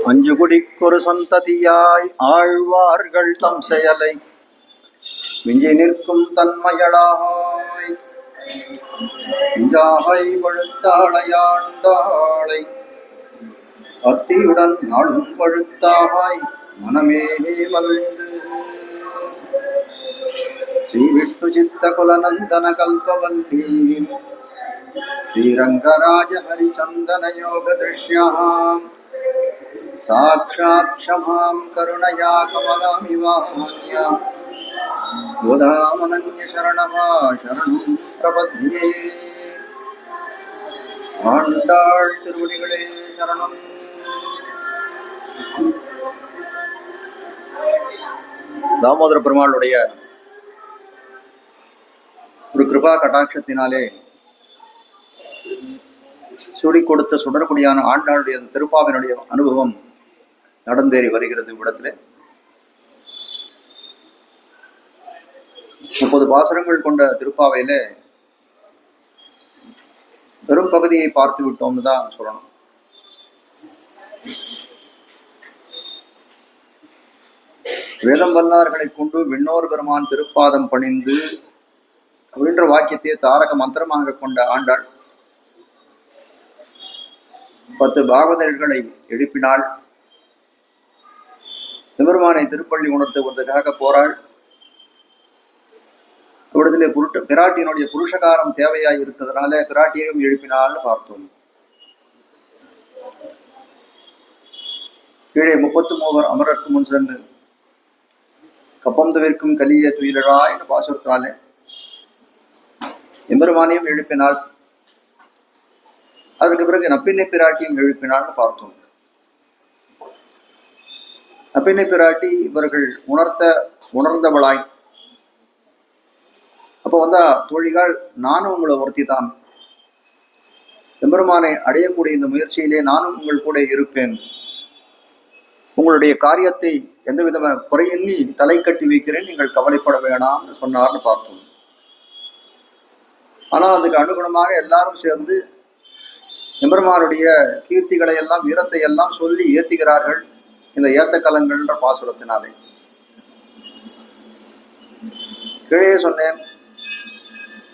அஞ்சு குடிக்கொரு சந்ததியாய் ஆழ்வார்கள் தம் செயலை மிஞ்சி நிற்கும் தன்மையளாய் இஞ்சாகை பழுத்தாளையாண்டாளை அத்தியுடன் நாளும் பழுத்தாய் மனமே மகிழ்ந்து ஸ்ரீ விஷ்ணு சித்த குலநந்தன கல்பவல்லி ஸ்ரீரங்கராஜ ஹரிச்சந்தன யோக திருஷ்யாம் சாட்சாத் க்ஷமாம் கருணயா கமலாமிவான்யாம் கோதாமனன்ய சரணமா சரணம் பிரபத்யே. ஆண்டாள் திருவடிகளே சரணம். தாமோதர பெருமாளுடைய ஒரு கிருபா கட்டாட்சத்தினாலே சுடி கொடுத்த சுடர்குடியான ஆண்டாளுடைய திருப்பாவினுடைய அனுபவம் நடந்தேறி வருகிறது. இவ்விடத்திலே 30 பாசுரங்கள் கொண்ட திருப்பாவையிலே பெரும் பகுதியை பார்த்து விட்டோம்னு தான் சொல்லணும். வேதம் வல்லார்களை கொண்டு விண்ணோர் பெருமான் திருப்பாதம் பணிந்து அப்படின்ற வாக்கியத்தை தாரக மந்திரமாக கொண்ட ஆண்டாள் 10 பாகவதர்களை எழுப்பினாள். பெருமானை திருப்பள்ளி உணர்த்துவதற்காக போராள். இவ்விடத்திலே பிராட்டியினுடைய புருஷகாரம் தேவையாய் இருக்கிறதுனால பிராட்டியையும் எழுப்பினாள்னு பார்த்தோம். கீழே 33 அமரருக்கு முன் சென்று கப்பம் தவிர்க்கும் கலிய துயிலழா என்று பாசுரத்தினாலே எம்பெருமானையும் எழுப்பினாள். அதற்கு பிறகு நப்பிண்ணை பிராட்டியும் எழுப்பினாள்னு பார்த்தோம். நப்பிண்ணை பிராட்டி இவர்கள் உணர்ந்தவளாய் அப்போ வந்தா, தோழிகள் நானும் உங்களை ஒருத்தி தான், எம்பெருமானை அடையக்கூடிய இந்த முயற்சியிலே நானும் உங்கள் கூட இருப்பேன், உங்களுடைய காரியத்தை எந்த விதமான குறையின்றி தலை கட்டி வைக்கிறேன், நீங்கள் கவலைப்பட வேணாம்னு சொன்னார்னு பார்த்தோம். ஆனால் அதுக்கு அனுகுணமாக எல்லாரும் சேர்ந்து எம்பெருமானுடைய கீர்த்திகளை எல்லாம் வீரத்தை எல்லாம் சொல்லி ஏத்துகிறார்கள். இந்த ஏத்த கலங்கள்ன்ற பாசுரத்தினாலே கீழே சொன்னேன்.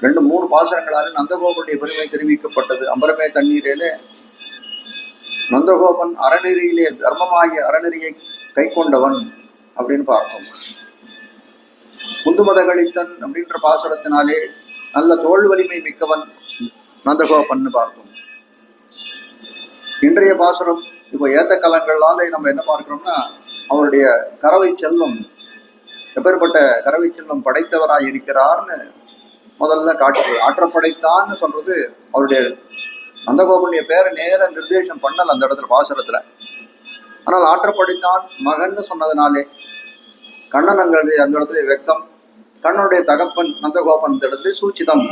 2-3 பாசுரங்களாலே நந்தகோபனுடைய பெருமை தெரிவிக்கப்பட்டது. அம்பரமே தண்ணீரிலே நந்தகோபன் அறநெறியிலே தர்மமாகிய அறநெறியை கை கொண்டவன் அப்படின்னு பார்த்தோம். முந்துமத கழித்தன் அப்படின்ற பாசுரத்தினாலே நல்ல தோல் வலிமை மிக்கவன் நந்தகோபன் பார்த்தோம். இன்றைய பாசுரம் இப்போ ஏத்த கலங்களால நம்ம என்ன பார்க்கிறோம்னா, அவருடைய கறவை செல்வம் எப்பேற்பட்ட கறவை செல்வம் படைத்தவராய் இருக்கிறார்னு முதல்ல காட்டு. ஆற்றப்படைத்தான்னு சொல்றது அவருடைய நந்தகோபனுடைய பேரை நேர நிர்தேசம் பண்ணல அந்த இடத்துல பாசுரத்துல. ஆனால் ஆற்றப்படைத்தான் மகன்னு சொன்னதுனாலே கண்ணனங்கிறது அந்த இடத்துல வெக்தம். கண்ணனுடைய தகப்பன் நந்தகோபன் இந்த இடத்துல சூச்சிதம்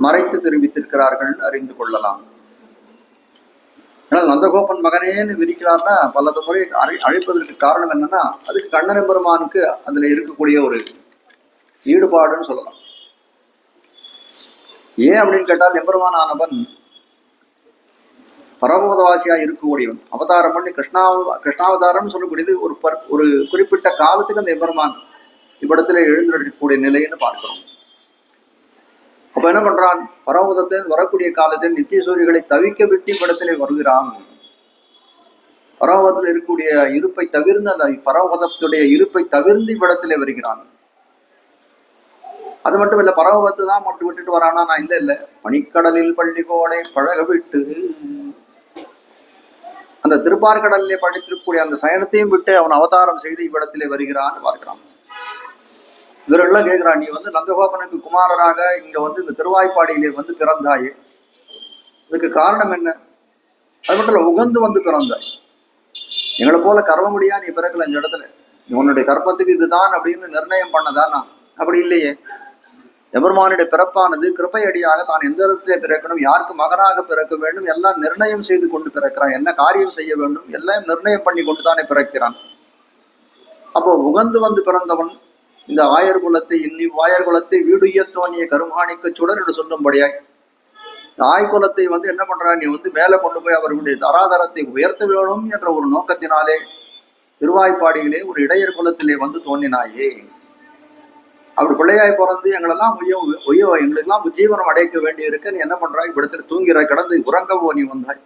மறைத்து தெரிவித்திருக்கிறார்கள் அறிந்து கொள்ளலாம். ஆனால் நந்தகோபன் மகனேன்னு விரிக்கிறார்னா பலது முறை அழைப்பதற்கு காரணம் என்னன்னா, அதுக்கு கண்ணன் பெருமானுக்கு அதுல இருக்கக்கூடிய ஒரு ஈடுபாடுன்னு சொல்லலாம். ஏன் அப்படின்னு கேட்டால், எம்பெருமான் ஆனவன் பரமபதவாசியா இருக்கக்கூடியவன். அவதாரம் பண்ணி கிருஷ்ணாவதாரம்னு சொல்லக்கூடியது ஒரு குறிப்பிட்ட காலத்துக்கு அந்த எம்பெருமான் இவ்விடத்துல எழுந்திருக்கக்கூடிய நிலைன்னு பார்க்கிறோம். அப்ப என்ன பண்றான், பரமபதத்தில் வரக்கூடிய காலத்தில் நித்திய சூரியர்களை தவிக்க விட்டு இவ்விடத்திலே வருகிறான். பரமபதத்தில் இருக்கக்கூடிய இருப்பை தவிர்ந்து, அந்த பரமபதத்துடைய இருப்பை தவிர்ந்து இவ்விடத்திலே வருகிறான். அது மட்டும் இல்ல, பரமபதத்தை தான் மட்டும் விட்டுட்டு வரானா, நான் இல்ல பனிக்கடலில் பள்ளி கோடை பழக விட்டு அந்த திருப்பார்கடலிலே படித்திருக்கக்கூடிய அந்த சயனத்தையும் விட்டு அவன் அவதாரம் செய்து இவ்விடத்திலே வருகிறான்னு பார்க்கிறான். இவரெல்லாம் கேட்கிறான், நீ நந்தகோபனுக்கு குமாரராக இங்க இந்த திருவாய்ப்பாடியிலே பிறந்தாயே, இதுக்கு காரணம் என்ன? அது மட்டும் இல்ல, உகந்து பிறந்தாய். எங்களை போல கர்வ முடியா நீ பிறக்கல இந்த இடத்துல. உன்னுடைய கற்பத்துக்கு இதுதான் அப்படின்னு நிர்ணயம் பண்ணதானா? அப்படி இல்லையே. எபெருமானுடைய பிறப்பானது கிருபையடியாக தான் எந்த இடத்துல பிறக்கணும், யாருக்கு மகனாக பிறக்க வேண்டும், எல்லாம் நிர்ணயம் செய்து கொண்டு பிறக்கிறான். என்ன காரியம் செய்ய வேண்டும் எல்லாம் நிர்ணயம் பண்ணி கொண்டு தானே பிறக்கிறான். அப்போ உகந்து பிறந்தவன் இந்த ஆயர் குலத்தை வாயர் குலத்தை வீடுய தோணிய கருமாணிக்க சுடர் என்று சொல்லும்படியாய் தாய் குலத்தை என்ன பண்றா, நீ மேல கொண்டு போய் அவர்களுடைய தராதரத்தை உயர்த்த வேணும் என்ற ஒரு நோக்கத்தினாலே திருவாய்ப்பாடியிலே ஒரு இடையர் குலத்திலே தோன்றினாயே. அப்படி பிள்ளையாய் பிறந்து எங்களெல்லாம் எங்களுக்கெல்லாம் உஜ்ஜீவனம் அடைக்க வேண்டி இருக்கு. நீ என்ன பண்றாய், இவ்விடத்தில் தூங்கிற கிடந்து உறங்கவோ நீ வந்தாய்,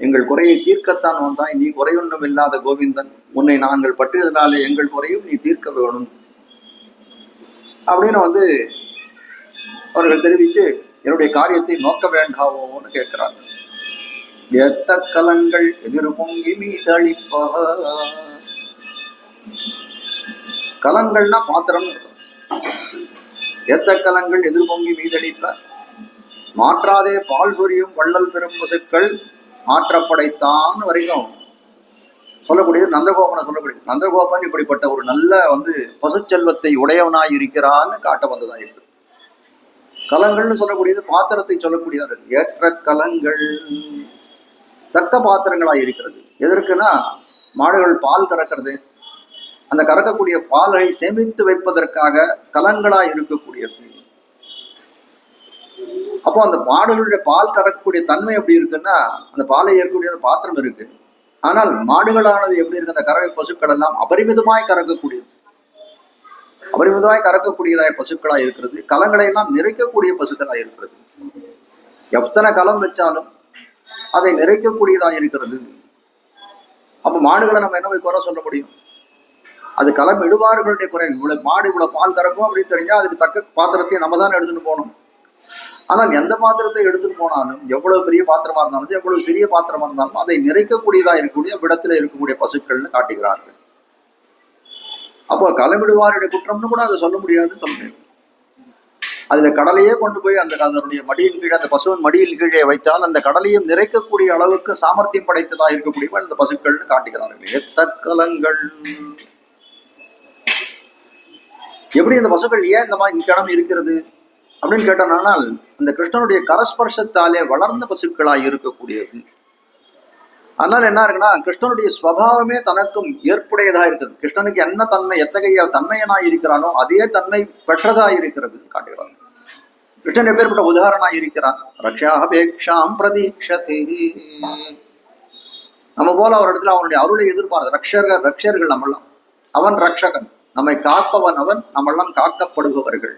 எங்கள் குறையை தீர்க்கத்தான் வந்தாய். நீ குறையொன்றும் இல்லாத கோவிந்தன், உன்னை நாங்கள் பற்றியதுனாலே எங்கள் குறையும் நீ தீர்க்க வேணும் அப்படின்னு அவர்கள் தெரிவித்து என்னுடைய காரியத்தை நோக்க வேண்டாவோன்னு கேட்கிறார். எத்த கலங்கள் எதிர் பொங்கி மீதளிப்ப. கலங்கள்னா பாத்திரம். ஏத்த கலங்கள் எதிர் பொங்கி மீதளிப்ப மாற்றாதே பால் சொரியும் வள்ளல் பெரும் பசுக்கள் மாற்றப்படைத்தான் வரைக்கும் சொல்லக்கூடியது நந்தகோபனை சொல்லக்கூடியது. நந்தகோபன் இப்படிப்பட்ட ஒரு நல்ல பசுச்செல்வத்தை உடையவனாய் இருக்கிறான்னு காட்ட வந்ததாயிருக்கு. கலங்கள்னு சொல்லக்கூடியது பாத்திரத்தை சொல்லக்கூடியது. ஏற்ற கலங்கள் தக்க பாத்திரங்களாய் இருக்கிறது. எதற்குன்னா மாடுகள் பால் கறக்கிறது, அந்த கறக்கக்கூடிய பாலை சேமித்து வைப்பதற்காக கலங்களாய் இருக்கக்கூடியது. அப்போ அந்த மாடுகளுடைய பால் கறக்கக்கூடிய தன்மை எப்படி இருக்குன்னா அந்த பாலை ஏற்கக்கூடிய பாத்திரம் இருக்கு. ஆனால் மாடுகளானது எப்படி இருக்கு, அந்த கறவை பசுக்கள் எல்லாம் அபரிமிதமாய் கறக்கக்கூடியது, அபரிமிதமாய் கறக்கக்கூடியதாய் பசுக்களாய் இருக்கிறது. கலங்களை எல்லாம் நிறைக்கக்கூடிய பசுக்களாய் இருக்கிறது. எத்தனை கலம் வச்சாலும் அதை நிறைக்கக்கூடியதாக இருக்கிறது. அப்ப மாடுகளை நம்ம என்ன குறை சொல்ல முடியும்? அது களம் இடுவார்களுடைய குறை. இவ்வளவு மாடு இவ்வளவு பால் கறக்கும் அப்படின்னு தெரிஞ்சா அதுக்கு தக்க பாத்திரத்தை நம்ம தான் எடுத்துட்டு போகணும். ஆனால் எந்த பாத்திரத்தை எடுத்துட்டு போனாலும், எவ்வளவு பெரிய பாத்திரமா இருந்தாலும் எவ்வளவு சிறிய பாத்திரமா இருந்தாலும் அதை நிறைக்கக்கூடியதா இருக்கக்கூடிய விடத்துல இருக்கக்கூடிய பசுக்கள்னு காட்டுகிறார்கள். அப்போ களமிடுவாருடைய குற்றம்னு கூட அதை சொல்ல முடியாதுன்னு சொல்ல முடியாது. அதுல கடலையே கொண்டு போய் அதனுடைய மடியின் கீழே, அந்த பசுவின் மடியின் கீழே வைத்தால் அந்த கடலையும் நிறைக்கக்கூடிய அளவுக்கு சாமர்த்தியம் படைத்ததா இருக்கக்கூடியவன் இந்த பசுக்கள்னு காட்டுகிறார்கள். எத்த கலங்கள் எப்படி இந்த பசுக்கள் ஏன் இந்த மாதிரி கிடம் இருக்கிறது அப்படின்னு கேட்டனால், இந்த கிருஷ்ணனுடைய கரஸ்பர்ஷத்தாலே வளர்ந்த பசுக்களாய் இருக்கக்கூடியது. அதனால என்ன இருக்குன்னா, கிருஷ்ணனுடைய ஸ்வபாவமே தனக்கும் ஏற்புடையதா இருக்கிறது. கிருஷ்ணனுக்கு என்ன தன்மை, எத்தகைய தன்மையனாய் இருக்கிறானோ அதே தன்மை பெற்றதாய் இருக்கிறது காட்டுகிறான். கிருஷ்ணன் எப்பேற்பட்ட உதாரணாய் இருக்கிறான். ரக்ஷாபேக்ஷாம் பிரதீக்ஷதே. நம்ம போல ஒரு இடத்துல அவனுடைய அருளை எதிர்பார்த்து ரக்ஷர்கள் நம்மெல்லாம். அவன் ரக்ஷகன், நம்மை காப்பவன் அவன், நம்மெல்லாம் காக்கப்படுபவர்கள்.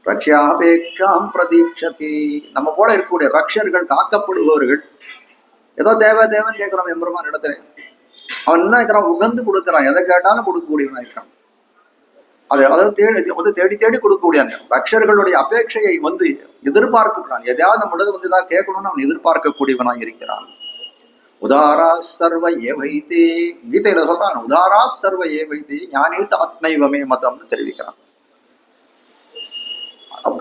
ரக்ஷாபேக்ஷாம் பிரதீக்ஷதே. நம்ம போல இருக்கக்கூடிய ரக்ஷர்கள், காக்கப்படுபவர்கள். ஏதோ தேவன் கேட்கிறோம் எம்பெருமான் இடத்துல. அவன் என்ன இருக்கிறான், உகந்து கொடுக்குறான், எதை கேட்டாலும் கொடுக்கக்கூடியவனா இருக்கான். அதாவது தேடி தேடி கொடுக்கக்கூடியான். ரக்ஷர்களுடைய அபேட்சையை எதிர்பார்க்கிறான். எதையாவது நம்மளது இதாக கேட்கணும்னு அவன் எதிர்பார்க்கக்கூடியவனாய் இருக்கிறான். உதாரா சர்வ ஏவைத்தே. கீதையில சொல்றான், உதாரா சர்வ ஏவைத்தே ஞானீத் ஆத்மைவமே மதம்னு தெரிவிக்கிறான்.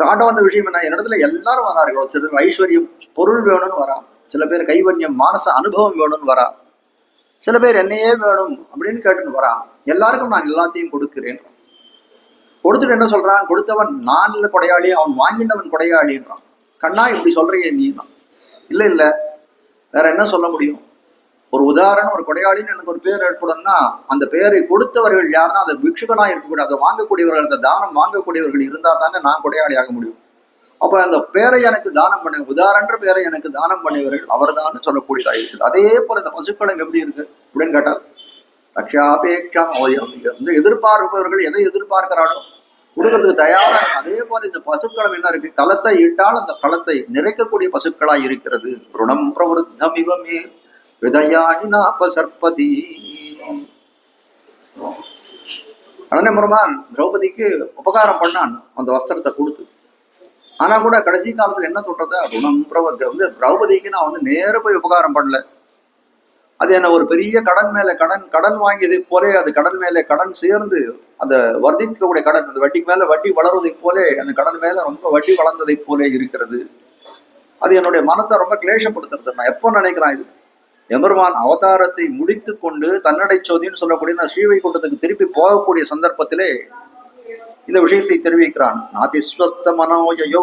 காட்ட வந்த விஷயம் என்ன, என்னிடத்துல எல்லாரும் வரார்கள். சில ஐஸ்வர்யம் பொருள் வேணும்னு வரா, சில பேர் கைவன்யம் மானச அனுபவம் வேணும்னு வரா, சில பேர் என்னையே வேணும் அப்படின்னு கேட்டுன்னு வரா. எல்லாருக்கும் நான் எல்லாத்தையும் கொடுக்கிறேன். கொடுத்துட்டு என்ன சொல்றான், கொடுத்தவன் நான் இல்லை கொடையாளி, அவன் வாங்கினவன் கொடையாளின்றான். கண்ணா இப்படி சொல்றியே நீ தான். இல்ல வேற என்ன சொல்ல முடியும்? ஒரு உதாரணம், ஒரு கொடையாளின்னு எனக்கு ஒரு பேர் ஏற்படும்னா அந்த பேரை கொடுத்தவர்கள் யாருன்னா அந்த பிக்ஷுகனா இருக்கக்கூடிய, அதை வாங்கக்கூடியவர்கள், அந்த தானம் வாங்கக்கூடியவர்கள் இருந்தா தானே நான் கொடையாளி ஆக முடியும். அப்ப அந்த பேரை எனக்கு தானம் பண்ண, உதாரண பேரை எனக்கு தானம் பண்ணியவர்கள் அவர் தான் சொல்லக்கூடியதா இருக்குது. அதே போல இந்த பசுக்களும் எப்படி இருக்கு அப்படின்னு கேட்டால், ரக்ஷாபேக்ஷா எதிர்பார்ப்பவர்கள் எதை எதிர்பார்க்கிறானோ கொடுக்கறதுக்கு தயாரா. அதே போல இந்த பசுக்களும் என்ன இருக்கு, களத்தை இட்டால் அந்த களத்தை நிறைக்கக்கூடிய பசுக்களாய் இருக்கிறது. ருணம் பிரவருத்தம் இவமே ஹிருதயானி நாபசர்பதி. அண்ணன் பெருமான் திரௌபதிக்கு உபகாரம் பண்ணான் அந்த வஸ்திரத்தை கொடுத்து. ஆனா கூட கடைசி காலத்துல என்ன சொல்றது, ருணம் பிரவர்த்த திரௌபதிக்கு நான் நேர போய் உபகாரம் பண்ணல. அது என்ன ஒரு பெரிய கடன் மேல கடன் வாங்கியதை போலே, அது கடன் மேல கடன் சேர்ந்து அந்த வர்த்திக்கக்கூடிய கடன், அந்த வட்டிக்கு மேல வட்டி வளர்வதை போலே, அந்த கடன் மேல ரொம்ப வட்டி வளர்ந்ததை போலே இருக்கிறது. அது என்னுடைய மனத்தை ரொம்ப கிளேசப்படுத்துறது. நான் எப்போ நினைக்கிறேன், இது எம்பெருமான் அவதாரத்தை முடித்து கொண்டு தன்னடை சோதின்னு சொல்லக்கூடிய நான் ஸ்ரீவைகுண்டத்துக்கு திருப்பி போகக்கூடிய சந்தர்ப்பத்திலே இந்த விஷயத்தை தெரிவிக்கிறான். நாதிஸ்வஸ்த மனோயோ,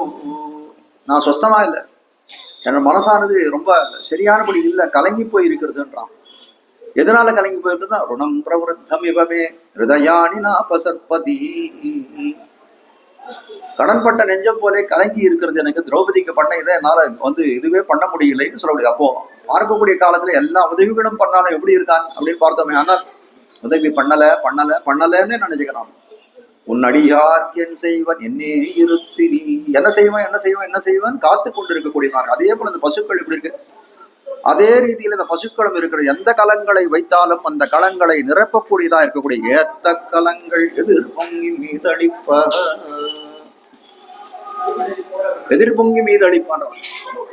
நான் சொஸ்தமா இல்லை, என்னோட மனசானது ரொம்ப சரியானபடி இல்லை, கலங்கி போய் இருக்கிறதுன்றான். எதனால கலங்கி போயிருக்குன்னா, ருணம் பிரவருத்தம் இவமே ஹிருதயானி நாபசர்பதி. கடன்பட்ட நெஞ்சம் போலே கலங்கி இருக்கிறது எனக்கு. திரௌபதிக்கு பண்ண இதை என்னால இதுவே பண்ண முடியலைன்னு சொல்ல முடியாது. அப்போ பார்க்கக்கூடிய காலத்துல எல்லா உதவிகளும் பண்ணாலும் எப்படி இருக்கான் அப்படின்னு பார்த்தோமே. ஆனால் உதவி பண்ணலன்னு நினைச்சுக்கிறான். உன் அடியார்க்கு என் செய்வன் என்னே இருத்தி நீ என்ன செய்வான் காத்து கொண்டு இருக்கக்கூடியவன். அதே போல இந்த பசுக்கள் இப்படி இருக்கு. அதே ரீதியில் இந்த பசுக்களும் இருக்கிறது. எந்த கலங்களை வைத்தாலும் அந்த கலங்களை நிரப்பக்கூடியதா இருக்கக்கூடிய ஏத்த கலங்கள் எதிர்பொங்கி மீது அளிப்பான்.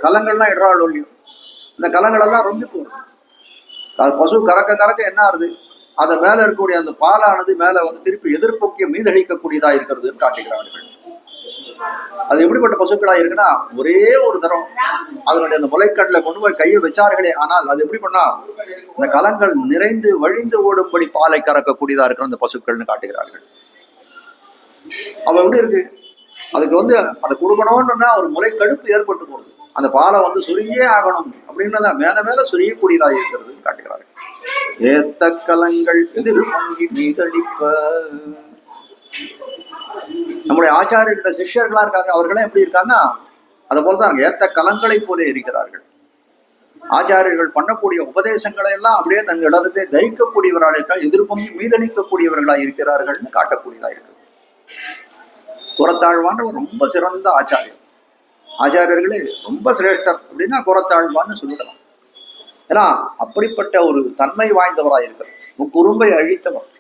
கலங்கள்லாம் இடறாள் ஒல்லியும். இந்த கலங்கள் எல்லாம் ரொம்ப போகும். பசு கறக்க என்ன ஆகுது, அது மேல இருக்கக்கூடிய அந்த பாலானது மேல திருப்பி எதிர்பொங்கிய மீதளிக்கக்கூடியதா இருக்கிறதுன்னு காட்டுகிறார்கள். அது எப்படிப்பட்ட பசுக்களா இருக்குன்னா, ஒரே ஒரு தரம் அதனுடைய அந்த முளைக்கண்ல கொண்டு போய் கையை வச்சார்களே, ஆனால் அது எப்படி பண்ணா இந்த கலங்கள் நிறைந்து வழிந்து ஓடும்படி பாலை கறக்கக்கூடியதா இருக்கிற அந்த பசுக்கள்னு காட்டுகிறார்கள். அவ எப்படி இருக்கு, அதுக்கு அதை கொடுக்கணும்னு ஒரு முளைக்கடுப்பு ஏற்பட்டு போகுது. அந்த பாலை சுருங்கியே ஆகணும் அப்படின்னு மேல சுரியக்கூடியதா இருக்கிறது காட்டுகிறார்கள். ஏத்த கலங்கள் எதிர் பொங்கி மீதளிப்ப. நம்முடைய ஆச்சாரியர்கள சிஷ்யர்களா இருக்காங்க, அவர்களே எப்படி இருக்காங்கன்னா அதை போலதான் ஏத்த கலங்களை போல இருக்கிறார்கள். ஆச்சாரியர்கள் பண்ணக்கூடிய உபதேசங்களை எல்லாம் அப்படியே தன் இடத்தை தரிக்கக்கூடியவர்களாக இருக்கால், எதிர்பொங்கி மீதளிக்கக்கூடியவர்களா இருக்கிறார்கள்னு காட்டக்கூடியதா இருக்கு. குரத்தாழ்வான் ரொம்ப சிறந்த ஆச்சாரியர்களே ரொம்ப சிரேஷ்டர் அப்படின்னா குரத்தாழ்வான்னு சொல்லிடலாம். ஏன்னா அப்படிப்பட்ட ஒரு தன்மை வாய்ந்தவராக இருக்கிறார். முக்குறும்பை அழித்தவர்.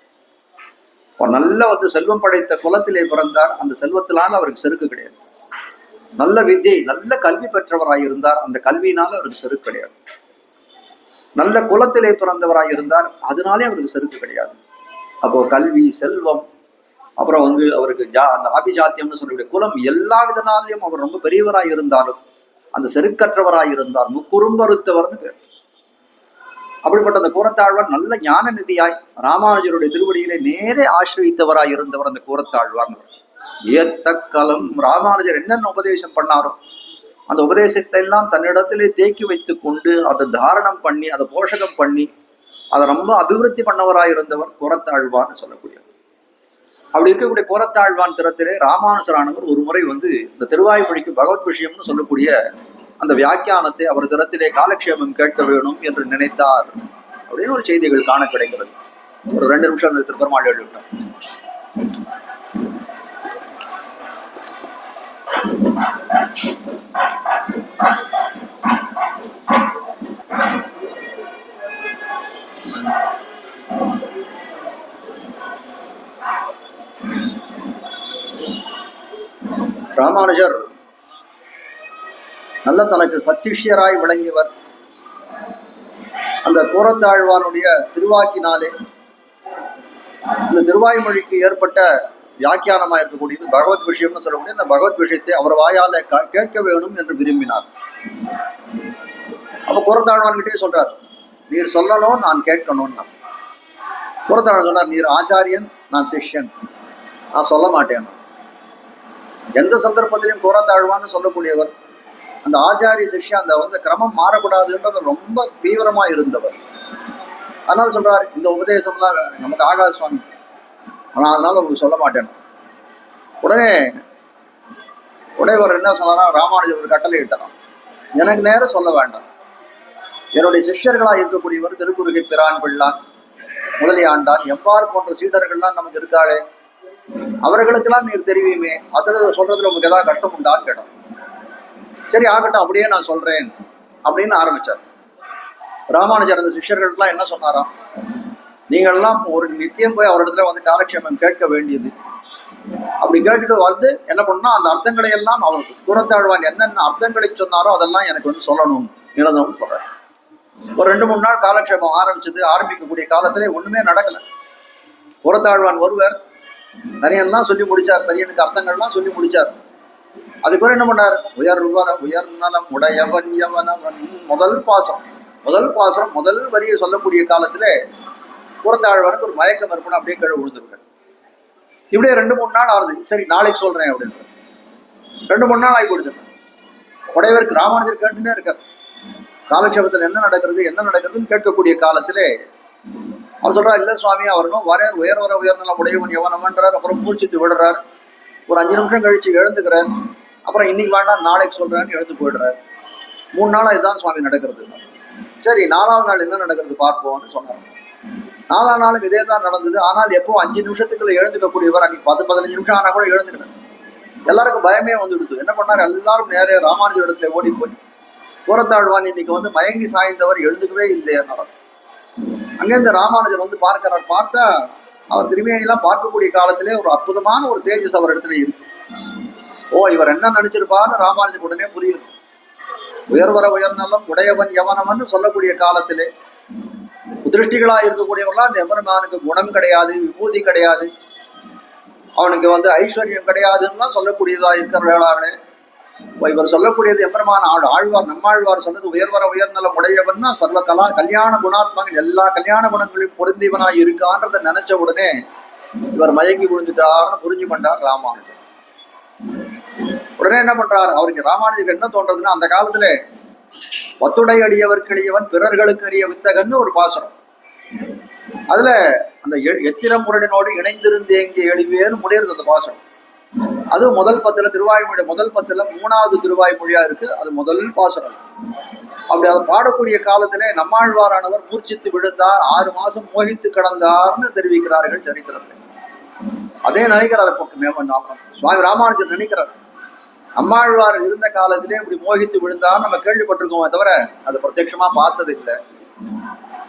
நல்ல செல்வம் படைத்த குலத்திலே பிறந்தார். அந்த செல்வத்தினால அவருக்கு செருக்கு கிடையாது. நல்ல வித்யை நல்ல கல்வி பெற்றவராய் இருந்தார். அந்த கல்வியினால அவருக்கு செருக்கு கிடையாது. நல்ல குலத்திலே பிறந்தவராய் இருந்தார். அதனாலே அவருக்கு செருக்கு கிடையாது. அப்போ கல்வி, செல்வம், அப்புறம் அவருக்கு அந்த ஆபிஜாத்தியம்னு சொல்லக்கூடிய குலம், எல்லா விதனாலையும் அவர் ரொம்ப பெரியவராய் இருந்தாலும் அந்த செருக்கற்றவராய் இருந்தார். முக்குறும்பறுத்தவர்னு பேர். அப்படிப்பட்ட அந்த கூரத்தாழ்வார் நல்ல ஞான நிதியாய் ராமானுஜருடைய திருவடியிலே நேரே ஆசிரியத்தவராய் இருந்தவர் அந்த கூரத்தாழ்வார். ஏத்த கலம் ராமானுஜர் என்னென்ன உபதேசம் பண்ணாரோ அந்த உபதேசத்தை எல்லாம் தன்னிடத்திலே தேக்கி வைத்து கொண்டு அதை தாரணம் பண்ணி அதை போஷகம் பண்ணி அதை ரொம்ப அபிவிருத்தி பண்ணவராய் இருந்தவர் கூரத்தாழ்வார்னு சொல்லக்கூடியவர். அப்படி இருக்கக்கூடிய கூரத்தாழ்வான் திறத்திலே ராமானுஜரானவர் ஒரு முறை இந்த திருவாய்மொழிக்கு பகவத் விஷயம்னு சொல்லக்கூடிய அந்த வியாக்கியானத்தை அவர் திறத்திலே காலக்ஷேபம் கேட்க வேணும் என்று நினைத்தார் அப்படின்னு ஒரு செய்திகள் காண கிடைக்கிறது. ஒரு 2 நிமிஷம் அந்த திருப்பெருமாள் எழுதிட்டோம். ராமானுஜர் நல்ல தனக்கு சச்சிஷ்யராய் விளங்கியவர். அந்த கூரத்தாழ்வானுடைய திருவாக்கினாலே இந்த திருவாய்மொழிக்கு ஏற்பட்ட வியாக்கியானமா இருக்கக்கூடியது பகவத் விஷயம்னு சொல்லக்கூடிய இந்த பகவத் விஷயத்தை அவர் வாயால கேட்க வேணும் என்று விரும்பினார். அப்ப கூரத்தாழ்வான் கிட்டே சொல்றார், நீர் சொல்லணும் நான் கேட்கணும்னா. கூரத்தாழ்வான் சொன்னார், நீர் ஆச்சாரியன் நான் சிஷ்யன், நான் சொல்ல மாட்டேன். எந்த சந்தர்ப்பத்திலையும் கூரத்தாழ்வான்னு சொல்லக்கூடியவர் அந்த ஆச்சாரிய சிஷ்யா அந்த கிரமம் மாறக்கூடாதுன்றது ரொம்ப தீவிரமா இருந்தவர். அதனால சொல்றாரு, இந்த உபதேசம்லாம் நமக்கு ஆகாது சுவாமி, ஆனால் அதனால உங்களுக்கு சொல்ல மாட்டேன். உடனே உடையவர் என்ன சொன்னாரா, ராமானுஜர் ஒரு கட்டளை இட்டாராம், எனக்கு நேரம் சொல்ல வேண்டாம். என்னுடைய சிஷ்யர்களாக இருக்கக்கூடியவர் திருக்குறுகை பிரான் பிள்ளான், முதலியாண்டான், எவ்வாறு போன்ற சீடர்கள்லாம் நமக்கு இருக்காளே, அவர்களுக்கெல்லாம் நீர் தெரிவியுமே, அதுல சொல்றதுல உங்களுக்கு ஏதாவது கஷ்டம் உண்டான்னு கேட்டோம். சரி ஆகட்டும், அப்படியே நான் சொல்றேன் அப்படின்னு ஆரம்பிச்சார். ராமானுஜர் அந்த சிஷ்யர்களுக்கெல்லாம் என்ன சொன்னாராம், நீங்கள்லாம் ஒரு நித்தியம் போய் அவரிடத்துல காலக்ஷேபம் கேட்க வேண்டியது. அப்படி கேட்டுட்டு என்ன பண்ணா அந்த அர்த்தங்களை எல்லாம் அவருக்கு கூரத்தாழ்வான் என்னென்ன அர்த்தங்களை சொன்னாரோ அதெல்லாம் எனக்கு சொல்லணும் எழுதவும் சொல்றாரு. ஒரு 2-3 நாள் காலக்ஷேபம் ஆரம்பிக்கக்கூடிய காலத்திலே ஒண்ணுமே நடக்கல. கூரத்தாழ்வான் ஒருவர் தனியெல்லாம் சொல்லி முடிச்சார், தனியனுக்கு அர்த்தங்கள்லாம் சொல்லி முடிச்சார். அதுக்கு என்ன பண்ணார், உயர் நலம் உடையவன் எவனவன். முதல் பாசம் முதல் வரியை சொல்லக்கூடிய காலத்துல கூரத்தாழ்வானுக்கு ஒரு மயக்கம் இருக்கணும், அப்படியே கீழே விழுந்துருக்காரு. இப்படியே 2-3 நாள் ஆகுது. சரி நாளைக்கு சொல்றேன் அப்படின்னு 2-3 நாள் ஆகி கொடுத்துருக்கேன். உடையவருக்கு ராமானுஜர் கேட்டுன்னே இருக்கார், காலக்ஷேபத்தில் என்ன நடக்கிறதுன்னு கேட்கக்கூடிய காலத்திலே அவர் சொல்றார், இல்ல சுவாமி அவரும் உயர்நலம் உடையவன் எவனவன்றார். அப்புறம் மூர்ச்சித்து விடுறார். ஒரு 5 நிமிஷம் கழிச்சு எழுந்துக்கிறார். அப்புறம் இன்னைக்கு வேண்டாம் நாளைக்கு சொல்றேன்னு எழுந்து போயிடுறாரு. 3 நாளா இதுதான் சுவாமி நடக்கிறது. சரி 4வது நாள் என்ன நடக்கிறது பார்ப்போம்னு சொன்னார். 4ஆம் நாளும் இதே தான் நடந்தது. ஆனால் எப்போ 5 நிமிஷத்துக்குள்ள எழுந்துக்கக்கூடியவர் அன்னைக்கு 10-15 நிமிஷம் ஆனா கூட எழுந்துக்கிறார். எல்லாருக்கும் பயமே வந்துடுது. என்ன பண்ணாரு, எல்லாரும் நேரே ராமானுஜர் இடத்துல ஓடி போய், கூரத்தாழ்வான் இன்னைக்கு வந்து மயங்கி சாய்ந்தவர் எழுந்துக்கவே இல்லையா. அங்கேருந்து ராமானுஜர் வந்து பார்க்கிறார். பார்த்தா அவர் திருமேனிலாம் பார்க்கக்கூடிய காலத்திலே ஒரு அற்புதமான ஒரு தேஜஸ் அவர் இடத்துல இருக்கு. ஓ, இவர் என்ன நினைச்சிருப்பான்னு ராமானுஜர் உடனே புரியுது. உயர்வர உயர்நலம் உடையவன் எவனவன் சொல்லக்கூடிய காலத்திலே திருஷ்டிகளா இருக்கக்கூடியவர்களா அந்த எம்பெருமானுக்கு குணம் கிடையாது, விபூதி கிடையாது, அவனுக்கு வந்து ஐஸ்வர்யம் கிடையாதுன்னு சொல்லக்கூடியதா இருக்கிறவர்களாலே இவர் சொல்லக்கூடியது எம்பெருமான ஆழ்வார் நம்மாழ்வார் சொன்னது உயர்வர உயர்நலம் உடையவன்னா சர்வ கல்யாண குணாத்மகள் எல்லா கல்யாண குணங்களையும் பொருந்திவனாய் இருக்கான்றதை நினைச்ச உடனே இவர் மயங்கி விழுந்துட்டார்னு புரிஞ்சு கொண்டார் ராமானுஜர். உடனே என்ன பண்றாரு, அவருக்கு ராமானுஜருக்கு என்ன தோன்றதுன்னா, அந்த காலத்துல பத்துடை அடியவர்க்கு எளியவன் பிறர்களுக்கு அறிய வித்தகன்னு ஒரு பாசுரம். அதுல அந்த எத்திரமுரடினோடு இணைந்திருந்தேங்கி எளிவேன்னு முடியிறது அந்த பாசுரம். அது முதல் 10 திருவாய்மொழி, முதல் 10 3வது திருவாய்மொழியா இருக்கு. அது முதல் பாசுரம். அப்படி அதை பாடக்கூடிய காலத்திலே நம்மாழ்வாரானவர் மூர்ச்சித்து விழுந்தார், 6 மாசம் மோகித்து கிடந்தார்னு தெரிவிக்கிறார்கள் சரித்திரத்தில். அதே நினைக்கிறார் சுவாமி ராமானுஜர் நினைக்கிறார். நம்மாழ்வார் இருந்த காலத்திலே இப்படி மோகித்து விழுந்தார் நம்ம கேள்விப்பட்டிருக்கோமே தவிர அது பிரத்யட்சமா பார்த்தது இல்லை.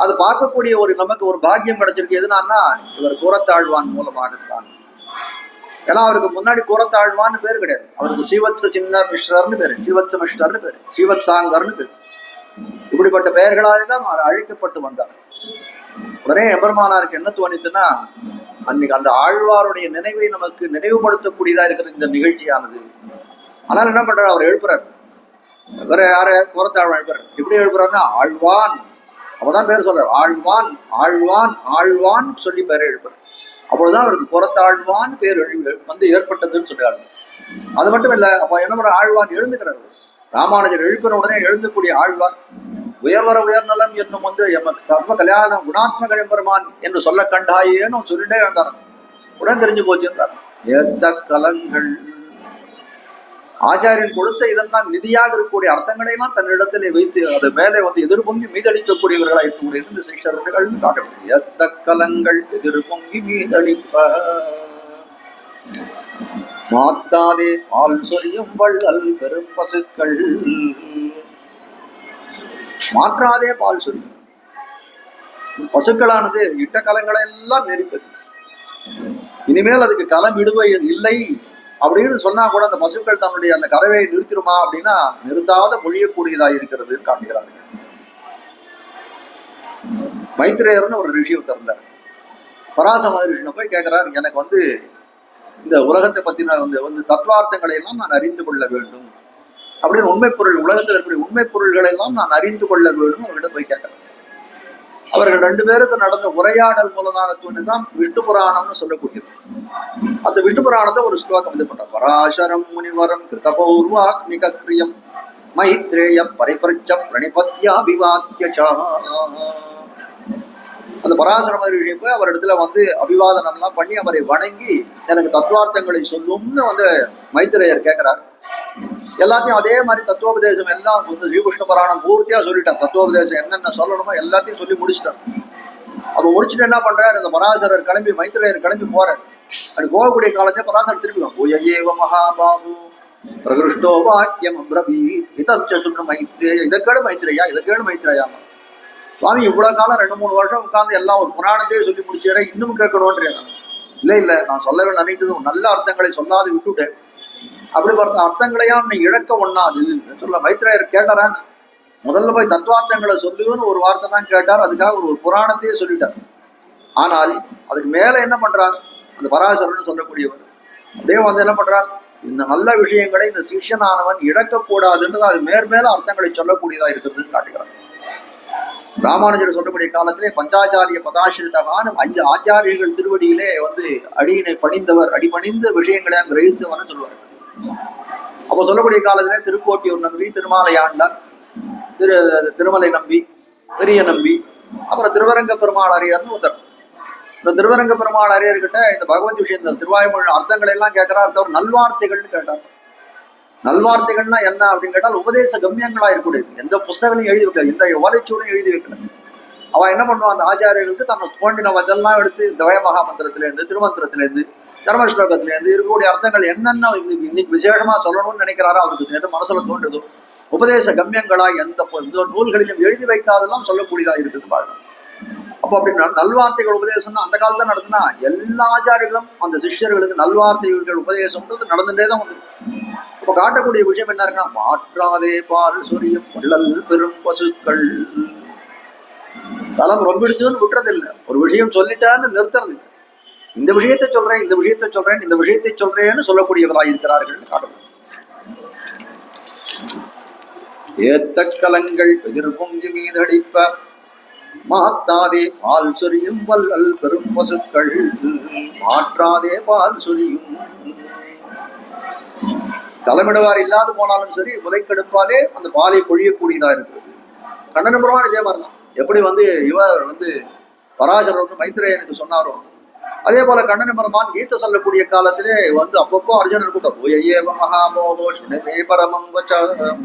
அது பார்க்கக்கூடிய ஒரு நமக்கு ஒரு பாக்கியம் கிடைச்சிருக்கு. எதுனான்னா இவர் கூரத்தாழ்வான் மூலமாகத்தான். ஏன்னா அவருக்கு முன்னாடி கூரத்தாழ்வான்னு பேர் கிடையாது. அவருக்கு ஸ்ரீவத்ச சின்னர் மிஸ்ரர்னு பேரு, ஸ்ரீவத்ச மிஸ்ரர்னு பேரு, ஸ்ரீவத்சாங்கர்னு பேரு. இப்படிப்பட்ட பெயர்களாலே தான் அவர் அழைக்கப்பட்டு வந்தார். உடனே எம்பெருமானாருக்கு என்ன தோணித்துன்னா, அன்னைக்கு அந்த ஆழ்வாருடைய நினைவை நமக்கு நினைவுபடுத்தக்கூடியதா இருக்கிற இந்த நிகழ்ச்சியானது. ஆனால் என்ன பண்றாரு, அவர் எழுப்புறார். வேற யார கூரத்தாழ்வான் எழுப்புறாரு. எப்படி எழுப்புறாருன்னா ஆழ்வான், அப்பதான் பேர் சொல்றாரு. ஆழ்வான் ஆழ்வான் ஆழ்வான் சொல்லி பேரை எழுப்புறாரு. அப்பொழுதுதான் அவருக்கு கூரத்தாழ்வான் பேர் வந்து ஏற்பட்டதுன்னு சொல்றாரு. அது மட்டும் இல்ல, அப்ப என்ன பண்ற, ஆழ்வான் எழுந்துக்கிறார். ராமானுஜர் எழுப்பின உடனே எழுந்தக்கூடிய ஆழ்வான் உயர்வர உயர்நலம் என்னும் வந்து எமக்கு சர்வ கல்யாண குணாத்மக எம்பெருமான் என்று சொல்ல கண்டாயேன்னு சொல்லிட்டே எழுந்தார். உடனே தெரிஞ்சு போச்சு இருந்தார். ஏத்த கலங்கள் ஆச்சாரியன் கொடுத்த இதெல்லாம் நிதியாக இருக்கக்கூடிய அர்த்தங்களை எல்லாம் தன்னிடத்திலே வைத்து அது மேலே வந்து எதிர்பொங்கி மீதளிக்கக்கூடியவர்களா இருக்கக்கூடிய இந்த சிஷ்டர்கள் காட்டப்படுது. ஏத்த கலங்கள் எதிர்பொங்கி மீதளிப்ப மாத்தாதே பால் சொரியும் வள்ளல் பெரும் பசுக்கள். மாற்றாதே பால் சொரியும் பசுக்களானது இட்ட கலங்களை எல்லாம் நெருப்பது. இனிமேல் அதுக்கு களம் இடுவை இல்லை அப்படின்னு சொன்னா கூட அந்த பசுக்கள் தன்னுடைய அந்த கறவையை நிறுத்திடுமா அப்படின்னா நிறுத்தாத பொழியக்கூடியதா இருக்கிறதுன்னு காட்டுகிறார்கள். மைத்ரேயர்னு ஒரு ரிஷி திறந்தார். பராச மகரிஷினை போய் கேட்கிறார், எனக்கு வந்து இந்த உலகத்தை பத்தின வந்து தத்துவார்த்தங்களை எல்லாம் நான் அறிந்து கொள்ள வேண்டும் அப்படின்னு, உண்மை பொருள் உலகத்தில் இருக்கக்கூடிய உண்மை பொருள்களை எல்லாம் நான் அறிந்து கொள்ள வேண்டும் அவர்கிட்ட போய் கேட்கிறார். அவர்கள் 2 பேருக்கும் நடந்த உரையாடல் மூலமாக தோன்றிதான் விஷ்ணு புராணம்னு சொல்லக்கூடியது. அந்த விஷ்ணு புராணத்தை ஒரு ஸ்லோகம் இது பண்ற. பராசரம் முனிவரம் கிருதபூர்வாக்னிகிரியம் மைத்ரேய பரிபரிச்ச பிரணிபத்யாபிவாத்யா. அந்த பராசர மகரிஷியை போய் அவர் இடத்துல வந்து அபிவாதனம்லாம் பண்ணி அவரை வணங்கி எனக்கு தத்துவார்த்தங்களை சொல்லும்னு வந்து மைத்ரேயர் கேட்கிறார். எல்லாத்தையும் அதே மாதிரி தத்துவோபதேசம் எல்லாம் வந்து ஸ்ரீகிருஷ்ண புராணம் பூர்த்தியா சொல்லிட்டார். தத்துவோபதேசம் என்னென்ன சொல்லணுமோ எல்லாத்தையும் சொல்லி முடிச்சிட்டார். அவர் முடிச்சுட்டு என்ன பண்றாரு, இந்த பராசரர் கிளம்பி மைத்ரேயர் கிளம்பி போறார். அது போகக்கூடிய காலத்தை பராசரர் திருப்பி பூயேவ மகாபாகு பிரகிருஷ்டோ வாக்கியம் அப்ரவீத் இதம் சொன்ன மைத்ரேய, இதை கேளு மைத்ரேயா, இதை கேளு மைத்ரேயா. சுவாமி இவ்வளவு காலம் 2-3 வருஷம் உட்கார்ந்து எல்லாம் ஒரு புராணத்தையே சொல்லி முடிச்சார, இன்னும் கேட்கணும்ன்றேன். இல்ல நான் சொல்லவே நினைத்தது நல்ல அர்த்தங்களை சொல்லாது விட்டுட்டேன். அப்படி பார்த்த அர்த்தங்களையா நீ இழக்க ஒண்ணாது சொல்ல மைத்ரேயர் கேட்டாரான். முதல்ல போய் தத்துவார்த்தங்களை சொல்லுன்னு ஒரு வார்த்தை தான் கேட்டார். அதுக்காக ஒரு புராணத்தையே சொல்லிட்டார். ஆனால் அதுக்கு மேல என்ன பண்றார் அந்த பராசரன்னு சொல்லக்கூடியவர், அப்படியே வந்து என்ன பண்றார், இந்த நல்ல விஷயங்களை இந்த சிஷ்யனானவன் இழக்கக்கூடாதுன்றது அது மேற்மேல அர்த்தங்களை சொல்லக்கூடியதா இருக்கிறதுன்னு காட்டுகிறார். ராமானுஜர் சொல்லக்கூடிய காலத்திலே பஞ்சாச்சாரிய பதாசிரிதகான 5 ஆச்சாரியர்கள் திருவடியிலே வந்து அடியினை பணிந்தவர், அடிபணிந்த விஷயங்களை கிரகித்தவர்னு சொல்லுவார். அப்போ சொல்லக்கூடிய காலத்திலே திருக்கோட்டியூர் நம்பி, திருமாலையாண்டான், திருமலை நம்பி, பெரிய நம்பி, அப்புறம் திருவரங்க பெருமாள் அரியர்னு ஒருத்தர். இந்த திருவரங்க பெருமாள் அரியர்கிட்ட இந்த பகவத் விஷயம் இந்த திருவாய்மொழி அர்த்தங்களை எல்லாம் கேட்கிறார். தவிர நல்வார்த்தைகள்னு கேட்டார். நல்வார்த்தைகள்னா என்ன அப்படின்னு கேட்டால் உபதேச கம்யங்களா இருக்கக்கூடியது. எந்த புஸ்தகங்களையும் எழுதி வைக்கல, எந்த ஓலைச்சூடையும் எழுதி வைக்கல. அவன் என்ன பண்ணுவான், அந்த ஆச்சாரியர்களுக்கு தன்னை தோண்டினவதெல்லாம் எடுத்து தவய மகாமந்திரத்திலேருந்து, திருமந்திரத்திலேருந்து, சர்மஸ்லோகத்திலேருந்து இருக்கக்கூடிய அர்த்தங்கள் என்னென்ன இன்னைக்கு விசேஷமா சொல்லணும்னு நினைக்கிறாரோ அவருக்கு எது மனசுல தோன்றுதோ உபதேச கம்யங்களா எந்த நூல்களிலும் எழுதி வைக்காதெல்லாம் சொல்லக்கூடியதா இருக்குது பாருங்க. அப்போ அப்படின்னா நல்வார்த்தைகள் உபதேசம் அந்த காலத்துல நடத்தினா எல்லா ஆச்சாரிகளும் அந்த சிஷ்யர்களுக்கு நல்வார்த்தைகள் உபதேசம்ன்றது நடந்துட்டே தான் வந்து. இப்போ காட்டக்கூடிய விஷயம் என்ன இருக்குன்னா, மாற்றாதே பால் சொரியும் வள்ளல் பெரும் பசுக்கள். காலம் ரொம்ப இடிச்சதுன்னு விட்டுறது இல்லை, ஒரு விஷயம் சொல்லிட்டான்னு நிறுத்துறது இல்லை. இந்த விஷயத்தை சொல்றேன், இந்த விஷயத்தை சொல்றேன், இந்த விஷயத்தை சொல்றேன்னு சொல்லக்கூடியவராக இருக்கிறார்கள் காட்டணும். ஏத்த கலங்கள் எதிர் பொங்கி மீதடிப்ப மாத்தாதே பால் சொரியும் வள்ளல் பெரும் பசுக்கள். மாற்றாதே பால் சொரியும். களமிடுவார் இல்லாது போனாலும் சரி உதைக்கெடுப்பாலே அந்த பாலை பொழியக்கூடியதா இருக்கிறது. கண்ணன் பெருமான் இதே மாதிரிதான். எப்படி வந்து இவர் வந்து பராசரர் வந்து மைத்ரேயனுக்கு சொன்னாரோ அதே போல கண்ணன் பெருமான் கீதை சொல்லக்கூடிய காலத்திலே வந்து அப்பப்போ அர்ஜுனன் கூட பூயையேவ மகாமோகோ சுணுமே பரமம்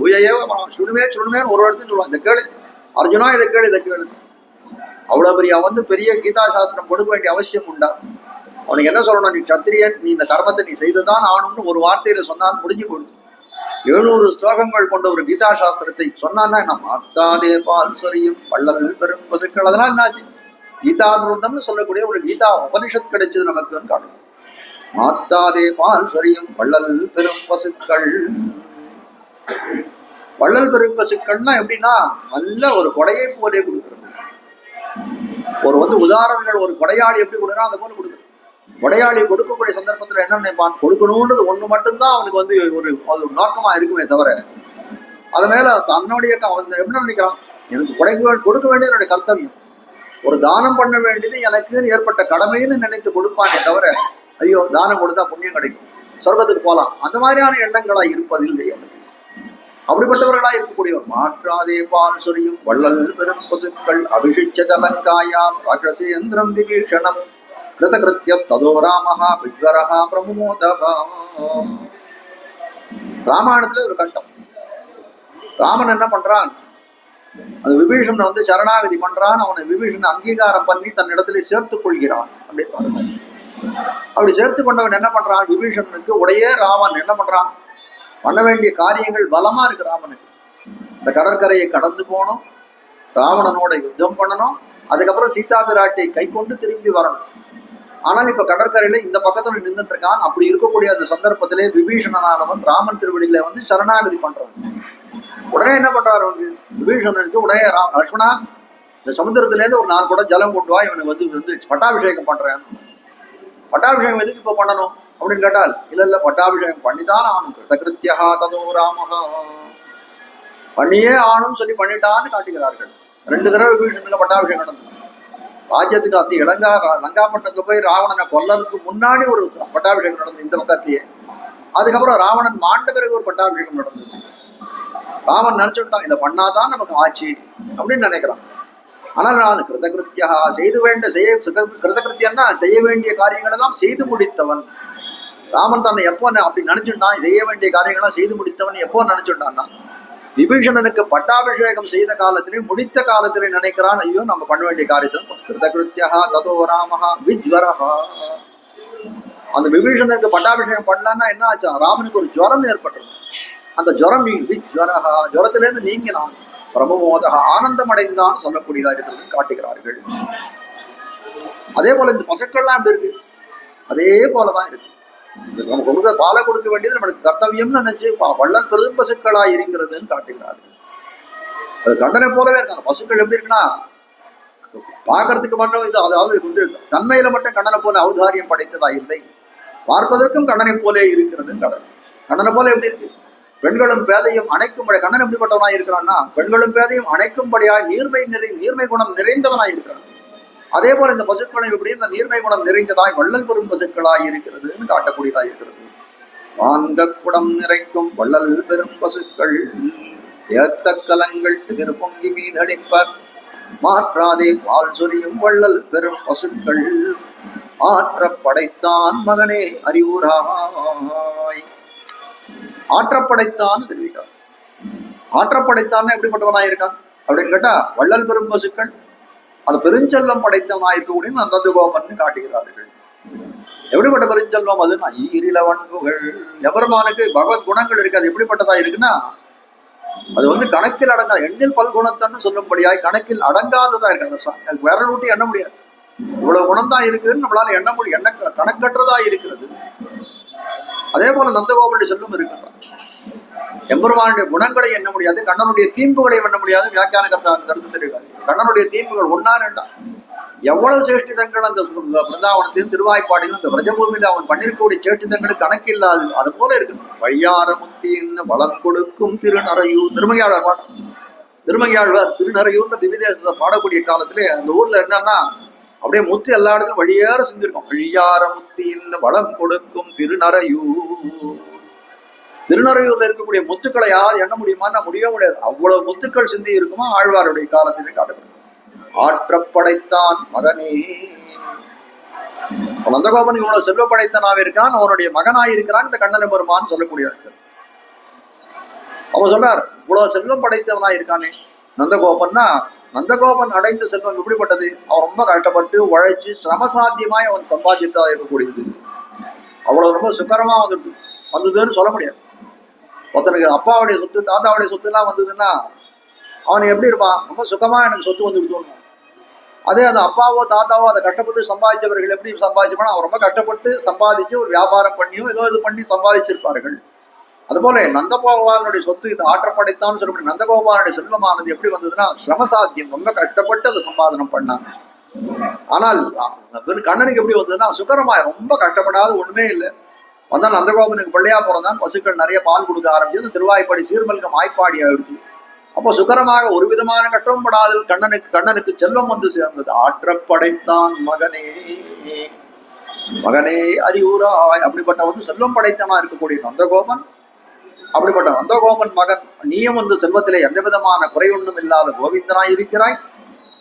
பூயையேவ சுணுமே சுணுமேன்னு ஒரு இடத்துல சொல்லுவான். இதை கேளு அர்ஜுனா, இதை கேளு, இதை கேளு. அவ்வளவு பெரிய வந்து பெரிய கீதா சாஸ்திரம் கொடுக்க வேண்டிய அவசியம் உண்டா? அவனுக்கு என்ன சொல்லணும், நீ சத்திரியன், நீ இந்த கர்மத்தை நீ செய்துதான் ஆகணும்னு ஒரு வார்த்தையில சொன்னால் முடிஞ்சு கொடுத்து 700 ஸ்லோகங்கள் கொண்ட ஒரு கீதா சாஸ்திரத்தை சொன்னான்னா நம்ம மாத்தாதே பால் சொரியும் வள்ளல் பெரும் பசுக்கள். அதனால என்னாச்சு, கீதாமிருதம்னு சொல்லக்கூடிய ஒரு கீதா உபனிஷத் கிடைச்சது நமக்குன்னு காணும். மாத்தாதே பால் சொரியும் வள்ளல் பெரும் பசுக்கள். வள்ளல் பெரும் பசுக்கள்னா எப்படின்னா நல்ல ஒரு கொடையை போலே கொடுக்குறது. ஒரு வந்து உதாரணங்கள், ஒரு கொடையாளி எப்படி கொடுக்குறான் அந்த போல கொடுக்குறது. கொடையாளி கொடுக்கக்கூடிய சந்தர்ப்பத்துல என்ன நினைப்பான், கொடுக்கணும்ன்றது ஒண்ணு மட்டும்தான் அவனுக்கு வந்து ஒரு நோக்கமா இருக்குமே தவிர அது மேல தன்னுடைய எப்படி நினைக்கிறான், எனக்கு கொடுக்க வேண்டியது என்னுடைய கர்த்தவியம், ஒரு தானம் பண்ண வேண்டியது எனக்கு ஏற்பட்ட கடமைன்னு நினைத்து கொடுப்பானே தவிர ஐயோ தானம் கொடுத்தா புண்ணியம் கிடைக்கும், சொர்க்கத்துக்கு போகலாம், அந்த மாதிரியான எண்ணங்களா இருப்பதில்லை அவனுக்கு. அப்படிப்பட்டவர்களா இருக்கக்கூடியவர். மாற்றாதே பால் சொரியும் வள்ளல் பெரும் பசுக்கள் அபிஷிச்ச தலங்காயாம் ராட்சசேந்திரம் விபீஷணம் கிருதகிருத்யஸ்ததோ ராமஹா விஜ்வரஹா பிரமுமோதஹா. ராமாயணத்துல ஒரு கட்டம், ராமன் என்ன பண்றான், அது விபீஷணன் வந்து சரணாகதி பண்றான். அவனை விபீஷணன் அங்கீகாரம் பண்ணி தன் இடத்துல சேர்த்துக் கொள்கிறான் அப்படின்னு பாருங்க. அப்படி சேர்த்து கொண்டவன் என்ன பண்றான், விபீஷணனுக்கு உடைய ராமன் என்ன பண்றான், பண்ண வேண்டிய காரியங்கள் பலமா இருக்கு ராமனுக்கு. இந்த கடற்கரையை கடந்து போகணும், ராவணனோட யுத்தம் பண்ணணும், அதுக்கப்புறம் சீதா பிராட்டியை கை கொண்டு திரும்பி வரணும். ஆனால் இப்ப கடற்கரையில இந்த பக்கத்துல நின்றுட்டு இருக்கான். அப்படி இருக்கக்கூடிய அந்த சந்தர்ப்பத்திலே விபீஷணனானவன் ராமன் திருவடிகளை வந்து சரணாகதி பண்றான். உடனே என்ன பண்றாரு வந்து விபீஷணனுக்கு, உடனே லட்சுமணா இந்த சமுத்திரத்துல இருந்து ஒரு 4 குடம் ஜலம் கொண்டு வா, இவனுக்கு வந்து பட்டாபிஷேகம் பண்றேன். பட்டாபிஷேகம் எதுக்கு இப்ப பண்ணணும் அப்படின்னு கேட்டால், இல்ல பட்டாபிஷேகம் பண்ணிதான் ஆணும், கிருதகிருத்யா ததோ ராமஹா, பண்ணியே ஆணும் சொல்லி பண்ணிட்டான்னு காட்டுகிறார்கள். 2 தடவை விபீஷணனுக்கு பட்டாபிஷேகம் நடந்தது. ராஜ்யத்துக்கு அத்தி லங்காப்பட்டினத்துல போய் ராவணனை கொல்லறதுக்கு முன்னாடி ஒரு பட்டாபிஷேகம் நடந்தது இந்த பக்கத்தையே. அதுக்கப்புறம் ராவணன் மாண்ட பிறகு ஒரு பட்டாபிஷேகம் நடந்தது. ராமன் நினைச்சுட்டான் இதை பண்ணாதான் நமக்கு ஆட்சி அப்படின்னு நினைக்கிறான். ஆனால் நான் கிருதகிருத்தியா கிருதகிருத்தியன்னா செய்ய வேண்டிய காரியங்கள் எல்லாம் செய்து முடித்தவன். ராமன் தன்னை எப்போ அப்படி நினைச்சுட்டான், செய்ய வேண்டிய காரியங்கள்லாம் செய்து முடித்தவன் எப்போ நினைச்சுட்டான்னா, விபீஷணனுக்கு பட்டாபிஷேகம் செய்த காலத்திலே முடித்த காலத்திலே நினைக்கிறான், ஐயோ நம்ம பண்ண வேண்டிய காரியத்தை கிருதகிருத்தியா ததோ ராமஹா விஜ்வரஹா. அந்த விபீஷணனுக்கு பட்டாபிஷேகம் பண்ணலான்னா என்ன ஆச்சா, ராமனுக்கு ஒரு ஜுரம் ஏற்பட்டது. அந்த ஜுரம் விஜ்வரஹா, ஜுரத்திலேருந்து நீங்கினான், பிரமமோதக ஆனந்தம் அடைந்தான் சொல்லக்கூடியதா இருக்கிறது காட்டுகிறார்கள். அதே போல இந்த பசுக்கள்லாம் எப்படி இருக்கு, அதே போலதான் இருக்கு. நம்ம கொடுக்க பாலை கொடுக்க வேண்டியது நம்மளுக்கு கர்த்தவியம்னு நினைச்சு வள்ளல் பெரும் பசுக்களா இருக்கிறதுன்னு காட்டுகிறார்கள். அது கண்டனை போலவே இருக்காங்க. பசுக்கள் எப்படி இருக்குன்னா பார்க்கறதுக்கு மட்டும் இது, அதாவது வந்து தன்மையில மட்டும் கண்ணனை போல ஔதாரியம் படைத்ததா இல்லை, பார்ப்பதற்கும் கண்ணனை போலே இருக்கிறது. கண்ணனை போல எப்படி இருக்கு, பெண்களும் பேதையும் அணைக்கும்படி. கண்ணன் எப்படிப்பட்டவனாய் இருக்கிறான்னா பெண்களும் பேதையும் அணைக்கும்படியாய் நீர்மை குணம் நிறைந்தவனாய் இருக்கிறான். அதே போல இந்த பசுக்களும் இப்படி இந்த நீர்மை குணம் நிறைந்ததாய் வள்ளல் பெரும் பசுக்களாய் இருக்கிறதுன்னு காட்டக்கூடியதாய் இருக்கிறது. வாங்க குடம் நிறைக்கும் வள்ளல் பெரும் பசுக்கள் ஏத்த கலங்கள் எதிர் பொங்கி மீதளிப்பர் மாற்றாதே பால் சொரியும் வள்ளல் பெரும் பசுக்கள். ஆற்ற படைத்தான் மகனே அறிவுராய். ஆற்றப்படைத்தான் தெரிவிக்கிறார். ஆற்றப்படைத்தான் எப்படிப்பட்டவனாய் இருக்கான் அப்படின்னு கேட்டா, வள்ளல் பெரும் பசுக்கள் அது பெருஞ்செல்வம் படைத்தவனாய் இருக்கக்கூடிய நந்தகோபன் காட்டுகிறார்கள். எப்படிப்பட்ட பெருஞ்செல்வம் அதுன்னா, ஈரிலவன் புகழ். எவருமானுக்கு பகவத் குணங்கள் இருக்கு. அது எப்படிப்பட்டதா இருக்குன்னா, அது வந்து கணக்கில் அடங்காத, எண்ணில் பல்குணத்தன்னு சொல்லும்படியாய் கணக்கில் அடங்காததா இருக்கு. அந்த விரல் ஊட்டி எண்ண முடியாது. இவ்வளவு குணம் தான் இருக்குன்னு நம்மளால எண்ண முடியும். கணக்கற்றதா இருக்கிறது. அதே போல நந்தகோபனுடைய செல்வம் இருக்கிறான். எம்பெருமானுடைய குணங்களை எண்ண முடியாது, கண்ணனுடைய தீம்புகளை எண்ண முடியாது. வியாக்கியான கருத்து தெரியாது. கண்ணனுடைய தீம்புகள் ஒன்னா ரெண்டா எவ்வளவு சேஷ்டிதங்கள் அந்த பிருந்தாவனத்திலும் திருவாய்ப்பாடிலும் அந்த பிரஜபூமியில அவன் பண்ணிருக்கக்கூடிய சேஷ்டிதங்களுக்கு கணக்கில்லாது. அது போல இருக்கு. வழியாரமுத்தின் வளம் கொடுக்கும் திருநறையூர். திருமங்கையாழ்வார் பாடம். திருமங்கையாழ்வார் திருநறையூர்ல திவ்யதேசத்தை பாடக்கூடிய காலத்திலே அந்த ஊர்ல என்னன்னா, அப்படியே முத்து எல்லா இடத்துலும் வழியார செஞ்சிருக்கோம். வழியாரமுத்தின் வளம் கொடுக்கும் திருநறையூர். திருநறையூர்ல இருக்கக்கூடிய முத்துக்களை யாராவது எண்ண முடியுமான்னா முடியவே முடியாது. அவ்வளவு முத்துக்கள் சிந்தி இருக்குமா ஆழ்வாருடைய காலத்திலே காட்டப்படும். ஆற்றப்படைத்தான் மகனே. நந்தகோபன் இவ்வளவு செல்வ படைத்தனாக இருக்கான், அவனுடைய மகனாயிருக்கிறான் இந்த கண்ணன் பெருமான் சொல்லக்கூடியவர்கள். அவன் சொல்றார், இவ்வளவு செல்வம் படைத்தவனாய் இருக்கானே நந்தகோபன்னா, நந்தகோபன் அடைந்த செல்வம் எப்படிப்பட்டது? அவன் ரொம்ப கஷ்டப்பட்டு உழைச்சு சிரமசாத்தியமாய் அவன் சம்பாதித்ததா இருக்கக்கூடியது. அவ்வளவு ரொம்ப சுக்கரமா வந்ததுன்னு சொல்ல முடியாது. ஒருத்தனுக்கு அப்பாவுடைய சொத்து தாத்தாவுடைய சொத்து எல்லாம் வந்ததுன்னா அவன் எப்படி இருப்பான்? ரொம்ப சுகமா எனக்கு சொத்து வந்து விடுத்தோம். அதே அந்த அப்பாவோ தாத்தாவோ அதை கஷ்டப்பட்டு சம்பாதிச்சவர்கள் எப்படி சம்பாதிச்சோம்னா, அவன் ரொம்ப கஷ்டப்பட்டு சம்பாதிச்சு ஒரு வியாபாரம் பண்ணியோ ஏதோ இது பண்ணி சம்பாதிச்சிருப்பார்கள். அதுபோல நந்தகோபாலனுடைய சொத்து இது ஆற்றப்படைத்தான்னு சொல்லக்கூடிய நந்தகோபாலனுடைய செல்வமானது எப்படி வந்ததுன்னா, சிரமசாத்தியம், ரொம்ப கஷ்டப்பட்டு அதை சம்பாதனம் பண்ணாங்க. ஆனால் கண்ணனுக்கு எப்படி வந்ததுன்னா, சுகரமாய் ரொம்ப கஷ்டப்படாத ஒண்ணுமே இல்லை. வந்தால் நந்தகோபனுக்கு பிள்ளையா பிறந்தான். பசுக்கள் நிறைய பால் கொடுக்க ஆரம்பிச்சு அந்த திருவாய்ப்பாடி சீர்மல்கம் ஆய்ப்பாடி ஆயிடுச்சு. அப்போ சுகரமாக ஒரு விதமான கட்டமும் படாதல் கண்ணனுக்கு செல்வம் வந்து சேர்ந்தது. ஆற்றப்படைத்தான் மகனே மகனே அறிவுராய். அப்படிப்பட்ட வந்து செல்வம் படைத்தனா இருக்கக்கூடிய நந்தகோபன், அப்படிப்பட்ட நந்தகோபன் மகன் நீயும் வந்து செல்வத்திலே எந்த விதமான குறையொன்றும் இல்லாத கோவிந்தனாய் இருக்கிறாய்.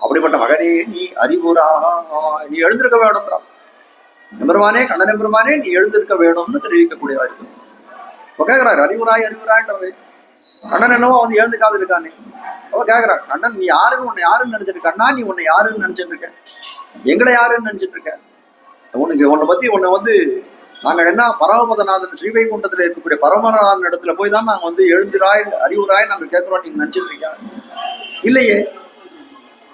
அப்படிப்பட்ட மகனே நீ அறிவுராய், நீ எழுந்திருக்க வேணும்ன்றான். எம்பெருமானே கண்ணன் எம்பெருமானே நீ எழுந்திருக்க வேணும்னு தெரிவிக்கக்கூடியதா இருக்கு. இப்போ கேட்கிறாரு, அறிவுராய் அறிவுராய்ன்றது. கண்ணன் என்னவோ வந்து எழுந்துக்காது இருக்கானே. அவ கேட்கிறான், கண்ணன் நீ யாருன்னு உன்னை யாருன்னு நினைச்சிட்டு கண்ணா, நீ உன்னை யாருன்னு நினைச்சிட்டு இருக்க? எங்களை யாருன்னு நினைச்சிட்டு இருக்க? உன்னை பத்தி உன்னை வந்து நாங்க என்ன பரமபதநாதன் ஸ்ரீவைகுண்டத்துல இருக்கக்கூடிய பரமநாதன் இடத்துல போய் தான் நாங்க வந்து எழுந்திராய் அறிவுராய் நாங்க கேட்கிறோம் நீங்க நினைச்சிட்டு இருக்கீங்க? இல்லையே.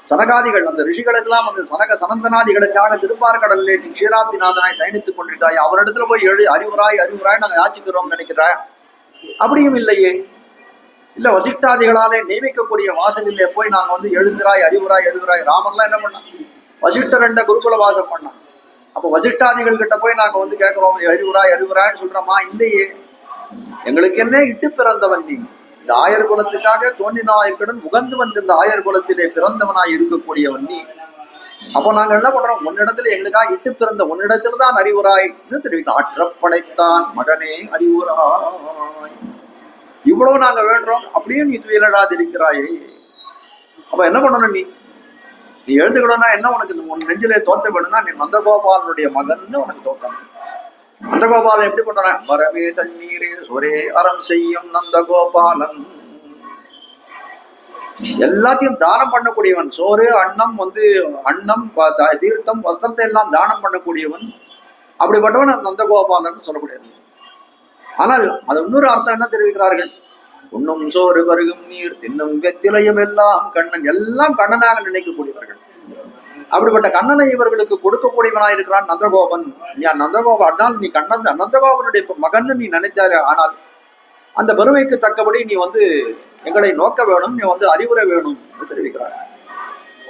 சனகாதிகள் அந்த ரிஷிகளுக்கெல்லாம் வந்து சனந்தனாதிகளுக்காக திருப்பார்கடலிலே நீ க்ஷீராப்திநாதனாய் சயனித்துக் கொண்டிருக்காய். அவரிடத்துல போய் அறிவுராய் அறிவுராய் நாங்க யாச்சிக்கிறோம் நினைக்கிறாய்? அப்படியும் இல்லையே. இல்ல வசிஷ்டாதிகளாலே நியமிக்கக்கூடிய வாசலிலே போய் நாங்க வந்து எழுந்திராய் அறிவுராய் அறிவுராய். ராமர்லாம் என்ன பண்ணான்? வசிஷ்டர் என்ற குருகுல வாசம் பண்ணான். அப்ப வசிஷ்டாதிகள் கிட்ட போய் நாங்க வந்து கேட்கிறோம் அறிவுராய் அறிவுராய்ன்னு சொல்றோமா? இல்லையே. எங்களுக்கு என்ன இட்டு பிறந்தவன் நீ? இந்த ஆயர் குலத்துக்காக தோன்றினாயிருக்கடன் முகந்து வந்து இந்த ஆயர் குலத்திலே பிறந்தவனாய் இருக்கக்கூடியவன் நீ. அப்போ நாங்க என்ன பண்றோம்? உன்னிடத்துல எங்களுக்காக இட்டு பிறந்த உன்னிடத்துல தான் அறிவுராய்ன்னு தெரிவிக்கும். ஆற்றப்படைத்தான் மகனே அறிவுராய். இவ்வளவு நாங்க வேண்டுறோம், அப்படியே நீ துயிலடாது இருக்கிறாயே. அப்ப என்ன பண்ணணும்? நீ எழுந்துக்கணும்னா என்ன? உனக்கு உன் நெஞ்சிலே தோத்த வேணும்னா நீ நந்தகோபாலனுடைய மகன்னு உனக்கு தோத்தணும். நந்தகோபாலன் எப்படி பண்றான்? வரவே தண்ணீரே சொரே அறம் செய்யும் நந்தகோபாலன். எல்லாத்தையும் தானம் பண்ணக்கூடியவன். சோறு அன்னம் வந்து அன்னம் தீர்த்தம் வஸ்திரத்தை எல்லாம் தானம் பண்ணக்கூடியவன். அப்படிப்பட்டவன் நந்தகோபாலன் சொல்லக்கூடியவன். ஆனால் அது இன்னொரு அர்த்தம் என்ன தெரிவிக்கிறார்கள்? உண்ணும் சோறு வருகும் நீர் தின்னும் வெத்திலையும் எல்லாம் கண்ணன். எல்லாம் கண்ணனாக நினைக்கக்கூடியவர்கள். அப்படிப்பட்ட கண்ணனை இவர்களுக்கு கொடுக்கக்கூடியவனாய் இருக்கிறான் நந்தகோபன். நந்தகோபால் நீ கண்ணன் நந்தகோபனுடைய மகன் நீ நினைச்சாரு. ஆனால் அந்த பெருமைக்கு தக்கபடி நீ வந்து எங்களை நோக்க வேணும், நீ வந்து அறிவுரை வேணும் என்று தெரிவிக்கிறார்.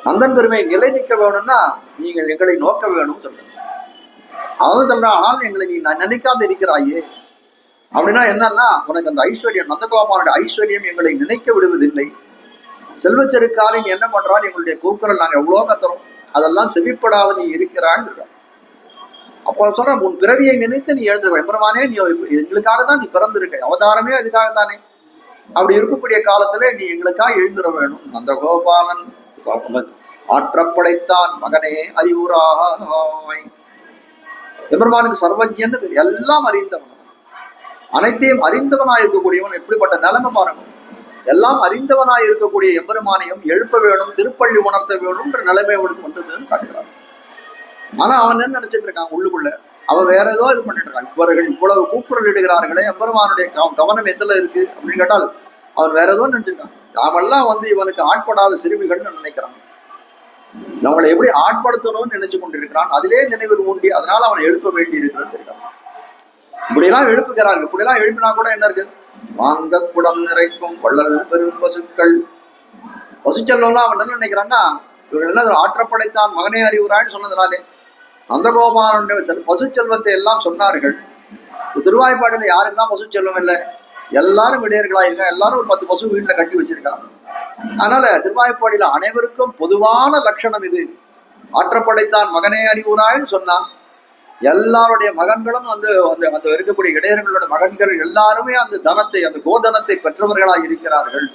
நந்தன் பெருமை நிலை நிற்க வேணும்னா நீங்கள் எங்களை நோக்க வேணும் சொல்ற. அதாவது சொல்ற, ஆனால் எங்களை நீ நினைக்காத இருக்கிறாயே. அப்படின்னா என்னன்னா, உனக்கு அந்த ஐஸ்வர்யம், நந்தகோபாலனுடைய ஐஸ்வர்யம் எங்களை நினைக்க விடுவதில்லை. செல்வச்செருக்காலை நீ என்ன பண்றாரு? எங்களுடைய கூக்குரல் நாங்க எவ்வளோ கத்துறோம், அதெல்லாம் செவிப்படாத நீ இருக்கிறான்னு இருக்க. அப்போ சொல்ற, உன் பிறவியை நினைத்து நீ எழுந்திருக்க. எம்பெருமானே நீ எங்களுக்காக தான் நீ பிறந்திருக்க, அவதாரமே அதுக்காகத்தானே. அப்படி இருக்கக்கூடிய காலத்துல நீ எங்களுக்காக எழுந்திர வேணும். நந்தகோபாலன் ஆற்றப்படைத்தான் மகனே அறிவுராய். எம்பெருமானுக்கு சர்வஜன்னு பேர், எல்லாம் அறிந்தவன், அனைத்தையும் அறிந்தவனாய் இருக்கக்கூடியவன். எப்படிப்பட்ட நிலைமை பாருங்க. எல்லாம் அறிந்தவனாய் இருக்கக்கூடிய எம்பெருமானையும் எழுப்ப வேணும், திருப்பள்ளி உணர்த்த வேணும்ன்ற நிலைமை அவனுக்கு வந்ததுன்னு காட்டுகிறான். ஆனா அவன் என்ன நினைச்சிட்டு இருக்கான் உள்ளுக்குள்ள, அவன் வேற ஏதோ இது பண்ணிட்டு இருக்கான். இவர்கள் இவ்வளவு கூக்குரல் இடுகிறார்களே, எம்பெருமானுடைய கவனம் எதுல இருக்கு அப்படின்னு கேட்டால் அவன் வேற ஏதோ நினைச்சிருக்கான். அவெல்லாம் இவனுக்கு ஆட்படாத சிறுமிகள்னு நினைக்கிறான். அவங்களை எப்படி ஆட்படுத்தணும்னு நினைச்சு கொண்டிருக்கிறான். அதிலே நினைவில் ஊண்டி அதனால அவனை எழுப்ப வேண்டி இருக்கிறான்னு இருக்கான். இப்படியெல்லாம் எழுப்புகிறார்கள். இப்படியெல்லாம் எழுப்பினா கூட என்ன இருக்கு, வாங்க குடம் நிறைக்கும் வள்ளல் பெரும் பசுக்கள். பசுச்செல்வம்லாம் அவன் என்ன நினைக்கிறான்னா, இவர்கள் எல்லாம் ஆற்றப்படைத்தான் மகனே அறிவுரான்னு சொன்னதுனாலே நந்தகோபாலனுடைய பசுச்செல்வத்தை எல்லாம் சொன்னார்கள். திருவாய்ப்பாடியில யாருக்கு தான் பசுச்செல்வம் இல்லை, எல்லாரும் இடையர்களாயிருக்கா, எல்லாரும் ஒரு 10 பசு வீட்டுல கட்டி வச்சிருக்காங்க. அதனால திருவாய்ப்பாடியில அனைவருக்கும் பொதுவான லட்சணம் இது. ஆற்றப்படைத்தான் மகனே அறிவுரான்னு சொன்னா எல்லாருடைய மகன்களும் அந்த இருக்கக்கூடிய இடையர்களோட மகன்கள் எல்லாருமே அந்த தனத்தை, அந்த கோதனத்தை பெற்றவர்களாக இருக்கிறார்கள்.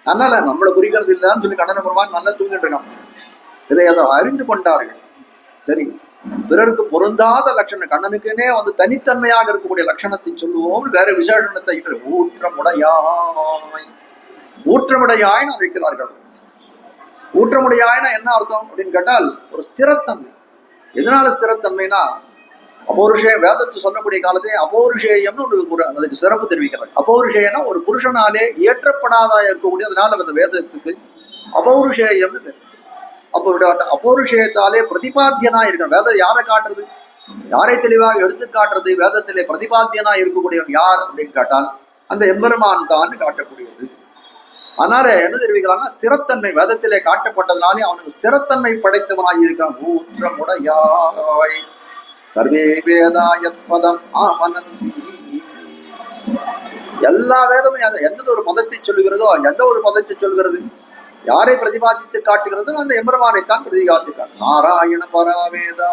அதனால நம்மளை குறிக்கிறது இல்லைன்னு சொல்லி கண்ணன பெருமான் நல்லா தூங்கிட்டு இருக்கான். இதை அதை அறிந்து கொண்டார்கள். சரி, பிறருக்கு பொருந்தாத லட்சணம், கண்ணனுக்குன்னே தனித்தன்மையாக இருக்கக்கூடிய லட்சணத்தை சொல்லுவோம். வேற விசேஷணத்தை ஊற்றமுடையாய், ஊற்றமுடையாய்னு அழைக்கிறார்கள். ஊற்றமுடையாய்னா என்ன அர்த்தம் அப்படின்னு கேட்டால், ஒரு ஸ்திரத்தன்மை. எதனால ஸ்திரத்தன்மைனா, அபௌருஷேய வேதத்தை சொல்லக்கூடிய காலத்தே அபௌருஷேயம்னு அதுக்கு சிறப்பு தெரிவிக்கிறாங்க. அபௌருஷேயனா ஒரு புருஷனாலே ஏற்றப்படாதா இருக்கக்கூடிய, அதனால அந்த வேதத்துக்கு அபௌருஷேயம்னு பேர். அப்போ அபௌருஷேயத்தாலே பிரதிபாத்தியனா இருக்க வேதம் யாரை காட்டுறது, யாரை தெளிவாக எடுத்து காட்டுறது, வேதத்திலே பிரதிபாத்தியனா இருக்கக்கூடியவன் யார் அப்படின்னு கேட்டால் அந்த எம்பெருமான் தான் காட்டக்கூடியது. அதனால என்ன தெரிவிக்கிறாங்கன்னா, ஸ்திரத்தன்மை வேதத்திலே காட்டப்பட்டதுனாலே அவனுக்கு ஸ்திரத்தன்மை படைத்தவனாய் இருக்கான். ஊற்றமுடையாய் சர்வே வேதாயத்பதம் ஆமனந்தி. எல்லா வேதமும் எந்த ஒரு பதத்தை சொல்லுகிறதோ, எந்த ஒரு பதத்தை சொல்கிறது, யாரை பிரதிபாதித்து காட்டுகிறதோ அந்த எம்பெருமானைத்தான் பிரதிபாதிக்கார். நாராயண பராவேதா.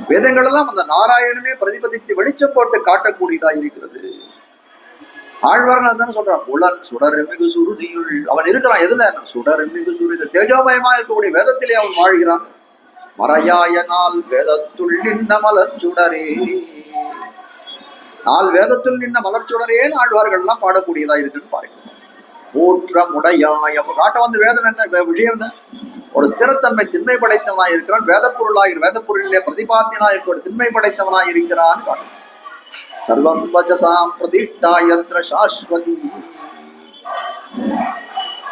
வேதங்கள் எல்லாம் அந்த நாராயணனே பிரதிபதித்து வெளிச்சம் போட்டு காட்டக்கூடியதா இருக்கிறது. ஆழ்வார்கள் தானே சொல்றான், புலன் சுடர் மிகு சுருதியுள் அவன் இருக்கிறான். எதுல? சுடர் மிகு சுருதி, தேஜோமயமா இருக்கக்கூடிய வேதத்திலே அவன் வாழ்கிறான். மறையாய நாள் வேதத்துள் நின்ன மலர் சுடரே, நாள் வேதத்துள் நின்ன மலர் சுடரேன்னு ஆழ்வார்கள் எல்லாம் பாடக்கூடியதா இருக்குன்னு பாருங்க. ஊற்றமுடையாய், அப்ப காட்ட வேதம் என்ன விஷயம் என்ன, ஒரு ஸ்திரத்தன்மை திண்மை படைத்தவனாய் இருக்கிறான். வேத பொருளிலே பிரதிபாத்தியனாய் இருக்க திண்மை படைத்தவனாய் இருக்கிறான் காட்டும். சர்வம் வச்சசாம் பிரதிஷ்டாயத்ர சாஸ்வதி.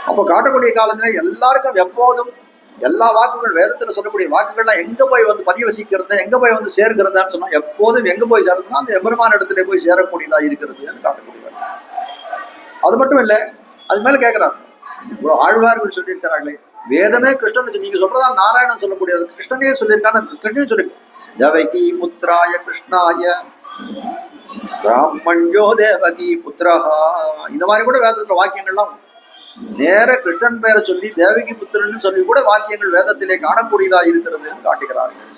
அப்ப காட்டக்கூடிய காலத்துல எல்லாருக்கும் எப்போதும் எல்லா வாக்குகள் வேதத்துல சொல்லக்கூடிய வாக்குகள்லாம் எங்க போய் பரிவசிக்கிறது, எங்க போய் சேர்க்கிறதான்னு சொன்னா எப்போதும் எங்க போய் சேர்றதுன்னா அந்த எம்பெருமான இடத்துல போய் சேரக்கூடியதா இருக்கிறது காட்டக்கூடியதா. அது மட்டும் இல்லை, அது மேல கேட்கிறார், இவ்வளவு ஆழ்வார்கள் சொல்லியிருக்கிறார்களே, வேதமே கிருஷ்ணன், நீங்க சொல்றதா நாராயணன் சொல்லக்கூடியது, கிருஷ்ணனே சொல்லியிருக்கான்னு கிருஷ்ணனே சொல்லிருக்கு. தேவகி புத்திராய கிருஷ்ணாய பிராமண்யோ தேவகி புத்திரஹா. இந்த மாதிரி கூட வேதத்துல வாக்கியங்கள்லாம் நேர கிருஷ்ணன் பெயரை சொல்லி தேவகி புத்திரன்னு சொல்லி கூட வாக்கியங்கள் வேதத்திலே காணக்கூடியதா இருக்கிறது காட்டுகிறார்கள்.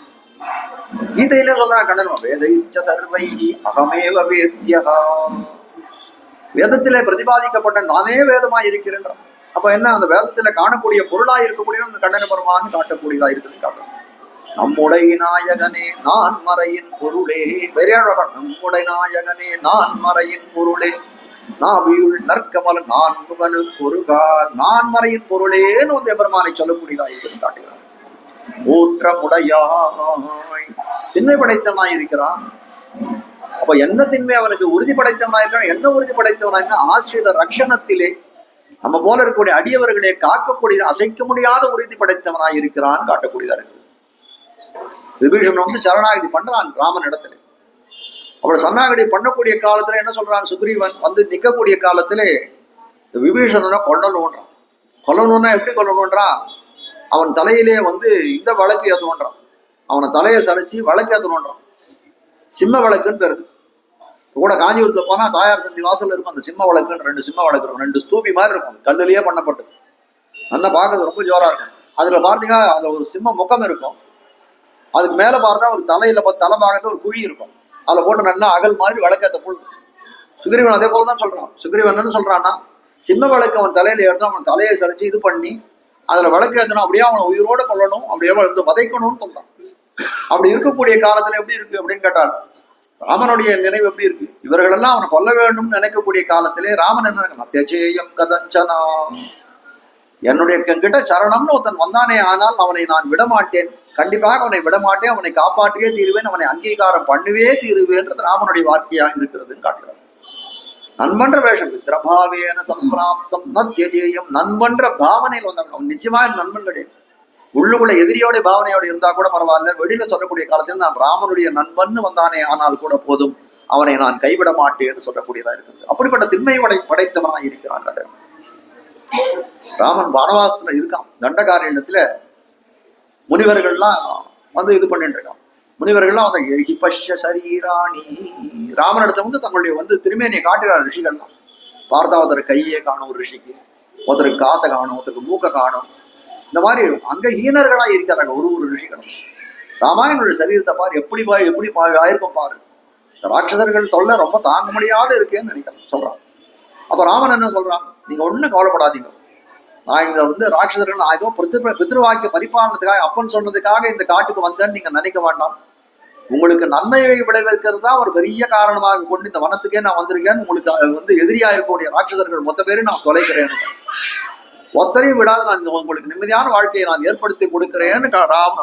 கீதையிலே சொல்றான் கண்ணன், வேதைச்ச சர்வைஹி அகமேவ வேத்யஹா. வேதத்திலே பிரதிபாதிக்கப்பட்ட நானே வேதமாய் இருக்கிறேன். அப்ப என்ன, அந்த வேதத்துல காணக்கூடிய பொருளாய் இருக்கக்கூடிய கண்ணன பெருமான்னு காட்டக்கூடியதா இருக்குது காட்டுறோம். நம்முடைய நாயகனே நான் மறையின் பொருளே, பெரியாழ நம்முடைய நாயகனே நான் மறையின் பொருளே, நாவியுள் நற்கமல நான் முகனு பொருகால், நான் மறையின் பொருளேன்னு எம்பெருமானை சொல்லக்கூடியதா இருக்குது காட்டுகிறார். ஊற்றமுடையாய் திண்மை படைத்தவனாய் இருக்கிறான். அப்ப என்ன திண்மை அவனுக்கு உறுதி படைத்தவனாயிருக்கான். என்ன உறுதி படைத்தவனாயிருக்கா, ஆசிரியர் ரட்சணத்திலே நம்ம போல இருக்கக்கூடிய அடியவர்களே காக்கக்கூடிய அசைக்க முடியாத உறுதி படைத்தவனாய் இருக்கிறான் காட்டக்கூடியதா இருக்கு. விபீஷணன் சரணாகதி பண்றான் ராமன் இடத்துல. அவள் சரணாகதி பண்ணக்கூடிய காலத்துல என்ன சொல்றான், சுக்ரீவன் நிக்கக்கூடிய காலத்திலே விபீஷணனை கொல்லணும்ன்றான். கொல்லணும்னா எப்படி கொல்லணும்ன்றான், அவன் தலையிலே இந்த வழக்கு ஏற்றுவன்றான். அவனை தலையை சரிச்சு வழக்கு ஏற்றணும்ன்றான். சிம்ம வழக்குன்னு பேரு. கூட காஞ்சிபுரத்தை போனா தாயார் சந்தி வாசல் இருக்கும் அந்த சிம்ம வழக்குன்னு 2 சிம்ம வழக்கு இருக்கும். 2 ஸ்தூபி மாதிரி இருக்கும், கல்லுலயே பண்ணப்பட்டது. நல்லா பார்க்கறது ரொம்ப ஜோரா இருக்கும். அதுல பார்த்தீங்கன்னா அந்த ஒரு சிம்ம முகம் இருக்கும். அதுக்கு மேல பார்த்தா ஒரு தலை பாகத்துல ஒரு குழி இருக்கும். அதுல போட்டு நல்லா அகல் மாதிரி வழக்கத்தை புல். சுக்ரீவன் அதே போலதான் சொல்றான். சுக்ரீவன் என்ன சொல்றான்னா, சிம்ம வழக்கு அவன் தலையில எடுத்து அவன் தலையை சரிச்சு இது பண்ணி அதுல வழக்கு ஏற்றணும், அப்படியே அவனை உயிரோட கொள்ளணும், அப்படியே வதைக்கணும்னு சொல்றான். அப்படி இருக்கக்கூடிய காலத்துல எப்படி இருக்கு அப்படின்னு கேட்டால் ராமனுடைய நினைவு எப்படி இருக்கு? இவர்களெல்லாம் அவனை கொல்ல வேண்டும்னு நினைக்கக்கூடிய காலத்திலே ராமன் என்ன நினைக்கலாம்? கதஞ்சனா, என்னுடைய கிட்ட சரணம்னு ஒருத்தன் வந்தானே, ஆனால் அவனை நான் விடமாட்டேன், கண்டிப்பாக அவனை விடமாட்டேன், அவனை காப்பாற்றியே தீருவேன், அவனை அங்கீகாரம் பண்ணுவே தீருவேன்றது ராமனுடைய வார்த்தையாக இருக்கிறதுன்னு காட்டுகிறார். நண்பன்ற வேஷம், வித்ரபாவேன சம்பிராப்தம் நத்யஜேயம், நண்பன்ற பாவனையில் வந்தான். அவன் நிச்சயமா நண்பன் கிடையாது. உள்ளுக்குள்ள எதிரியோட பாவனையோட இருந்தா கூட பரவாயில்ல, வெளியில சொல்லக்கூடிய காலத்தில் நான் ராமனுடைய நண்பன் வந்தானே ஆனால் கூட போதும், அவனை நான் கைவிட மாட்டேன்னு சொல்லக்கூடியதா இருக்குது. அப்படிப்பட்ட திண்மை படைத்தவனா இருக்கிறான். ராமன் வனவாசத்துல இருக்கான். தண்டகாரண்யத்துல முனிவர்கள்லாம் வந்து இது பண்ணிட்டு இருக்கான். முனிவர்கள்லாம் வந்து பஷ்ய சரீராணி, ராமனிடத்துல வந்து தங்களுடைய வந்து திருமேனியை காட்டுகிறார் ரிஷிகள்லாம். பார்த்தா ஒருத்தர் கையே காணும், ஒரு ரிஷிக்கு ஒருத்தருக்கு காத்த காணும், ஒருத்தருக்கு மூக்க காணும். இந்த மாதிரி அங்க ஹீனர்களா இருக்கிறாங்க ஒரு ரிஷிகளும். ராமாயணனுடைய சரீரத்தை பாரு, எப்படி ஆயிருக்கும் பாரு. ராட்சசர்கள் தொல்லை ரொம்ப தாங்க முடியாத இருக்கேன்னு நினைக்கிறேன் சொல்றான். அப்ப ராமன் என்ன சொல்றான்? நீங்க ஒண்ணும் கவலைப்படாதீங்க, நான் இங்க வந்து ராட்சசர்கள் நான் ஏதோ பித்ருவாக்கிய பரிபாலனத்துக்காக அப்பன் சொன்னதுக்காக இந்த காட்டுக்கு வந்தேன்னு நீங்க நினைக்க வேண்டாம். உங்களுக்கு நன்மையை விளைவிக்கிறது தான் ஒரு பெரிய காரணமாக கொண்டு இந்த வனத்துக்கே நான் வந்திருக்கேன். உங்களுக்கு வந்து எதிரியா இருக்கக்கூடிய ராட்சசர்கள் மொத்த பேரும் நான் தொலைக்கிறேன், ஒத்தரையும் விடாத நான் உங்களுக்கு நிம்மதியான வாழ்க்கையை நான் ஏற்படுத்தி கொடுக்கிறேன்னு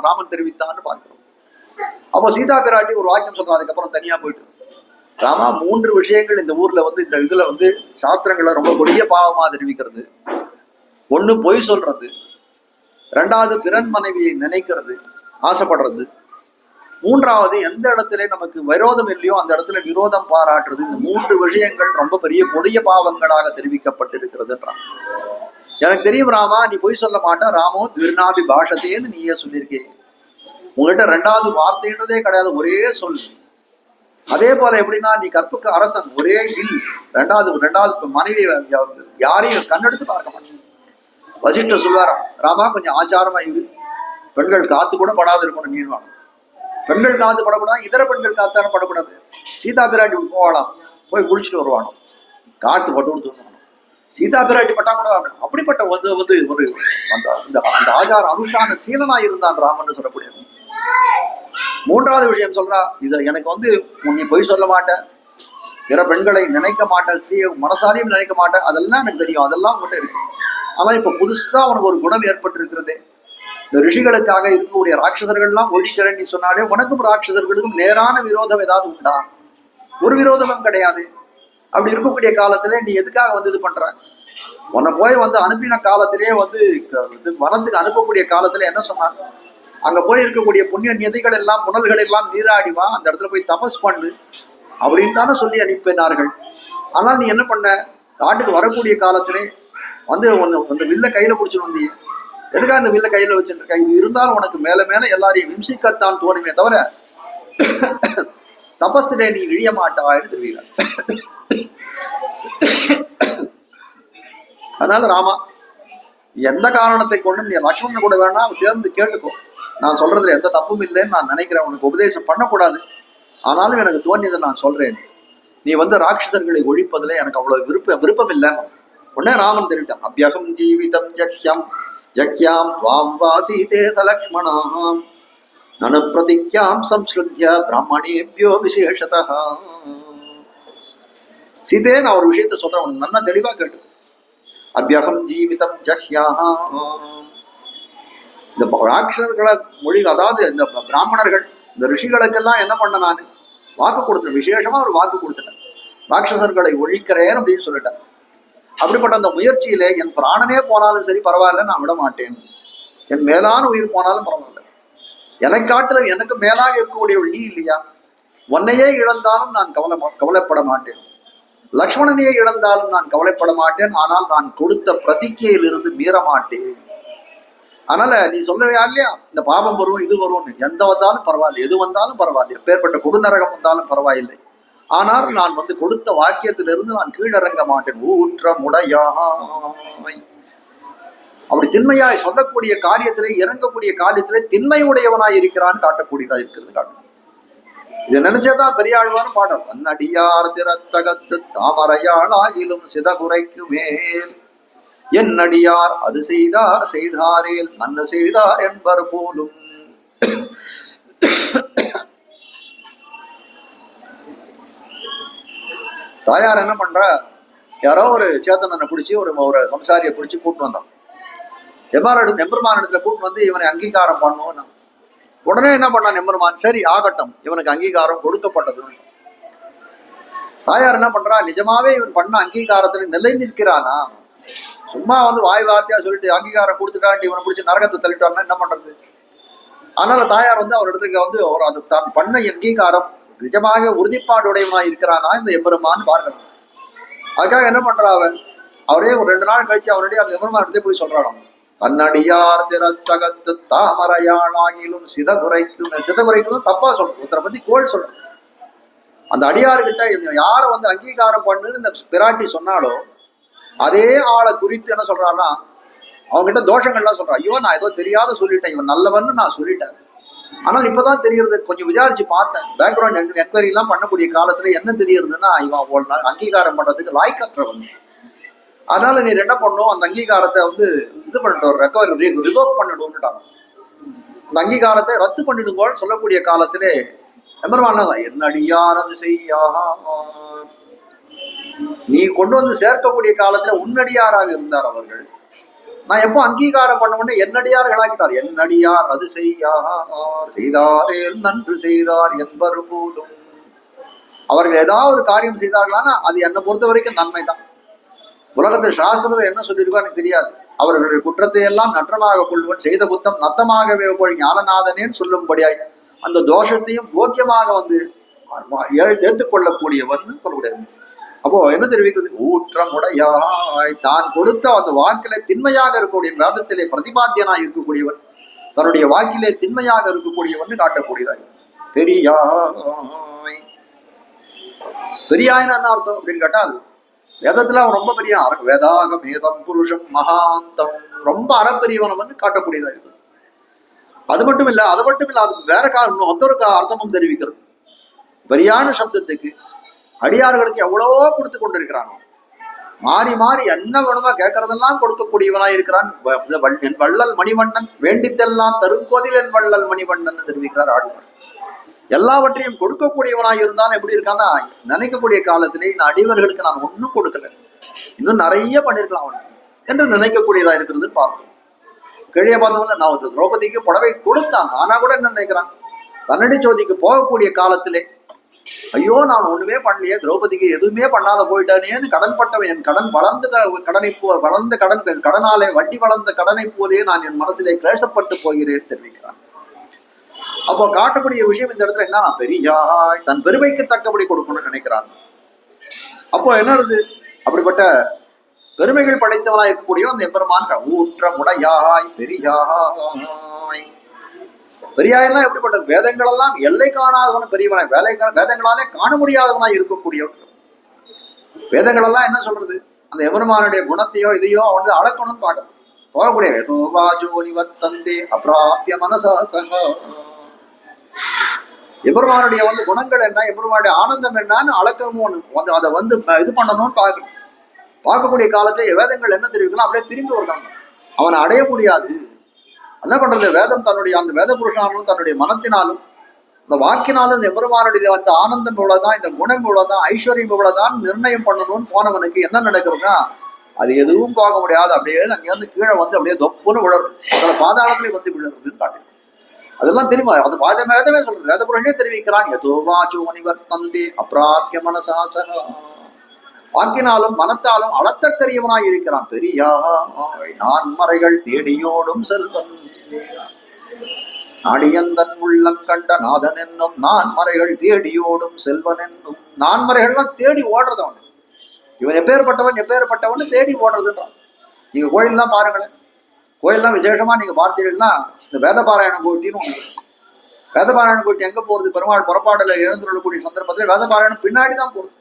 ராமன் தெரிவித்தான்னு பார்க்கிறோம். அப்போ சீதா பிராட்டி ஒரு வாக்கியம் சொல்றான். அதுக்கப்புறம் தனியா போயிட்டு, ராமா 3 விஷயங்கள் இந்த ஊர்ல வந்து இந்த இதுல வந்து சாஸ்திரங்களை ரொம்ப கொடிய பாவமா தெரிவிக்கிறது. ஒண்ணு பொய் சொல்றது, 2வது பிறன் மனைவியை நினைக்கிறது, ஆசைப்படுறது, 3வது எந்த இடத்துல நமக்கு விரோதம் இல்லையோ அந்த இடத்துல விரோதம் பாராட்டுறது. இந்த 3 விஷயங்கள் ரொம்ப பெரிய கொடிய பாவங்களாக தெரிவிக்கப்பட்டிருக்கிறதுன்றான். எனக்கு தெரியும் ராமா, நீ பொய் சொல்ல மாட்டா, ராமோ திருநாபி பாஷத்தேன்னு நீயே சொல்லியிருக்கேன். உங்ககிட்ட 2வது வார்த்தைன்றதே கிடையாது, ஒரே சொல். அதே போல எப்படின்னா, நீ கற்புக்கு அரசன், ஒரே இல். 2வது மனைவி யாரையும் கண்ணெடுத்து பார்க்க மாட்டேன். வசிஷ்டர் சொல்வாராம், ராமா கொஞ்சம் ஆச்சாரமா இரு, பெண்கள் காத்து கூட படாது இருக்கணும் நீன்வாங்க. பெண்கள் காத்து படக்கூடாது, இதர பெண்கள் காத்தான படக்கூடாது. சீதா பிராட்டி போவாளாம், போய் குளிச்சுட்டு வருவானோ, காத்து பட்டு கொடுத்து சீதா பிராட்டி பட்டா கூட அப்படிப்பட்ட வந்து வந்து ஒரு அந்த ஆச்சார அனுஷ்டான சீலனா இருந்தான் ராமன் சொல்லக்கூடியது. 3வது விஷயம் சொல்றா, இதை எனக்கு வந்து நீ பொய் சொல்ல மாட்டேன், பிற பெண்களை நினைக்க மாட்டேன், ஸ்ரீ மனசாலையும் நினைக்க மாட்டேன், அதெல்லாம் எனக்கு தெரியும், அதெல்லாம் உங்கள்கிட்ட இருக்கு. ஆனா இப்ப புதுசா உனக்கு ஒரு குணம் ஏற்பட்டு இருக்கிறதே, இந்த ரிஷிகளுக்காக இருக்கக்கூடிய ராட்சசர்கள்லாம் ஒழிக்கிறேன் நீ சொன்னாலே உனக்கும் ராட்சசர்களுக்கும் நேரான விரோதம் ஏதாவது உண்டா? ஒரு விரோதமும் கிடையாது. அப்படி இருக்கக்கூடிய காலத்திலே நீ எதுக்காக வந்து இது பண்ற? உன்னை போய் வந்து அனுப்பின காலத்திலேயே வந்து வனத்துக்கு அனுப்பக்கூடிய காலத்துல என்ன சொன்னாங்க? அங்க போய் இருக்கக்கூடிய புண்ணிய நிதிகள் எல்லாம் புனல்கள் எல்லாம் நீராடிவா, அந்த இடத்துல போய் தபஸ் பண்ணு அப்படின்னு தானே சொல்லி அனுப்பினார்கள். ஆனால் நீ என்ன பண்ண? காட்டுக்கு வரக்கூடிய காலத்திலே வந்து அந்த வில்ல கையில பிடிச்சிட்டு வந்தீங்க. எதுக்காக அந்த வில்ல கையில வச்சுருக்க? இது இருந்தாலும் உனக்கு மேல மேல எல்லாரையும் விம்சிக்கத்தான் தோணுமே தவிர தபஸிலே நீ இழிய மாட்டான்னு தெரிவிக்கிறார். அதனால ராமா, எந்த காரணத்தை கொண்டும் நீ லட்சுமணன் கூட வேணாம் சேர்ந்து கேட்டுக்கோ, நான் சொல்றதுல எந்த தப்பும் இல்லைன்னு நான் நினைக்கிறேன், உனக்கு உபதேசம் பண்ணக்கூடாது, ஆனாலும் எனக்கு தோணியதை நான் சொல்றேன். நீ வந்து ராட்சசர்களை ஒழிப்பதுல எனக்கு அவ்வளவு விருப்பம் இல்லைன்னு உடனே ராமன் தெரிவித்தான். அபியகம் ஜீவிதம் ஜக்யாம் துவாம் வாசீதே சலக்ஷ்மணாம் நனு பிரதிக்யாம் சம்ஸ்ருத்ய பிராமணேபியோ விசேஷதா. சீதே, நான் ஒரு விஷயத்த சொல்றேன், உனக்கு நல்லா தெளிவா கேட்டு. அபியகம் ஜீவிதம் ஜஹ்யாம், இந்த ராட்சசர்களை மொழி, அதாவது இந்த பிராமணர்கள் இந்த ரிஷிகளுக்கெல்லாம் என்ன பண்ண, நான் வாக்கு கொடுத்துட்டேன், விசேஷமா ஒரு வாக்கு கொடுத்துட்டேன், ராட்சசர்களை ஒழிக்கிறேன் அப்படின்னு சொல்லிட்டேன். அப்படிப்பட்ட அந்த முயற்சியிலே என் பிராணனே போனாலும் சரி பரவாயில்ல, நான் விட மாட்டேன். என் மேலான உயிர் போனாலும் பரவாயில்ல, எனக்கு காட்டுல எனக்கு மேலாக இருக்கக்கூடியவள் நீ இல்லையா? உன்னையே இழந்தாலும் நான் கவலைப்பட மாட்டேன், லக்ஷ்மணனையே இழந்தாலும் நான் கவலைப்பட மாட்டேன், ஆனால் நான் கொடுத்த பிரதிக்கையில் இருந்து மீற மாட்டேன். அதனால நீ சொல்றியா இல்லையா, இந்த பாபம் வரும் இது வரும்னு, எந்த வந்தாலும் பரவாயில்லை, எது வந்தாலும் பரவாயில்லை, எப்பேற்பட்ட கொடுநரகம் வந்தாலும் பரவாயில்லை, ஆனால் நான் வந்து கொடுத்த வாக்கியத்திலிருந்து நான் கீழிறங்க மாட்டேன். ஊற்றமுடையாய், அப்படி திண்மையாய் சொல்லக்கூடிய காரியத்திலே இறங்கக்கூடிய காரியத்திலே திண்மை உடையவனாய் இருக்கிறான்னு காட்டக்கூடியதா இருக்கிறது காட்டு. இதை நினைச்சதான் பெரியாழ்வாரும் பாடம். அந்நடியார் திறத்தகத்து தாமரையாளாகிலும் சிதகுரைக்கு மேல் என்னடியார் அது செய்தார் செய்தாரேல் நன்ன செய்தார் என்பர் போலும். தாயார் என்ன பண்ற, யாரோ ஒரு சேத்தனனை பிடிச்சி ஒரு சம்சாரியை பிடிச்சி கூட்டு வந்தான். எம்பெருமான் இடத்துல கூட்டு வந்து இவனை அங்கீகாரம் பண்ணுவோம். உடனே என்ன பண்ணான் எம்பெருமான், சரி ஆகட்டும், இவனுக்கு அங்கீகாரம் கொடுக்கப்பட்டது. தாயார் என்ன பண்றா, நிஜமாவே இவன் பண்ண அங்கீகாரத்துல நிலை நிற்கிறானா? சும்மா வந்து வாய் வார்த்தையா சொல்லிட்டு அங்கீகாரம் கொடுத்துட்டான் இவனை பிடிச்சி நரகத்தை தள்ளிட்டான்னா என்ன பண்றது? அதனால தாயார் வந்து அவரிடத்துக்கு வந்து அது தான் பண்ண அங்கீகாரம் நிஜமாக உறுதிப்பாடு உடையவனா இருக்கிறானா இந்த எம்பெருமான் பார்க்கணும். அதுக்காக என்ன பண்றா அவன், அவரே ஒரு 2 நாள் கழிச்சு அவனுடைய அந்த எம்பெருமான் இடத்தே போய் சொல்றான், தன்னடியார் திறத்தகத்து தாமரையாளாகிலும் சிதகுறைக்கும் தப்பா சொல்றது, ஒருத்தரை பத்தி கோள் சொல்றது. அந்த அடியார்கிட்ட யாரை வந்து அங்கீகாரம் பண்ணுன்னு இந்த பிராட்டி சொன்னாலோ அதே ஆளை குறித்து என்ன சொல்றான்னா, அவங்ககிட்ட தோஷங்கள்லாம் சொல்றான். ஐயோ நான் ஏதோ தெரியாத சொல்லிட்டேன், இவன் நல்லவன்னு நான் சொல்லிட்டேன், ஆனால் இப்பதான் தெரியுது, கொஞ்சம் விசாரிச்சு பார்த்தேன், பேக்ரவுண்ட் என்கொயரி எல்லாம் பண்ணக்கூடிய காலத்துல என்ன தெரியுதுன்னா இவன் ஒரு நாள் அங்கீகாரம் பண்றதுக்கு லாய்க்கற்றவன். அதனால நீ என்ன பண்ணும், அந்த அங்கீகாரத்தை வந்து இது பண்ணிட்டு ரிவோக் பண்ணிடுவோம்னுட்டாங்க. அந்த அங்கீகாரத்தை ரத்து பண்ணிடுங்கோன்னு சொல்லக்கூடிய காலத்திலே எம்பெருமான் என்னடியார் அது செய்யா, நீ கொண்டு வந்து சேர்க்கக்கூடிய காலத்துல உன்னடியாராக இருந்தார் அவர்கள். நான் எப்போ அங்கீகாரம் பண்ண உடனே என்னடியார்களாகிட்டார். என்னடியார் அது செய்தாரே நன்று செய்தார் என்பர் போலும். அவர்கள் ஏதாவது ஒரு காரியம் செய்தார்களானா அது என்னை பொறுத்த வரைக்கும் நன்மை தான். உலகத்தில் சாஸ்திரத்தை என்ன சொல்லியிருக்கோ எனக்கு தெரியாது. அவர்கள் குற்றத்தை எல்லாம் நற்றமாக கொள்வன், செய்த குத்தம் நத்தமாகவே போல் ஞானநாதனேன்னு சொல்லும்படியாய் அந்த தோஷத்தையும் போக்கியமாக வந்து ஏற்றுக்கொள்ளக்கூடியவன் சொல்லக்கூடியது. அப்போ என்ன தெரிவிக்கிறது, ஊற்றமுடையாய் தான் கொடுத்த அந்த வாக்கிலே திண்மையாக இருக்கக்கூடிய, வேதத்திலே பிரதிபாத்தியனாய் இருக்கக்கூடியவன், தன்னுடைய வாக்கிலே திண்மையாக இருக்கக்கூடியவன் காட்டக்கூடியதாய். பெரியாய், பெரியாய்னு என்ன அர்த்தம் அப்படின்னு கேட்டால், வேதத்துல அவன் ரொம்ப பெரிய வேதாகம் ஏதம் புருஷம் மகாந்தம், ரொம்ப அறப்பெரியவனவன் காட்டக்கூடியதா இருக்கு. அது மட்டும் இல்ல, அது வேற காரணம் மற்றொரு அர்த்தமும் தெரிவிக்கிறது. பெரியான சப்தத்துக்கு அடியார்களுக்கு எவ்வளவோ கொடுத்து கொண்டிருக்கிறான். மாறி மாறி என்ன வேணுமோ கேட்கறதெல்லாம் கொடுக்கக்கூடியவனாய் இருக்கிறான். என் வள்ளல் மணிவண்ணன் வேண்டித்தெல்லாம் தருங்கோதில் என் வள்ளல் மணிவண்ணன் தெரிவிக்கிறார் ஆழ்வார். எல்லாவற்றையும் கொடுக்கக்கூடியவனாய் இருந்தாலும் எப்படி இருக்கான்னா, நினைக்கக்கூடிய காலத்திலே நான் அடியவர்களுக்கு நான் ஒன்னும் கொடுக்கல, இன்னும் நிறைய பண்ணிருக்கலாம் அவன் என்று நினைக்கக்கூடியதா இருக்கிறதுன்னு பார்த்தோம். கிழிய பார்த்தவங்க நான் ஒரு திரௌபதிக்கு புடவை கொடுத்தான், ஆனா கூட என்ன நினைக்கிறான், தன்னடி ஜோதிக்கு போகக்கூடிய காலத்திலே ஐயோ நான் ஒண்ணுமே பண்ணலையே, திரௌபதிக்கு எதுவுமே பண்ணாத போயிட்டானேன்னு கடன் பட்டவன், என் கடன் வளர்ந்த கடனாலே வட்டி வளர்ந்த கடனை போலே நான் என் மனசிலே கிளேசப்பட்டு போகிறேன் தெரிவிக்கிறான். அப்போ காட்டக்கூடிய விஷயம் இந்த இடத்துல என்ன, பெரியாய் தன் பெருமைக்கு தக்கபடி கொடுக்கணும்னு நினைக்கிறான். அப்போ என்ன இருக்கு, அப்படிப்பட்ட பெருமைகள் படைத்தவனாய் இருக்கக்கூடியவன் அந்த எம்பெருமான். ஊற்றமுடையாய் பெரியாய், பெரியாயெல்லாம் எப்படிப்பட்டது, வேதங்கள் எல்லாம் எல்லை காணாதவன பெரியவனாய், வேதங்களாலே காண முடியாதவனாய் இருக்கக்கூடியவன். வேதங்கள் எல்லாம் என்ன சொல்றது, அந்த எம்பெருமானுடைய குணத்தையோ இதையோ வந்து அளக்கணும்னு பார்க்கணும். போகக்கூடிய தந்தே அப்ராபிய மனசா எம்பெருமானுடைய வந்து குணங்கள் என்ன, எம்பெருமானுடைய ஆனந்தம் என்னன்னு அளக்கணும், அதை வந்து இது பண்ணணும்னு பார்க்கணும். பார்க்கக்கூடிய காலத்துல வேதங்கள் என்ன தெரிவிக்கலாம், அப்படியே திரும்பி வருவாங்க, அவனை அடைய முடியாது. என்ன பண்றது, வேதம் தன்னுடைய அந்த வேத புருஷனாலும் தன்னுடைய மனத்தினாலும் இந்த வாக்கினாலும் இந்த எம்பெருமானுடைய அந்த ஆனந்தம் இவ்வளவுதான், இந்த குணம் இவ்வளவுதான், ஐஸ்வர்யம் இவ்வளவுதான் நிர்ணயம் பண்ணணும்னு போனவனுக்கு என்ன நடக்கிறதுனா அது எதுவும் பார்க்க முடியாது. அப்படியே அங்கேருந்து கீழே வந்து அப்படியே தொப்புன்னு விழரும், அதோட பாதாளத்திலே வந்து விழுறதுன்னு காட்டு. அதெல்லாம் தெரியுமா, அந்த வேதமே சொல்றது, வேத புருஷனே தெரிவிக்கிறான். யதோவாச்சோ முனிவர் தந்தே அப்ராபிய மனசாசக, வாக்கினாலும் மனத்தாலும் அளத்தக்கரியவனாய் இருக்கிறான். பெரியாய் நான்மறைகள் தேடியோடும் செல்வன், நாடியந்தன் உள்ளம் கண்ட நாதன் என்னும் நான்மறைகள் தேடியோடும் செல்வன் என்னும். நான்மறைகள்லாம் தேடி ஓடுறது அவன், இவன் எப்பேற்பட்டவன் தேடி ஓடுறதுன்றான். நீங்க கோயில்லாம் பாருங்களேன், கோயில்லாம் விசேஷமா நீங்க பார்த்தீங்கன்னா இந்த வேதபாராயண கோட்டின்னு ஒண்ணு. வேதபாராயண கோட்டி எங்க போறது, பெருமாள் புறப்பாடுல எழுந்துள்ளக்கூடிய சந்தர்ப்பத்துல வேதபாராயணம் பின்னாடிதான் போறது.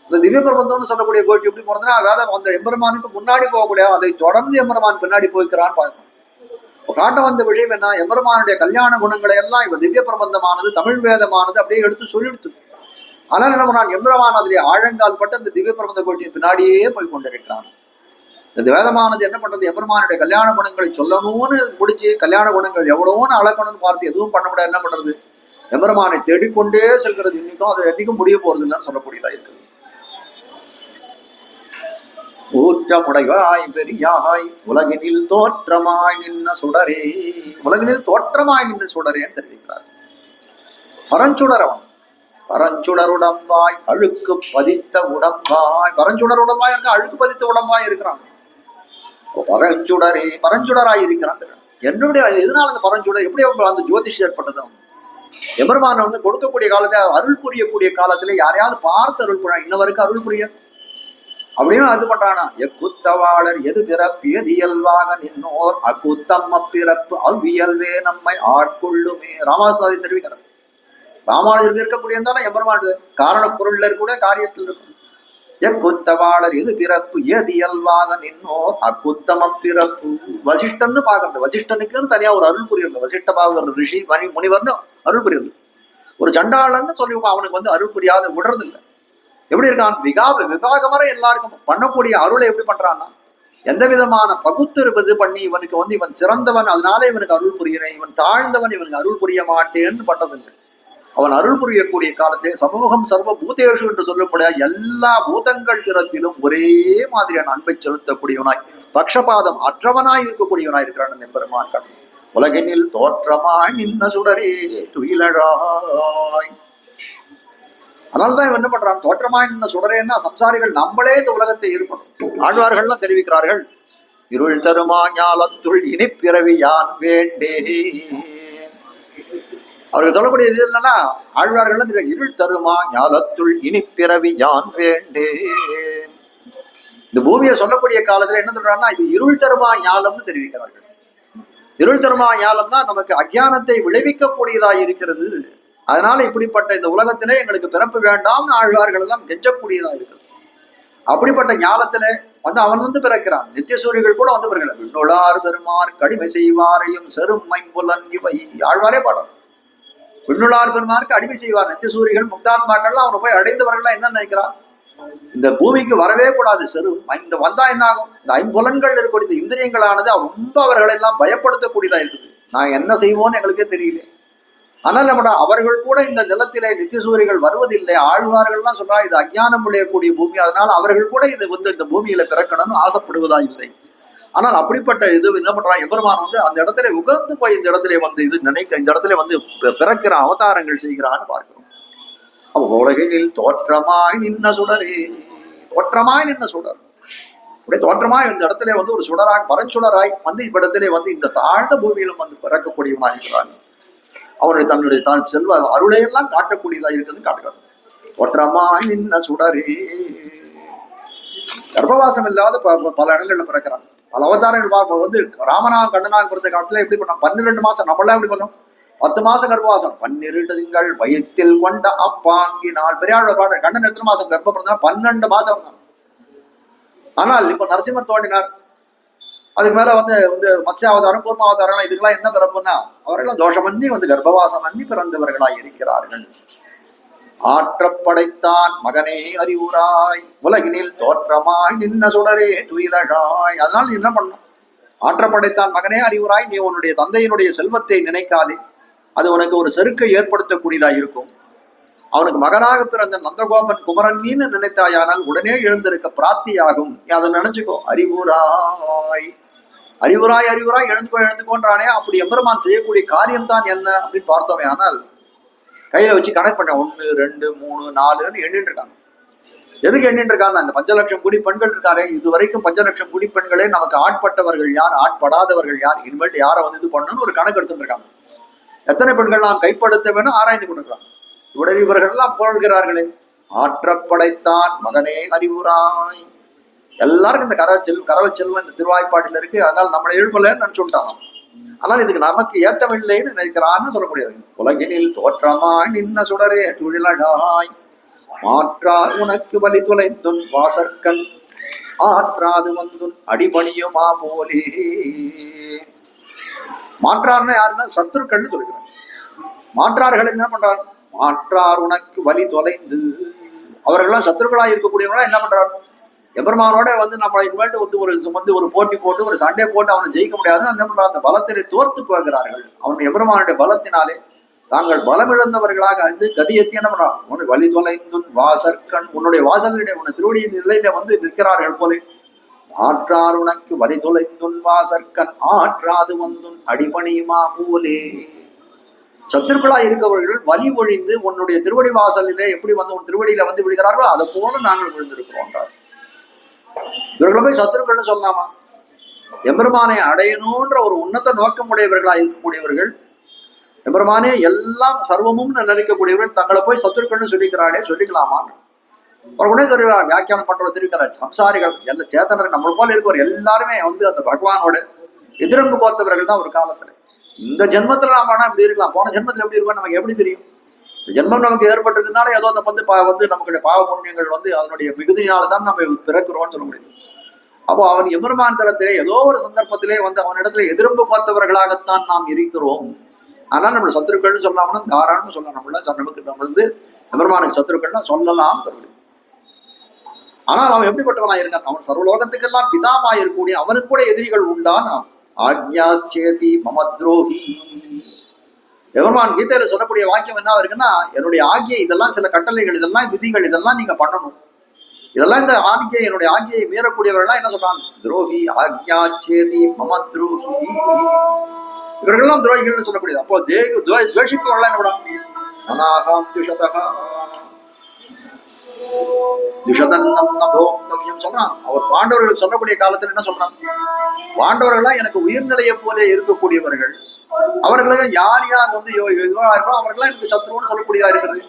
இந்த திவ்ய பிரபந்தம்னு சொல்லக்கூடிய கோட்டி எப்படி போறதுன்னா, வேதம் அந்த எம்பெருமானுக்கு முன்னாடி போகக்கூடிய, அதை தொடர்ந்து எம்பெருமான் பின்னாடி போய்க்கிறான்னு பார்க்கணும். காட்ட வந்த விஷயம் என்ன, எம்பெருமானுடைய கல்யாண குணங்களை எல்லாம் இவ திவ்ய பிரபந்தமானது தமிழ் வேதமானது அப்படியே எடுத்து சொல்லிடுத்து. ஆனால் என்ன பண்ணான், எம்பெருமான் அதிலே ஆழங்கால் பட்டு அந்த திவ்ய பிரபந்த கோட்டியின் பின்னாடியே போய் கொண்டிருக்கிறான். இந்த வேதமானது என்ன பண்றது, எம்பெருமானுடைய கல்யாண குணங்களை சொல்லணும்னு முடிச்சு கல்யாண குணங்கள் எவ்வளவுன்னு அளக்கணும்னு பார்த்து எதுவும் பண்ண முடியாது. என்ன பண்றது, எம்பெருமானை தேடிக்கொண்டே செல்கிறது. இன்னைக்கும் அது என்னைக்கும் முடிய போறது இல்லைன்னு சொல்லக்கூடியதா இருக்குது. ஊற்றமுடைவாய் பெரியாய் உலகினில் தோற்றமாய் நின்ன சுடரே, உலகினில் தோற்றமாய் நின்ற சுடரேன்னு தெரிவிக்கிறார். பரஞ்சுடரவன், பரஞ்சுடருடம்பாய் அழுக்கு பதித்த உடம்பாய், பரஞ்சுடருடம்பாய் இருக்க, அழுக்கு பதித்த உடம்பாய் இருக்கிறான். பரஞ்சுடரே, பரஞ்சுடராய் இருக்கிறான். என்னுடைய எதனால அந்த பரஞ்சுடர், எப்படி அந்த ஜோதிஷ் ஏற்பட்டது? எம்பெருமான கொடுக்கக்கூடிய காலத்துல, அருள் புரியக்கூடிய காலத்துல யாரையாவது பார்த்து அருள் புரிய, இன்னவருக்கு அருள் புரிய அப்படின்னு அது பண்றானா. எக்குத்தவாளர் எது பிறப்பு எது இயல்பாக நின்னோர் அக்குத்தம் அப்பிறப்பு அவ்வியல்வே நம்மை ஆட்கொள்ளுமே. ராமானுஜர் தெரிவிக்கிறார். ராமானுஜருக்கு இருக்கக்கூடிய இருந்தாலும் எம்பெருமானது காரண பொருள்ல கூட காரியத்தில் இருக்கும். எக்குத்தவாளர் எது பிறப்பு எது இயல்பாக நின்னோர் அக்குத்தம் அப்பிறப்பு. வசிஷ்டன்னு பாக்குறது, வசிஷ்டனுக்குன்னு தனியா ஒரு அருள் புரியுது. வசிஷ்ட பாகுற ரிஷி முனிவர்னு அருள் புரியுது. ஒரு சண்டாளன்னு சொல்லி அவனுக்கு அருள் புரியாத விடுறது இல்லை. எப்படி இருக்கான், விபாகமர எல்லாருக்கும் பண்ணக்கூடிய அருளை எப்படி பண்றான்னா, எந்த விதமான பகுத்து பண்ணி இவனுக்கு இவன் சிறந்தவன் அதனால இவனுக்கு அருள் புரிகிறேன், இவன் தாழ்ந்தவன் இவனுக்கு அருள் புரிய மாட்டேன்னு பட்டதில்லை. அவன் அருள் புரியக்கூடிய காலத்தை சமூகம் சர்வ பூதேஷு என்று சொல்லக்கூடிய எல்லா பூதங்கள் திறத்திலும் ஒரே மாதிரியான அன்பை செலுத்தக்கூடியவனாய், பக்ஷபாதம் அற்றவனாய் இருக்கக்கூடியவனாய் இருக்கிறான் எம்பெருமான். உலகினில் தோற்றமாய் நின்ன சுடரே துயிலழாய். அதனாலதான் இவன் என்ன பண்றான், தோற்றமாய் நின்ன சுடரேன்னா சம்சாரிகள் நம்மளே இந்த உலகத்தை இருக்கணும். ஆழ்வார்கள்லாம் தெரிவிக்கிறார்கள், இருள் தருமா ஞாலத்துள் இனி பிறவி யான் வேண்டே. அவர்கள் சொல்லக்கூடிய இது என்னன்னா, ஆழ்வார்கள் இருள் தருமா ஞாலத்துள் இனி பிறவி யான் வேண்டே. இந்த பூமியை சொல்லக்கூடிய காலத்துல என்ன சொல்றாங்கன்னா, இது இருள் தருமா ஞாலம்னு தெரிவிக்கிறார்கள். இருள் தருமா ஞாலம்னா நமக்கு அஜ்ஞானத்தை விளைவிக்கக்கூடியதாக இருக்கிறது. அதனால இப்படிப்பட்ட இந்த உலகத்திலே எங்களுக்கு பிறப்பு வேண்டாம்னு ஆழ்வார்கள் எல்லாம் கெஞ்சக்கூடியதா இருக்குது. அப்படிப்பட்ட ஞானத்திலே அவன் பிறக்கிறான். நித்தியசூரிகள் கூட பிறக்கிறான். விண்ணொழார் பெருமார் கடிமை செய்வாரையும் செரும் மைம்புலன் இவை. ஆழ்வாரே பாடம். விண்ணுளார் பெருமாருக்கு அடிமை செய்வார். நித்தியசூரிகள் முக்தாத்மாக்கள்லாம் அவனை போய் அடைந்தவர்கள்லாம் என்ன நினைக்கிறான், இந்த பூமிக்கு வரவே கூடாது. இந்த வந்தா என்ன ஆகும், இந்த ஐம்புலன்கள் இருக்கக்கூடிய இந்த இந்திரியங்களானது ரொம்ப அவர்களை எல்லாம் பயப்படுத்தக்கூடியதா இருக்குது. நான் என்ன செய்வோன்னு எங்களுக்கே தெரியல. ஆனால் நம்ம அவர்கள் கூட இந்த நிலத்திலே நித்தியசூரிகள் வருவதில்லை. ஆழ்வார்கள்லாம் சொல்றா இது அஜ்ஞானம் விளையக்கூடிய பூமி, அதனால அவர்கள் கூட இது இந்த பூமியில பிறக்கணும்னு ஆசைப்படுவதா இல்லை. ஆனால் அப்படிப்பட்ட இது என்ன பண்றான் எம்பெருமான் அந்த இடத்துல உகந்து போய் இந்த இடத்துல இது நினைக்க, இந்த இடத்துல பிறக்கிற அவதாரங்கள் செய்கிறான்னு பார்க்கிறோம். அப்ப உலகினில் தோற்றமாய் நின்ன சுடரே, தோற்றமாய் நின்ன சுடர், அப்படியே தோற்றமாய் இந்த இடத்துல ஒரு சுடராய் பரஞ்சுடராய் இவ்விடத்திலே இந்த தாழ்ந்த பூமியிலும் பிறக்கக்கூடியவனாக இருக்கிறாங்க. அவருடைய தன்னுடைய தான் செல்வ அருளையெல்லாம் காட்டக்கூடியதா இருக்கிறது காட்டுகிறார். தோற்றமாய் நின்ன சுடரே. கர்ப்பவாசம் இல்லாத பல இடங்கள்ல பிறக்கிறாங்க. பல அவதாரங்கள் ராமனாக கண்ணனாக பிறந்த காலத்துல எப்படி பண்ணோம், 12 மாசம். நம்மளாம் எப்படி பண்ணோம், 10 மாசம் கர்ப்பவாசம். 12 திங்கள் வயத்தில் கொண்ட அப்பாங்கினால். பெரியாளோட பாட கண்ணன் எத்தனை மாசம் கர்ப்பம் இருந்தா, 12 மாசம் இருந்தான். ஆனால் இப்ப நரசிம்மர் தோண்டினார். அதுக்கு மேல மத்ஸ்ய அவதாரம் கூர்ம அவதாரம் இதுக்கெல்லாம் என்ன பிறப்புன்னா, அவர்களெல்லாம் தோஷம் பண்ணி கர்ப்பவாசம் பண்ணி பிறந்தவர்களாய் இருக்கிறார்கள். ஆற்றப்படைத்தான் மகனே அறிவுராய் உலகினில் தோற்றமாய் நின்ன சுடரே துயிலழாய். அதனால நீ என்ன பண்ணும், ஆற்றப்படைத்தான் மகனே அறிவுராய், நீ உன்னுடைய தந்தையினுடைய செல்வத்தை நினைக்காதே, அது உனக்கு ஒரு செருக்கை ஏற்படுத்தக்கூடியதா இருக்கும். அவனுக்கு மகனாக பிறந்த நந்தகோபன் குமரன்னு நினைத்தாயானால் உடனே எழுந்திருக்க பிராப்தியாகும். அதை நினைச்சுக்கோ. அறிவுராய் அறிவுராய் அறிவுராய் எழுந்துக்கோன்றானே, அப்படி எம்பெருமான் செய்யக்கூடிய காரியம் தான் என்ன அப்படின்னு பார்த்தோமே. ஆனால் கையில வச்சு கணக்கு பண்ண 1 2 3 4 எண்ணிட்டு இருக்காங்க. எதுக்கு எண்ணிட்டு இருக்காங்க, அந்த 5 லட்சம் குடி பெண்கள் இருக்காரு. இது வரைக்கும் 5 லட்சம் குடி பெண்களே நமக்கு ஆட்பட்டவர்கள் யார், ஆட்படாதவர்கள் யார், இனிமேட்டு யாரை இது பண்ணணும்னு ஒரு கணக்கு எடுத்துட்டு இருக்காங்க. எத்தனை பெண்கள் நாம் கைப்படுத்த வேணும் ஆராய்ந்து கொண்டிருக்காங்க. உடனே இவர்கள் எல்லாம் புகழ்கிறார்களே, ஆற்றப்படைத்தான் மகனே அறிவுராய். எல்லாருக்கும் இந்த கரவ செல்வம் இந்த திருவாய்ப்பாடில இருக்கு. அதனால நம்மளை எழுப்பலன்னு நினைச்சுட்டாங்க. ஆனால் இதுக்கு நமக்கு ஏத்தமில்லைன்னு நினைக்கிறான்னு சொல்ல முடியாது. உலகினில் தோற்றமாய் நின்ன சுடரே துயிலழாய் மாற்றார் உனக்கு வலி தொலைந்துன் வாசற்கண் ஆற்றாது வந்துன் அடிபணியுமா போலே. மாற்றார்னா யாருன்னா சத்துருக்கள்னு சொல்லிக்கிறாங்க. மாற்றார்கள் என்ன பண்றார், மாற்றார் உனக்கு வலி தொலைந்து. அவர்கள்லாம் சத்துருக்களாய் இருக்கக்கூடியவங்களா என்ன பண்றார், எபெருமானோட வந்து நம்மளை இனிமேட்டு ஒரு போட்டி போட்டு ஒரு சண்டை போட்டு அவனை ஜெயிக்க முடியாதுன்னு அந்த பலத்தினை தோர்த்து போகிறார்கள். அவன் எபெருமானுடைய பலத்தினாலே தாங்கள் பலமிழந்தவர்களாக அழிந்து கதியத்தி என்ன பண்றான், உனக்கு வழி தொலைந்துன் வாசற்கண் உன்னுடைய வாசலிடைய உன்னை திருவடியின் நிலையில வந்து நிற்கிறார்கள் போலே. ஆற்றார் உனக்கு வழி தொலைந்துன் வாசற்கண் ஆற்றாது வந்துன் அடிபணியுமா போலே. சத்துருக்களா இருக்கவர்கள் வலி ஒழிந்து உன்னுடைய திருவடி வாசலிலே எப்படி வந்து உன் திருவடியில வந்து விடுகிறார்களோ அதை போல நாங்கள் விழுந்திருக்கிறோம். இவர்களை போய் சத்துருக்கள்னு சொல்லாமா? எம்பெருமானை அடையணும்ன்ற ஒரு உன்னத நோக்கம் உடையவர்களா இருக்கக்கூடியவர்கள், எம்பெருமானே எல்லாம் சர்வமும் நினைக்கக்கூடியவர்கள் தங்களை போய் சத்துருக்கள்னு சொல்லிக்கிறாளே, சொல்லிக்கலாமா? அவர் உடனே சொல்லுகிறார், வியாக்கியானம் பண்றவர் இருக்கிறார், சம்சாரிகள் எல்லா சேத்தனர் நம்மளை போல இருக்கவர் எல்லாருமே வந்து அந்த பகவானோட எதிரம்பு கோர்த்தவர்கள் தான் ஒரு காலத்துல. இந்த ஜென்மத்துல நாம ஆனா இப்படி இருக்கலாம், போன ஜென்மத்துல எப்படி இருக்கோம் நமக்கு எப்படி தெரியும்? ஜென்மம் நமக்கு ஏற்பட்டிருக்கனால ஏதோ அந்த வந்து நமக்கு பாவ புண்ணியங்கள் வந்து அதனுடைய மிகுதியினால்தான் நம்ம பிறக்கிறோம்னு சொல்ல முடியும். அப்போ அவன் எம்பெருமான் தரத்திலே ஏதோ ஒரு சந்தர்ப்பத்திலே வந்து அவனிடத்துல எதிர்ப்பு பார்த்தவர்களாகத்தான் நாம் இருக்கிறோம். ஆனால் நம்மள சத்துருக்கள்னு சொல்லாமனா தாராளம்னு சொல்லலாம். நமக்கு நம்ம வந்து எம்பெருமானுக்கு சத்துருக்கள்னா சொல்லலாம். ஆனால் அவன் எப்படிப்பட்டவனா இருக்கான்? அவன் சர்வலோகத்துக்கெல்லாம் பிதாமா இருக்கக்கூடிய அவனுக்கு கூட எதிரிகள் உண்டான். ஆக்ஞாச்சேதி மமத்ரோஹி. எவர்மான் கீதையில சொல்லக்கூடிய வாக்கியம் என்ன இருக்குன்னா, என்னுடைய ஆகிய இதெல்லாம் சில கட்டளைகள், இதெல்லாம் விதிகள், இதெல்லாம் நீங்க பண்ணணும். இதெல்லாம் இந்த ஆகிய என்னுடைய ஆகியை மீறக்கூடியவர்கள்லாம் என்ன சொல்றாங்க? துரோகி ஆக்ஞாச்சேதி மமத்ரோஹி. இவர்கள்லாம் துரோகிகள்னு சொல்லக்கூடியது. அப்போ துவேஷிப்பவர்கள்லாம் என்ன பண்றாங்க? அநாகம் துஷதகா சொல்றான். அவர் பாண்டவர்களுக்கு சொல்லக்கூடிய காலத்துல என்ன சொல்றான்? பாண்டவர்கள்லாம் எனக்கு உயிர்நிலையை போல இருக்கக்கூடியவர்கள், அவர்களுக்கு யார் யார் வந்து இதுவா இருக்கோ அவர்கள்லாம் எனக்கு சத்ருன்னு சொல்லக்கூடியதா இருக்கிறது.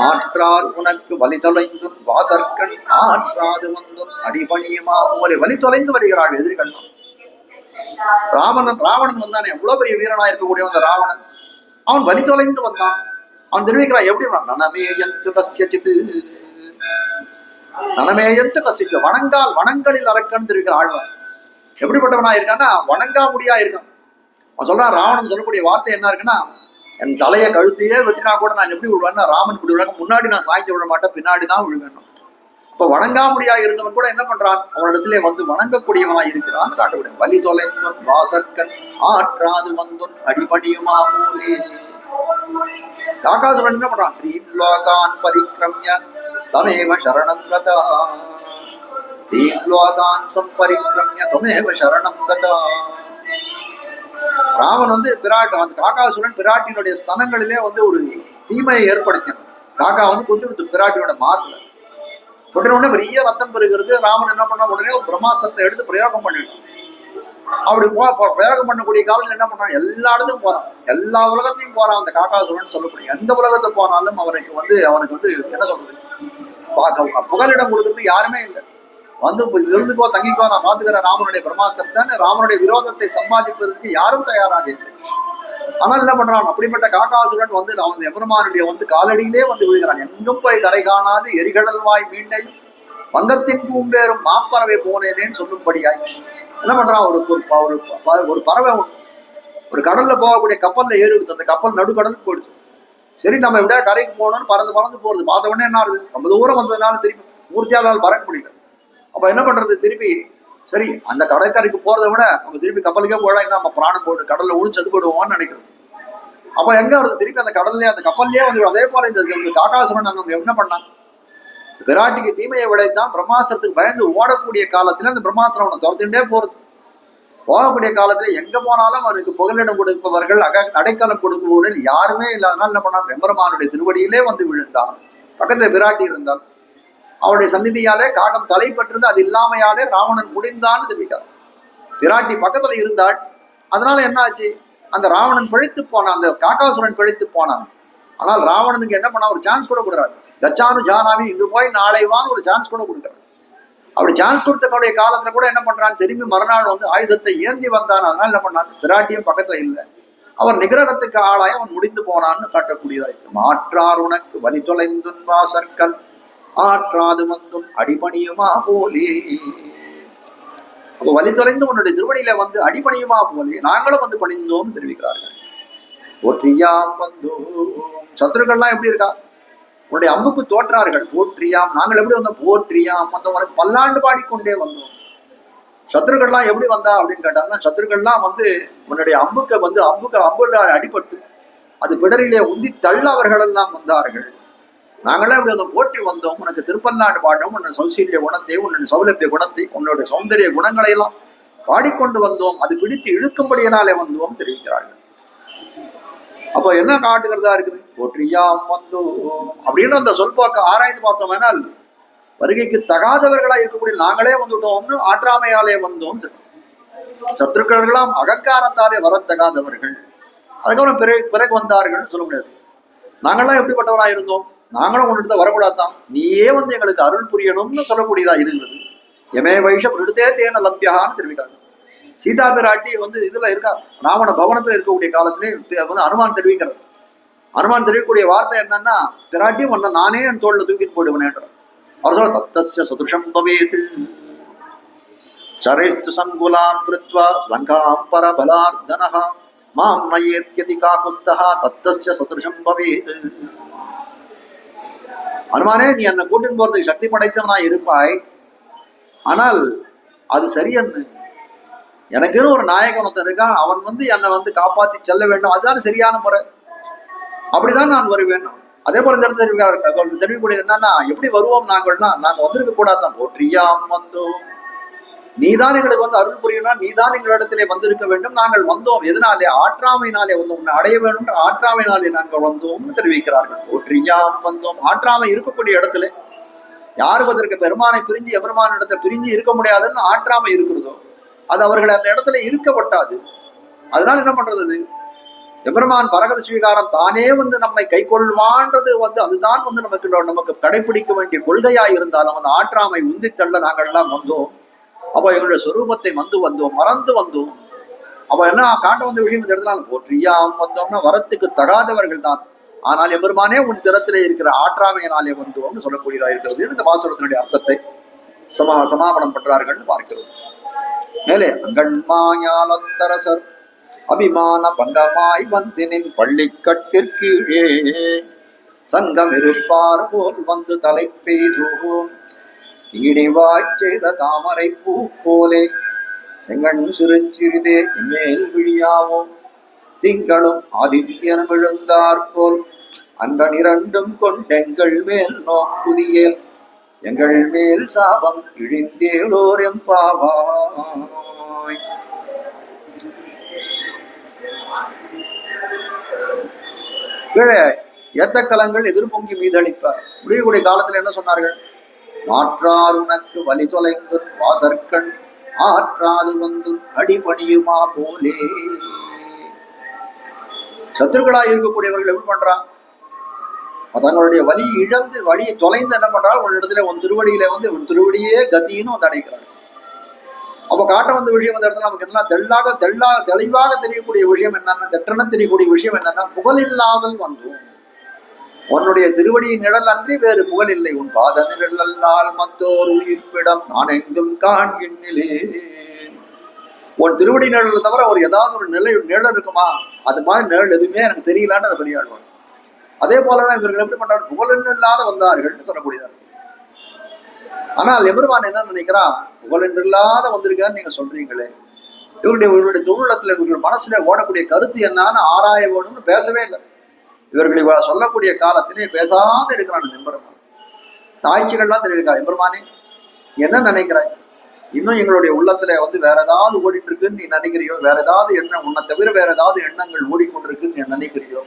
ஆற்றார் உனக்கு வழி தொலைந்தும் வாசற்கண் ஆற்றாது வந்தும் அடிபணியுமா போல வழி தொலைந்து வருகிறார்கள் எதிர்கள். ராவணன் வந்தானே, எவ்வளவு பெரிய வீரனா இருக்கக்கூடிய அந்த ராவணன், அவன் வழி தொலைந்து வந்தான். அவன் தெரிவிக்கிறான் எப்படி? நனமேயந்து கஸ்யசித்து நனமேயந்து கசித்து வணங்கால் வனங்களில் அரக்கன் இருக்கிற ஆழ்வார். எப்படிப்பட்டவனா இருக்கான்னா வணங்கா முடியா இருக்கான். அவன் சொல்றான், ராவணன் சொல்லக்கூடிய வார்த்தை என்ன இருக்குன்னா, என் தலையை கழுத்தையே வெட்டினா கூட நான் எப்படி விழுவேன்னா ராமன் இப்படி விழுவேன், முன்னாடி நான் சாய்ந்து விழ மாட்டேன், பின்னாடி தான் விழுவேன். இப்ப வணங்கா முடியா இருந்தவன் கூட என்ன பண்றான்? அவனிடத்திலே வந்து வணங்கக்கூடியவனா இருக்கிறான் காட்டக்கூடிய. வலி தொலைந்தொன் வாசற்கண் ஆற்றாது வந்தொன் அடிபணியுமா போலே. காக்காசுரன் என்ன பண்றான்? த்ரீலோகான் பரிக்ரம்ய தமேவ சரணம் கதா தீலோகான் சம்பரிக்ரம்ய தமேவ சரணம் கதா. ராமன் வந்து அந்த காக்காசுரன் பிராட்டினுடைய ஸ்தனங்களிலே வந்து ஒரு தீமையை ஏற்படுத்தினான். காக்கா வந்து கொண்டு பிராட்டியோட மார்புல கொட்டின உடனே பெரிய ரத்தம் பெறுகிறது. ராமன் என்ன பண்ண உடனே ஒரு பிரம்மாஸ்திரத்தை எடுத்து பிரயோகம் பண்ணிட்டான். அப்படி பிரயோகம் பண்ணக்கூடிய காலத்துல என்ன பண்றான்? எல்லா இடத்துக்கும் போறான், எல்லா உலகத்தையும் போறான். அந்த காக்காசுரன் சொல்லக்கூடிய எந்த உலகத்தை போனாலும் அவனுக்கு வந்து என்ன சொல்றது, புகலிடம் கொடுக்கறதுக்கு யாருமே இல்லை. வந்து இருந்துக்கோ தங்கிக்கோ, நான் பாத்துக்கிறேன் ராமனுடைய பிரம்மாஸ்திரத்தை. ராமனுடைய விரோதத்தை சம்பாதிப்பதற்கு யாரும் தயாராக இல்லை. ஆனால் என்ன பண்றான்? அப்படிப்பட்ட காக்காசுரன் வந்து அவன் எபெருமானுடைய வந்து காலடியிலே வந்து விழுகிறான். எங்கும் போய் கரை காணாது எரிகடல் வாய் மீண்டையும் வங்கத்தின் பூம்பேரும் மாப்பறவை போனேனேன்னு சொல்லும்படியாய் என்ன பண்றான்? ஒரு பறவை ஒரு கடல்ல போகக்கூடிய கப்பல்ல ஏறி எடுத்து அந்த கப்பல் நடுக்கடலுக்கு போயிடுச்சு. சரி, நம்ம எப்படியா கரைக்கு போகணும்னு பறந்து போறது. பார்த்த உடனே என்ன ஆகுது? ரொம்ப தூரம் வந்ததுனால திருப்பி மூர்த்தியாளால் பறக்க முடியல. அப்ப என்ன பண்றது? திருப்பி சரி அந்த கடற்கரைக்கு போறதை விட நம்ம திருப்பி கப்பலுக்கே போடலாம், நம்ம பிராணம் போட்டு கடல்ல ஒழிச்சு செது போடுவோம்னு நினைக்கிறோம். அப்ப எங்க வருது? திருப்பி அந்த கடல்லே அந்த கப்பல்லே வந்து. அதே போல இந்த காக்காசுரன் அவங்க என்ன பண்ணான்? பிராட்டிக்கு தீமையை விளைத்தான். பிரம்மாஸ்திரத்துக்கு பயந்து ஓடக்கூடிய காலத்துல அந்த பிரம்மாஸ்திரம் அவனை துரத்துட்டே போறது. போகக்கூடிய காலத்துல எங்க போனாலும் அவனுக்கு புகலிடம் கொடுப்பவர்கள் அடைக்கலம் கொடுப்பவர்கள் யாருமே இல்லாதனால என்ன பண்ணான்? எம்பெருமானுடைய திருவடியிலே வந்து விழுந்தான். பக்கத்துல விராட்டி இருந்தால் அவருடைய சந்நிதியாலே காகம் தலை பற்றிருந்து அது இல்லாமையாலே ராவணன் முடிந்தான்னு தெரிவிக்கிறார். விராட்டி பக்கத்துல இருந்தாள். அதனால என்ன ஆச்சு? அந்த ராவணன் பிழைத்து போனான், அந்த காக்காசுரன் பிழைத்து போனான். ஆனால் ராவணனுக்கு என்ன பண்ணா? ஒரு சான்ஸ் கூட கொடுக்குறாரு. கச்சானு ஜானாவி இன்று போய் நாளை வான்னு ஒரு சான்ஸ் கூட கொடுக்குறாரு. அப்படி சான்ஸ் கொடுத்தக்கூடிய காலத்துல கூட என்ன பண்றான்? திரும்பி மறுநாள் வந்து ஆயுதத்தை ஏந்தி வந்தான். அதனால என்ன பண்ணான்? விராட்டியும் பக்கத்துல இல்லை. அவர் நிகிரகத்துக்கு ஆளாய் அவன் முடிந்து போனான்னு காட்டக்கூடியதாயிருக்கு. மாற்றார் உனக்கு வழி தொலைந்துன் வாசற்கண் ஆற்றாது வந்தும் அடிபணியுமா போலே. அப்போ வழி தொலைந்து உன்னுடைய திருவடியில வந்து அடிபணியுமா போலே நாங்களும் வந்து பணிந்தோம் தெரிவிக்கிறார்கள். ஒற்றியாம் வந்தோம். சத்துருக்கள்லாம் எப்படி இருக்கா? உன்னுடைய அம்புக்கு தோற்றார்கள். போற்றியாம், நாங்கள் எப்படி வந்தோம்? போற்றியாம் வந்தோம், உனக்கு பல்லாண்டு பாடிக்கொண்டே வந்தோம். சத்ருக்கள்லாம் எப்படி வந்தா அப்படின்னு கேட்டாங்கன்னா, சத்ருக்கள்லாம் வந்து உன்னுடைய அம்புல அடிபட்டு அது பிடரிலே உந்தி தள்ள அவர்கள் எல்லாம் வந்தார்கள். நாங்களாம் இப்படி அதை போற்றி வந்தோம், உனக்கு திருப்பல்லாண்டு பாடும், உன்னை சௌசீரிய குணத்தை, உன்னுடைய சௌலபிய குணத்தை, உன்னுடைய சௌந்தரிய குணங்களை எல்லாம் பாடிக்கொண்டு வந்தோம், அது பிடித்து இழுக்கும்படியினாலே வந்தோம் தெரிவிக்கிறார்கள். அப்போ என்ன காட்டுகிறதா இருக்குது? போற்றியாம் வந்தோம் அப்படின்னு அந்த சொல்பாக்க ஆராய்ந்து பார்த்தோம். வருகைக்கு தகாதவர்களா இருக்கக்கூடிய நாங்களே வந்துட்டோம்னு ஆற்றாமையாலே வந்தோம். சத்துருக்கர்களாம் அகங்காரத்தாலே வரத்தகாதவர்கள், அதுக்கப்புறம் பிறகு வந்தார்கள் சொல்ல முடியாது. நாங்களாம் எப்படிப்பட்டவரா இருந்தோம்? நாங்களும் உன்னிடத்த வரக்கூடாதான், நீயே வந்து எங்களுக்கு அருள் புரியணும்னு சொல்லக்கூடியதா இருந்தது. எமே வைஷம் விடுதே தேன லப்யான்னு தெரிவிக்கிறாங்க. சீதா பிராட்டி வந்து இதுல இருக்கா, ராவண பவனத்துல இருக்கக்கூடிய காலத்திலே வந்து அனுமான் தெரிவிக்கிறார். அனுமான் தெரிவிக்கக்கூடிய வார்த்தை என்னன்னா, பிராட்டி உன்னை நானே என் தோல்ல தூக்கிட்டு போயிடுவேன். அவர் சொல்ல தத்தஸ்ய சதுஷம் பவேத் சரைஸ்து சங்குலாம் கிருத்வா ஸ்லங்காம் பரபலார்தனஹ மாம் நயேத்யதி காகுஸ்தஹ தத்தஸ்ய சதுஷம் பவேத். அனுமானே, நீ என்னை கூட்டின்னு போறதுக்கு சக்தி படைத்தவனா இருப்பாய், ஆனால் அது சரியன்னு, எனக்குன்னு ஒரு நாயகனத்தை இருக்கான், அவன் வந்து என்னை வந்து காப்பாத்தி செல்ல வேண்டும், அதுதான் சரியான முறை, அப்படிதான் நான் வருவேன். அதே போல இந்த இடத்துல தெரிவிக்கூடியது என்னன்னா, எப்படி வருவோம் நாங்கள்னா, நாங்க வந்திருக்க கூடாதான். போற்றியாம் வந்தோம், நீதான் எங்களுக்கு வந்து அருள் புரியணும், நீதான் எங்களிடத்திலே வந்திருக்க வேண்டும், நாங்கள் வந்தோம். எதனாலே? ஆற்றாமையினாலே வந்தோம், உன்னை அடைய வேண்டும் ஆற்றாமையினாலே நாங்கள் வந்தோம்னு தெரிவிக்கிறார்கள். போற்றியாம் வந்தோம், ஆற்றாமை இருக்கக்கூடிய இடத்துல யாருக்கு அதற்கு பெருமானை பிரிஞ்சு எபெருமான இடத்தை பிரிஞ்சு இருக்க முடியாதுன்னு ஆற்றாமை இருக்கிறதோ, அது அவர்கள் அந்த இடத்துல இருக்கப்பட்டாது. அதனால என்ன பண்றது? எபெருமான் பரகத ஸ்வீகாரம் தானே வந்து நம்மை கை கொள்வான்றது வந்து அதுதான் வந்து நமக்கு கடைபிடிக்க வேண்டிய கொள்கையா இருந்தாலும் அந்த ஆற்றாமை உந்தி தள்ள நாங்கள் எல்லாம் வந்தோம். அப்போ எங்களுடைய சொரூபத்தை வந்தோம், மறந்து வந்தோம். அப்ப என்ன காட்ட வந்த விஷயம் இந்த இடத்துல போற்றியாம் வந்தோம்னா வரத்துக்கு தகாதவர்கள் தான், ஆனால் எபெருமானே உன் திறத்திலே இருக்கிற ஆற்றாமையினாலே வந்தோம்னு சொல்லக்கூடியதா இருக்கிறது. இந்த பாசுரத்தினுடைய அர்த்தத்தை சமாபனம் பண்றார்கள் பார்க்கிறோம். மேலே அங்கண்மாயாலத்தரசர் அபிமான பங்கமாய் வந்தினின் பள்ளிக்கட்டிற்கீழே சங்கம் இருப்பார் போல் வந்து தலை பெய்தோம் ஈடிவாய் செய்த தாமரை பூ போலே செங்கண் சிறு சிறிதே மேல் விழியாவோம் திங்களும் ஆதித்யனும் விழுந்தார் போல் அங்கன் இரண்டும் கொண்டெங்கள் மேல் நோக்குதியேல் எங்கள் மேல் சாபம் இழிந்தேளோர் எம்பாவாய். கீழே ஏத்தக்கலங்கள் எதிர்பொங்கி மீதளிப்பார். முடியக்கூடிய காலத்துல என்ன சொன்னார்கள்? மாற்றார் உனக்கு வலி தொலைந்து வாசற்கண் ஆற்றாது வந்து அடிபணியுமா போலே. சத்துருக்களா இருக்கக்கூடியவர்கள் எப்படி பண்றான்? தங்களுடைய வலி இழந்து வழியை தொலைந்து என்ன பண்றாங்க? ஒரு இடத்துல உன் திருவடியில வந்து உன் திருவடியே கத்தின்னு வந்து அடைக்கிறாங்க. அப்ப காட்ட வந்த விஷயம் அந்த இடத்துல நமக்கு என்ன தெளிவாக தெரியக்கூடிய விஷயம் என்னன்னா, தெற்றன தெரியக்கூடிய விஷயம் என்னன்னா, புகழ் இல்லாமல் வந்தோம். உன்னுடைய திருவடியின் நிழல் அன்றி வேறு புகழ் இல்லை. உன் பாத நிழலால் மத்தோர் உயிர்ப்பிடம் நான் எங்கும் காண்கின்னிலே. உன் திருவடி நிழல் தவிர ஒரு ஏதாவது ஒரு நிழல் இருக்குமா? அது மாதிரி நிழல் எதுவுமே எனக்கு தெரியலான்னு பெரியாடுவார். அதே போலதான் இவர்கள் எப்படி பண்றாங்க? புகழென்று இல்லாத வந்தார்கள் சொல்லக்கூடியதார். ஆனால் எபெருமான் என்ன நினைக்கிறான்? புகழென்று இல்லாத வந்திருக்கான்னு நீங்க சொல்றீங்களே, இவருடைய தொழிலத்துல இவர்கள் மனசுல ஓடக்கூடிய கருத்து என்னன்னு ஆராய வேணும்னு பேசவே இல்லை. இவர்கள் இவரை சொல்லக்கூடிய காலத்திலே பேசாத இருக்கிறான் எம்பெருமான். தாய்ச்சிகள்லாம் தெரிவிக்கிறார், எம்பெருமானே என்ன நினைக்கிறாய்? இன்னும் எங்களுடைய உள்ளத்துல வந்து வேற ஏதாவது ஓடிட்டு இருக்குன்னு நீ நினைக்கிறியோ? வேற ஏதாவது எண்ணம், உன்னை தவிர வேற ஏதாவது எண்ணங்கள் ஓடிக்கொண்டிருக்குன்னு நீ நினைக்கிறியோ?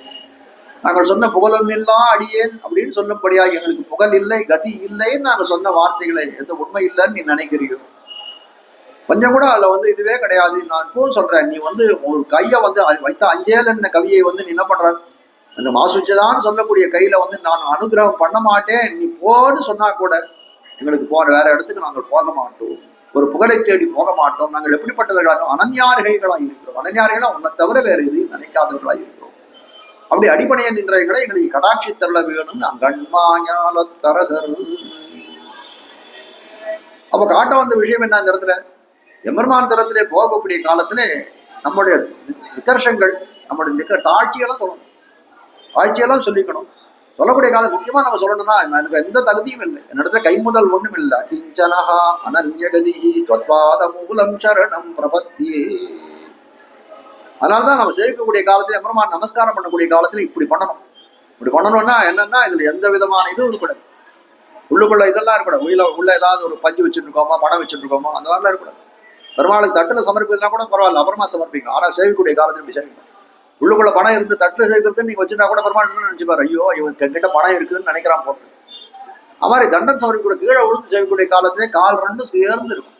நாங்கள் சொன்ன புகழொன்னில்லா அடியேன் அப்படின்னு சொல்லும்படியா எங்களுக்கு புகழ் இல்லை, கதி இல்லைன்னு நாங்கள் சொன்ன வார்த்தைகளை எந்த உண்மை இல்லைன்னு நீ நினைக்கிறியோ? கொஞ்சம் கூட அதுல வந்து இதுவே கிடையாது. நான் இப்போ சொல்றேன், நீ வந்து ஒரு கையை வந்து வைத்த அஞ்சேல் என்ன கவியை வந்து நீ என்ன பண்ற? அந்த மாசுச்சதான்னு சொல்லக்கூடிய கையில வந்து நான் அனுகிரகம் பண்ண மாட்டேன் நீ போன்னு சொன்னா கூட எங்களுக்கு வேற இடத்துக்கு நாங்கள் போக மாட்டோம், ஒரு புகழை தேடி போக மாட்டோம். நாங்கள் எப்படிப்பட்டவர்களாக அனன்யார்கைகளா இருக்கிறோம். அனன்யார்களா உன்னை தவிர வேற எதையும் நினைக்காதவர்களா இருக்கிறோம். அப்படி அடிப்படையை நின்றவைகளை எங்களுக்கு கடாட்சி தரல வேணும். அங்கண்மாயாலத்தரசர். அப்ப காட்ட வந்த விஷயம் என்ன? இந்த இடத்துல எம்பெருமான் தரத்திலே போகக்கூடிய காலத்திலே நம்முடைய நிகர்ஷங்கள், நம்முடைய தாட்சியெல்லாம் சொல்லணும், தாட்சியெல்லாம் சொல்லிக்கணும். சொல்லக்கூடிய காலம் முக்கியமா நம்ம சொல்லணும்னா எனக்கு எந்த தகுதியும் இல்லை, என்னிடத்துல கைமுதல் ஒண்ணும் இல்லை. கிஞ்சனஹா அனன்யகதி தொத்பாத மூலம் சரணம் பிரபத்தியே. அதனாலதான் நம்ம சேவிக்கக்கூடிய காலத்துல அப்புறமா நமஸ்காரம் பண்ணக்கூடிய காலத்துல இப்படி பண்ணணும். இப்படி பண்ணணும்னா என்னன்னா இதுல எந்த விதமான இதுவும் இருக்கக்கூடாது. உள்ளுக்குள்ள இதெல்லாம் இருக்கக்கூடாது. உள்ள ஏதாவது ஒரு பஞ்சு வச்சுருக்கோமா, பணம் வச்சுருக்கோமா, அந்த மாதிரிலாம் இருக்கக்கூடாது. பெருமாளுக்கு தட்டுல சமர்ப்பிக்கிறதுனா கூட பரவாயில்ல, அப்புறமா சமர்ப்பிக்கும். ஆனா சேவிக்கூடிய காலத்துல இப்படி சேவிக்கணும். உள்ளுக்குள்ள பணம் இருந்து தட்டுல சேவிக்கிறது நீங்க வச்சுருந்தா கூட பெருமாள் என்ன நினைச்சுப்பாரு, ஐயோ இவன் கிட்ட பணம் இருக்குன்னு நினைக்கிறான் போட்டு. அது மாதிரி தண்டன் சமர்ப்பிக்கூட கீழே விழுந்து சேவிக்கக்கூடிய காலத்திலே கால் ரெண்டும் சேர்ந்து இருக்கும்.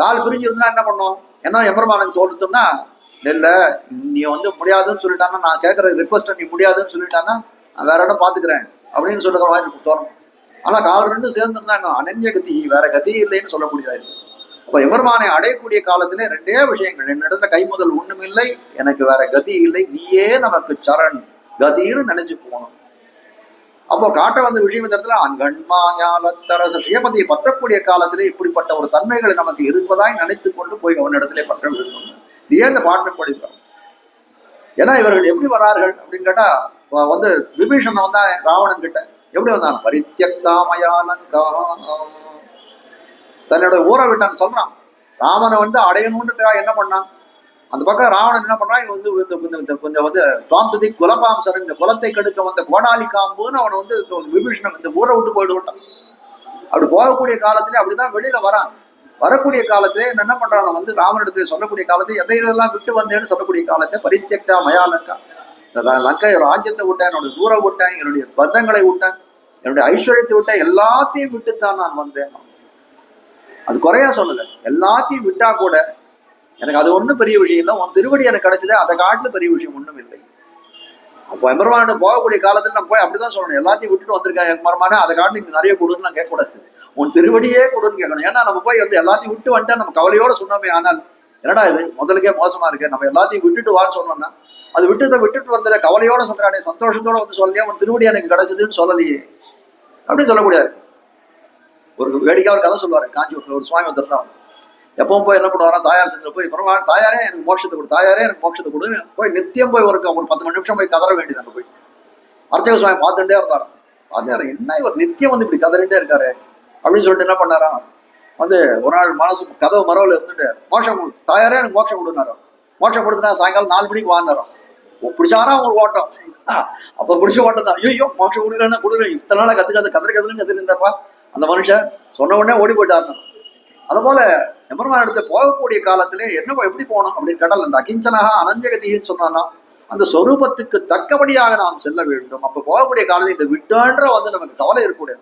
கால் பிரிஞ்சு இருந்தா என்ன பண்ணும், ஏன்னா எம்பெருமானுக்கு தோணுத்தோம்னா இல்ல நீ முடியாதுன்னு சொல்லிட்டான்னா, நான் கேட்கற ரிக்வஸ்ட்டை நீ முடியாதுன்னு சொல்லிட்டான்னா நான் வேற இடம் பாத்துக்கிறேன் அப்படின்னு சொல்லுற மாதிரி தோணும். ஆனா கால் ரெண்டும் சேர்ந்துருந்தா என்ன, அனன்ய கதி, வேற கதி இல்லைன்னு சொல்லக்கூடியதா இருக்கு. அப்ப எம்பெருமானை அடையக்கூடிய காலத்திலே ரெண்டே விஷயங்கள், என்னிடத்துல கைமுதல் ஒண்ணும் இல்லை, எனக்கு வேற கதி இல்லை, நீயே நமக்கு சரண் கதின்னு நினைச்சு போகணும். அப்போ காட்ட வந்த விஷயம் இந்த இடத்துல அங்கண்மா ஞாலத்தரச ஸ்ரீமதியை பற்றக்கூடிய காலத்திலே இப்படிப்பட்ட ஒரு தன்மைகளை நமக்கு இருப்பதாய் நினைத்து கொண்டு போய் அவனிடத்திலே பற்ற வேண்டும். ஏன் இந்த பாட்டை படிக்கிறோம், ஏன்னா இவர்கள் எப்படி வரார்கள் அப்படின்னு கேட்டா, விபீஷணன் வந்தா ராவணன் கிட்ட எப்படி வந்தான், பரித்தியக்தாமயாலங்கா, தன்னோட ஊரை விட்டான் சொல்றான். ராமனை அடையணும்ன்றதுக்காக என்ன பண்ணான், அந்த பக்கம் ராவணன் என்ன பண்றான், இவன் குலபாம்சர், இந்த குலத்தை கெடுக்க வந்த கோடாலி காம்புன்னு அவன் விபீஷணன் இந்த ஊரை விட்டு போயிட்டு விட்டான். அப்படி போகக்கூடிய காலத்திலே அப்படிதான் வெளியில வரான். வரக்கூடிய காலத்திலே என்ன பண்றான், ராமனிடத்துல சொல்லக்கூடிய காலத்தை எதை இதெல்லாம் விட்டு வந்தேன்னு சொல்லக்கூடிய காலத்தை பரித்தியக்தா மயாலங்கா, லங்கை ராஜ்யத்தை விட்டேன், என்னுடைய தூர விட்டேன், என்னுடைய பந்தங்களை விட்டேன், என்னுடைய ஐஸ்வர்யத்தை விட்டேன், எல்லாத்தையும் விட்டுத்தான் நான் வந்தேன். அது குறையா சொல்லலை, எல்லாத்தையும் விட்டா கூட எனக்கு அது ஒண்ணும் பெரிய விஷயம் இல்லை, உன் திருவடி எனக்கு கிடைச்சதே அதை காட்டுல பெரிய விஷயம் ஒண்ணும் இல்லை. அப்போ எம்பெருமானோட போகக்கூடிய காலத்துல நம்ம போய் அப்படிதான் சொல்லணும், எல்லாத்தையும் விட்டுட்டு வந்திருக்கேன் எம்பெருமானே, அதை காட்டு நீங்க நிறைய கொடுன்னு நான் கேட்கக்கூடாது, உன் திருவடியே கொடுன்னு கேட்கணும். ஏன்னா நம்ம போய் எல்லாத்தையும் விட்டு வந்துட்டா நம்ம கவலையோட சொன்னோமே, ஆனால் என்னடா இது முதலுக்கே மோசமா இருக்கு, நம்ம எல்லாத்தையும் விட்டுட்டு வான்னு சொன்னோம்னா அது விட்டுட்டு வந்தத கவலையோட சொல்றானே, சந்தோஷத்தோட சொல்லலையே, உன் திருவடி எனக்கு கிடைச்சதுன்னு சொல்லலையே அப்படின்னு சொல்லக்கூடாது. ஒரு வேடிக்கை ஒரு கதை சொல்லுவாரு, காஞ்சிபுரத்துல ஒரு சுவாமி தான் எப்பவும் போய் என்ன பண்ணுவாரா, தாயார் செஞ்சு போய் பரவாயில்ல தாயாரே எனக்கு மோட்சத்தை கொடு, தாயாரே எனக்கு மோட்சத்தை கொடுன்னு போய் நித்தியம் போய் ஒரு 10 நிமிஷம் போய் கதற வேண்டியது. அங்க போய் அர்ச்சக சுவாமி பார்த்துட்டே இருந்தாராம். பாத்தியாரா என்ன இவர் நித்தியம் இப்படி கதறிட்டே இருக்காரு அப்படின்னு சொல்லிட்டு என்ன பண்ணாரா, ஒரு நாள் மனசு கதவு மரவில் இருந்துட்டு மோட்சம் கொடு, தாயாரே எனக்கு மோட்சம் கொடுனாரோ. மோட்சம் கொடுத்துனா சாயங்காலம் 4 மணிக்கு வாங்கினாரோ. பிடிச்சாரா ஒரு ஓட்டம், அப்ப பிடிச்ச ஓட்டம் தான். ஐயோ மோட்சம் கொடுக்குறேன் இத்தனை நாளா கத்துறதுன்னு கத்துருந்தாப்பா அந்த மனுஷன், சொன்ன உடனே ஓடி போயிட்டாரு. அது போல எம்பெருமான் இடத்துல போகக்கூடிய காலத்திலே என்ன எப்படி போகணும் அப்படின்னு கேட்டால், அந்த அகிஞ்சனகா அனஞ்சகதின்னு சொன்னான்னா அந்த சொரூபத்துக்கு தக்கபடியாக நாம் செல்ல வேண்டும். அப்ப போகக்கூடிய காலத்தில் இந்த விட்டான்ற நமக்கு கவலை இருக்கக்கூடிய,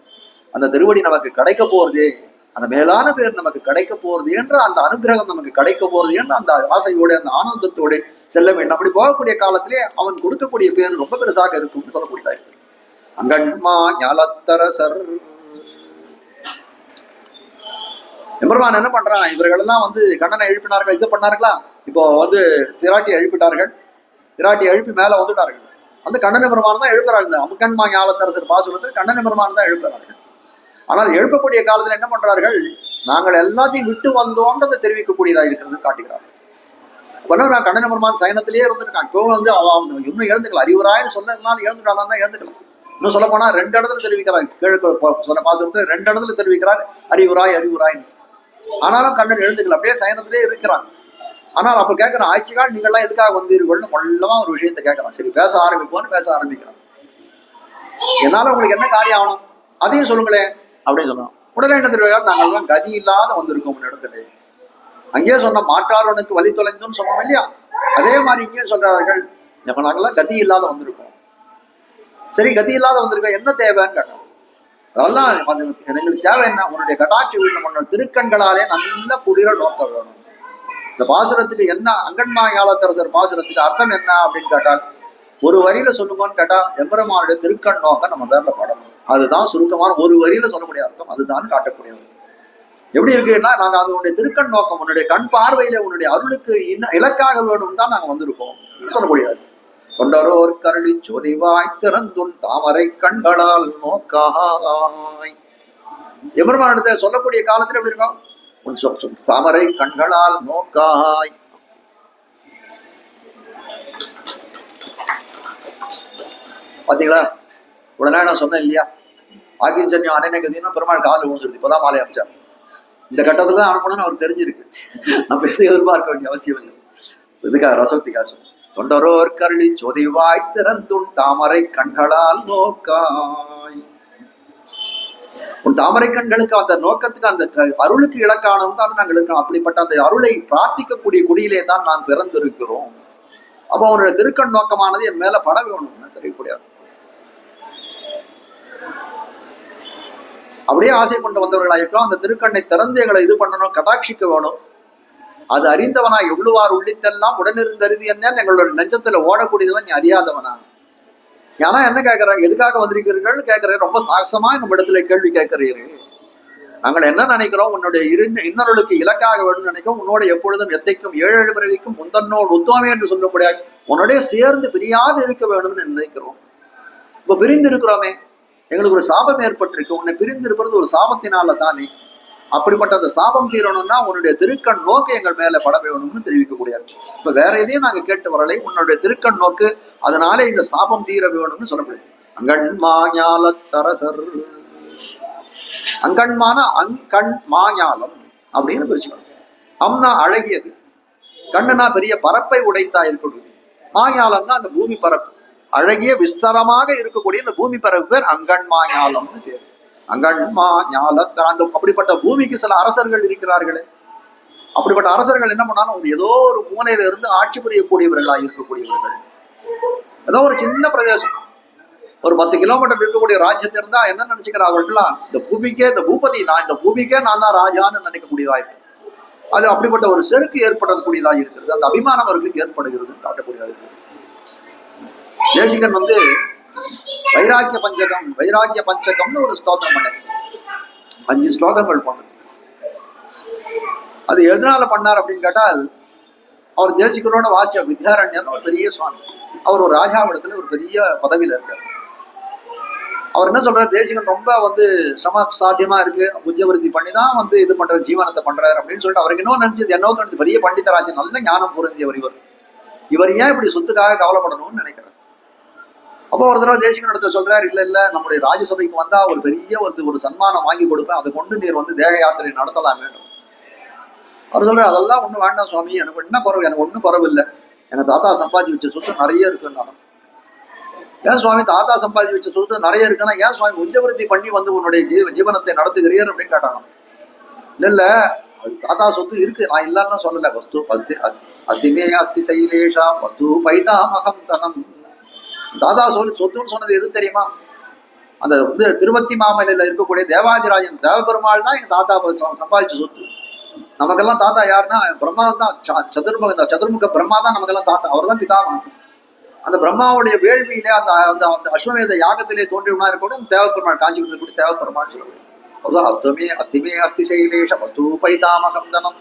அந்த திருவடி நமக்கு கிடைக்க போறதே, அந்த மேலான பேர் நமக்கு கிடைக்க போறது என்ற அந்த அனுகிரகம் நமக்கு கிடைக்க போறது என்ற அந்த ஆசையோட அந்த ஆனந்தத்தோடு செல்ல வேண்டும். அப்படி போகக்கூடிய காலத்திலே அவன் கொடுக்கக்கூடிய பேர் ரொம்ப பெருசாக இருக்கும்னு சொல்லக்கூடியதா இருக்கு. அங்கன்மா ஞாலத்தரசர் எம்பெருமான் என்ன பண்றான், இவர்கள் எல்லாம் கண்ணனை எழுப்பினார்கள், இது பண்ணார்களா, இப்போ பிராட்டியை எழுப்பிட்டார்கள், பிராட்டியை எழுப்பி மேல வந்துட்டார்கள். கண்ணன் பெருமான் தான் எழுப்புறாங்க. அமுக்கன்மா ஞாலத்தரசர் பாசுரத்தில் கண்ணன் பெருமான் தான் எழுப்புறார்கள். ஆனால் எழுப்பக்கூடிய காலத்துல என்ன பண்றார்கள், நாங்கள் எல்லாத்தையும் விட்டு வந்தோன்றதை தெரிவிக்கக்கூடியதா இருக்கிறது காட்டுகிறார்கள். நான் கண்ணன் பெருமான் சயனத்திலேயே இருந்துருக்கான். இப்போ அவன் இன்னும் எழுந்துக்கலாம், அறிவுராயின்னு சொன்னதுனால எழுந்துட்டான் தான் எழுந்துக்கலாம். இன்னும் சொல்ல போனா 2 இடத்துல தெரிவிக்கிறாங்க, கிழக்கு சொன்ன பாசுரத்தை 2 இடத்துல தெரிவிக்கிறாங்க, அறிவுராய் அறிவுராய். ஆனாலும் கண்ணன் எழுந்துக்கல, அப்படியே சயனத்திலே இருக்கிறான். ஆனால் அப்ப கேட்கிறான், ஆட்சிக்கால் நீங்கள்லாம் எதுக்காக வந்தீர்கள்னு மொல்லமா ஒரு விஷயத்த கேட்கறான். சரி பேச ஆரம்பிப்போன்னு பேச ஆரம்பிக்கிறான். என்னால உங்களுக்கு என்ன காரியம் ஆகணும் அதையும் சொல்லுங்களேன் அப்படின்னு சொன்னான். உடனே என்ன தெரியாது, நாங்கள்லாம் கதி இல்லாத வந்திருக்கோம் இடத்துல. அங்கேயே சொன்ன மாற்றாரோனுக்கு வழி தொலைந்துன்னு சொன்னோம் இல்லையா, அதே மாதிரி இங்கேயும் சொல்றார்கள், நாங்கள்லாம் கதி இல்லாத வந்திருக்கோம். சரி கதி இல்லாத வந்திருக்கோம், என்ன தேவைன்னு கேட்டான். அதெல்லாம் எங்களுக்கு தேவை என்ன, உன்னுடைய கடாட்சி வீழ்ந்த உன்னோட திருக்கண்களாலே நல்ல குளிர நோக்க வேணும். இந்த பாசுரத்துக்கு என்ன, அங்கன்மா ஞாலத்தரசர் பாசுரத்துக்கு அர்த்தம் என்ன அப்படின்னு கேட்டால், ஒரு வரியில சொல்லுங்கன்னு கேட்டா எம்பெருமானுடைய திருக்கண் நோக்க நம்ம வேற படணும். அதுதான் சுருக்கமான ஒரு வரியில சொல்லக்கூடிய அர்த்தம், அதுதான் காட்டக்கூடியது. எப்படி இருக்குன்னா, நாங்க அதனுடைய திருக்கண் நோக்கம், உன்னுடைய கண் பார்வையில உன்னுடைய அருளுக்கு இலக்காக வேணும் தான் நாங்க வந்திருக்கோம் சொல்லக்கூடியது. கொண்டரோர் கருளி சோதிவாய் திறந்துன் தாமரை கண்களால் நோக்காய். எம்பெருமானிடத்தை சொல்லக்கூடிய காலத்துல எப்படி இருக்கும், தாமரை கண்களால் நோக்காய். பாத்தீங்களா, உடனே நான் சொன்னேன் இல்லையா, ஆகிஞ்சன்யம் அனைநகதின்னு பெருமாள் காலில் விழுந்துருது, இப்பதான் மாலை அமைச்சார். இந்த கட்டத்துல தான் அனுப்பணும்னு அவருக்கு தெரிஞ்சிருக்கு. நம்ம எதுவும் எதிர்பார்க்க வேண்டிய அவசியம் இல்லை. இதுக்காக ரசோக்திக்காக சொல்ல, தொண்டரோர் கருளி சொதிவாய் திறந்தும் தாமரை கண்களால் நோக்காய். உன் தாமரை கண்களுக்கு அந்த நோக்கத்துக்கு அந்த அருளுக்கு இலக்கானம் தான் நாங்கள் இருக்கோம். அப்படிப்பட்ட அந்த அருளை பிரார்த்திக்கக்கூடிய குடியிலே தான் நான் பிறந்திருக்கிறோம். அப்போ அவனுடைய திருக்கண் நோக்கமானது என் மேல பட வேணும்னு தெரியக்கூடியது. அப்படியே ஆசை கொண்டு வந்தவர்களாயிருக்கோம். அந்த திருக்கண்ணை திறந்து எங்களை இது பண்ணணும், கடாட்சிக்க வேணும். அது அறிந்தவனா எவ்வளவாறு உள்ளித்தெல்லாம் உடனிருந்தறிது என்ன எங்களோட நெஞ்சத்துல ஓடக்கூடியதெல்லாம் நீ அறியாதவனா. ஏன்னா என்ன கேட்கறாங்க, எதுக்காக வந்திருக்கிறீர்கள் கேட்கிறேன். ரொம்ப சாகசமா நம்ம இடத்துல கேள்வி கேட்கிறீர்கள். நாங்கள் என்ன நினைக்கிறோம், உன்னுடைய இன்னொருளுக்கு இலக்காக வேணும்னு நினைக்கிறோம். உன்னோட எப்பொழுதும் எத்தைக்கும் 7 பிறவிக்கும் முந்தன்னோடு உத்தமே என்று சொல்லக்கூடிய உன்னோடைய சேர்ந்து பிரியாது இருக்க வேணும்னு நினைக்கிறோம். இப்ப பிரிந்து இருக்கிறோமே, எங்களுக்கு ஒரு சாபம் ஏற்பட்டிருக்கு. உன்னை பிரிந்து இருப்பது ஒரு சாபத்தினால தானே. அப்படிப்பட்ட அந்த சாபம் தீரணும்னா உன்னுடைய திருக்கண் நோக்கு எங்கள் மேல பட வேணும்னு தெரிவிக்கக்கூடியது. இப்ப வேற எதையும் நாங்க கேட்டு வரலை, உன்னுடைய திருக்கண் நோக்கு, அதனால இந்த சாபம் தீர வேணும்னு சொல்லப்படுது. அங்கண்மாஞாலத்தரசர், அங்கண்மான அங்கண் மாஞாலம் அப்படின்னு பிரிச்சுக்கணும். அம்னா அழகியது, கண்ணுனா பெரிய பரப்பை உடைத்தா இருக்கக்கூடிய, மாஞாலம்னா அந்த பூமி பரப்பு, அழகிய விஸ்தரமாக இருக்கக்கூடிய இந்த பூமி பரப்பு பேர் அங்கண்மாஞாலம்னு பேர். அங்கண்மா ஞாலத்த அந்த அப்படிப்பட்ட பூமிக்கு சில அரசர்கள் இருக்கிறார்களே. அப்படிப்பட்ட அரசர்கள் என்ன பண்ணாலும் ஏதோ ஒரு மூலையில இருந்து ஆட்சி புரியக்கூடியவர்களாக இருக்கக்கூடியவர்கள். ஏதோ ஒரு சின்ன பிரதேசம், ஒரு 10 கிலோமீட்டர் இருக்கக்கூடிய ராஜ்யத்தை இருந்தா என்ன நினைச்சுக்கிறார்கள்லாம், இந்த பூமிக்கே, இந்த பூபதி நான், இந்த பூமிக்கே நான் தான் ராஜான்னு நினைக்கக்கூடியதா இருக்கு. அது அப்படிப்பட்ட ஒரு செருக்கு ஏற்படக்கூடியதாக இருக்கிறது. அந்த அபிமானம் அவர்களுக்கு ஏற்படுகிறது காட்டக்கூடியதாக இருக்கிறது. தேசிகன் வைராக்கிய பஞ்சகம், வைராக்கிய பஞ்சகம்னு ஒரு ஸ்லோகம் பண்ண, 5 ஸ்லோகங்கள் பண்ணது. அது எதனால பண்ணார் அப்படின்னு கேட்டால், அவர் தேசிகனோட வாசிச்ச வித்யாரண்யர் ஒரு பெரிய சுவாமி, அவர் ஒரு ராஜாவிடத்துல ஒரு பெரிய பதவியில இருக்கார். அவர் என்ன சொல்றாரு, தேசிகன் ரொம்ப சிரம சாத்தியமா இருக்கு, புத்தியவருத்தி பண்ணி தான் இது பண்ற, ஜீவனத்தை பண்றாரு அப்படின்னு சொல்லிட்டு அவருக்கு இன்னும் நினைச்சது, என்னோ தோணுது பெரிய பண்டிதராஜன், நல்ல ஞானம் பொருந்தியவர் இவர் ஏன் இப்படி சொத்துக்காக கவலைப்படணும்னு நினைக்கிறார். அப்போ ஒரு தடவை தேசிகன் இடத்துல சொல்றாரு, இல்ல நம்முடைய ராஜ்யசபைக்கு வந்தா ஒரு பெரிய ஒரு சன்மானம் வாங்கி கொடுப்பேன், அதை கொண்டு நீர் தேக யாத்திரை நடத்தலாம் வேண்டும். அவர் சொல்றாரு, அதெல்லாம் ஒண்ணு வேண்டாம் சுவாமி, எனக்கு என்ன குறவு, எனக்கு ஒன்றும் குறவு இல்லை, எங்க தாத்தா சம்பாதிச்சு வச்ச சொத்து நிறைய இருக்குன்னாலும். ஏன் சுவாமி தாத்தா சம்பாதிச்சு வச்ச சொத்து நிறைய இருக்குன்னா ஏன் சுவாமி உஞ்சவருத்தி பண்ணி உன்னுடைய ஜீவனத்தை நடத்துகிறீர் அப்படின்னு கேட்டாங்க. இல்ல அது தாத்தா சொத்து இருக்கு, நான் இல்லைன்னு சொல்லல. வஸ்து அஸ்திமே அஸ்தி சைலேஷா வஸ்து பைதாமகம் தனம். தாதா சொத்துன்னு சொன்னது எது தெரியுமா, அந்த திருவத்தி மாமலையில இருக்கக்கூடிய தேவாதிராஜன் தேவபெருமாள் தான் எங்க தாத்தா சம்பாதிச்ச சொத்து. நமக்கெல்லாம் தாத்தா யாருன்னா பிரம்மா தான், சதுர்முக பிரம்மா தான் நமக்கெல்லாம் தாத்தா, அவர் தான் பிதாமகன். அந்த பிரம்மாவுடைய வேள்வியிலே அந்த அஸ்வமேத யாகத்திலே தோன்றியவனா இருக்கணும் தேவபெருமாள், காஞ்சிபுரத்தில் கூடிய தேவபெருமாள் சொல்லுவோம். அஸ்திமே அஸ்தி சைலேஷ வஸ்து பைதாமகம் தனம்.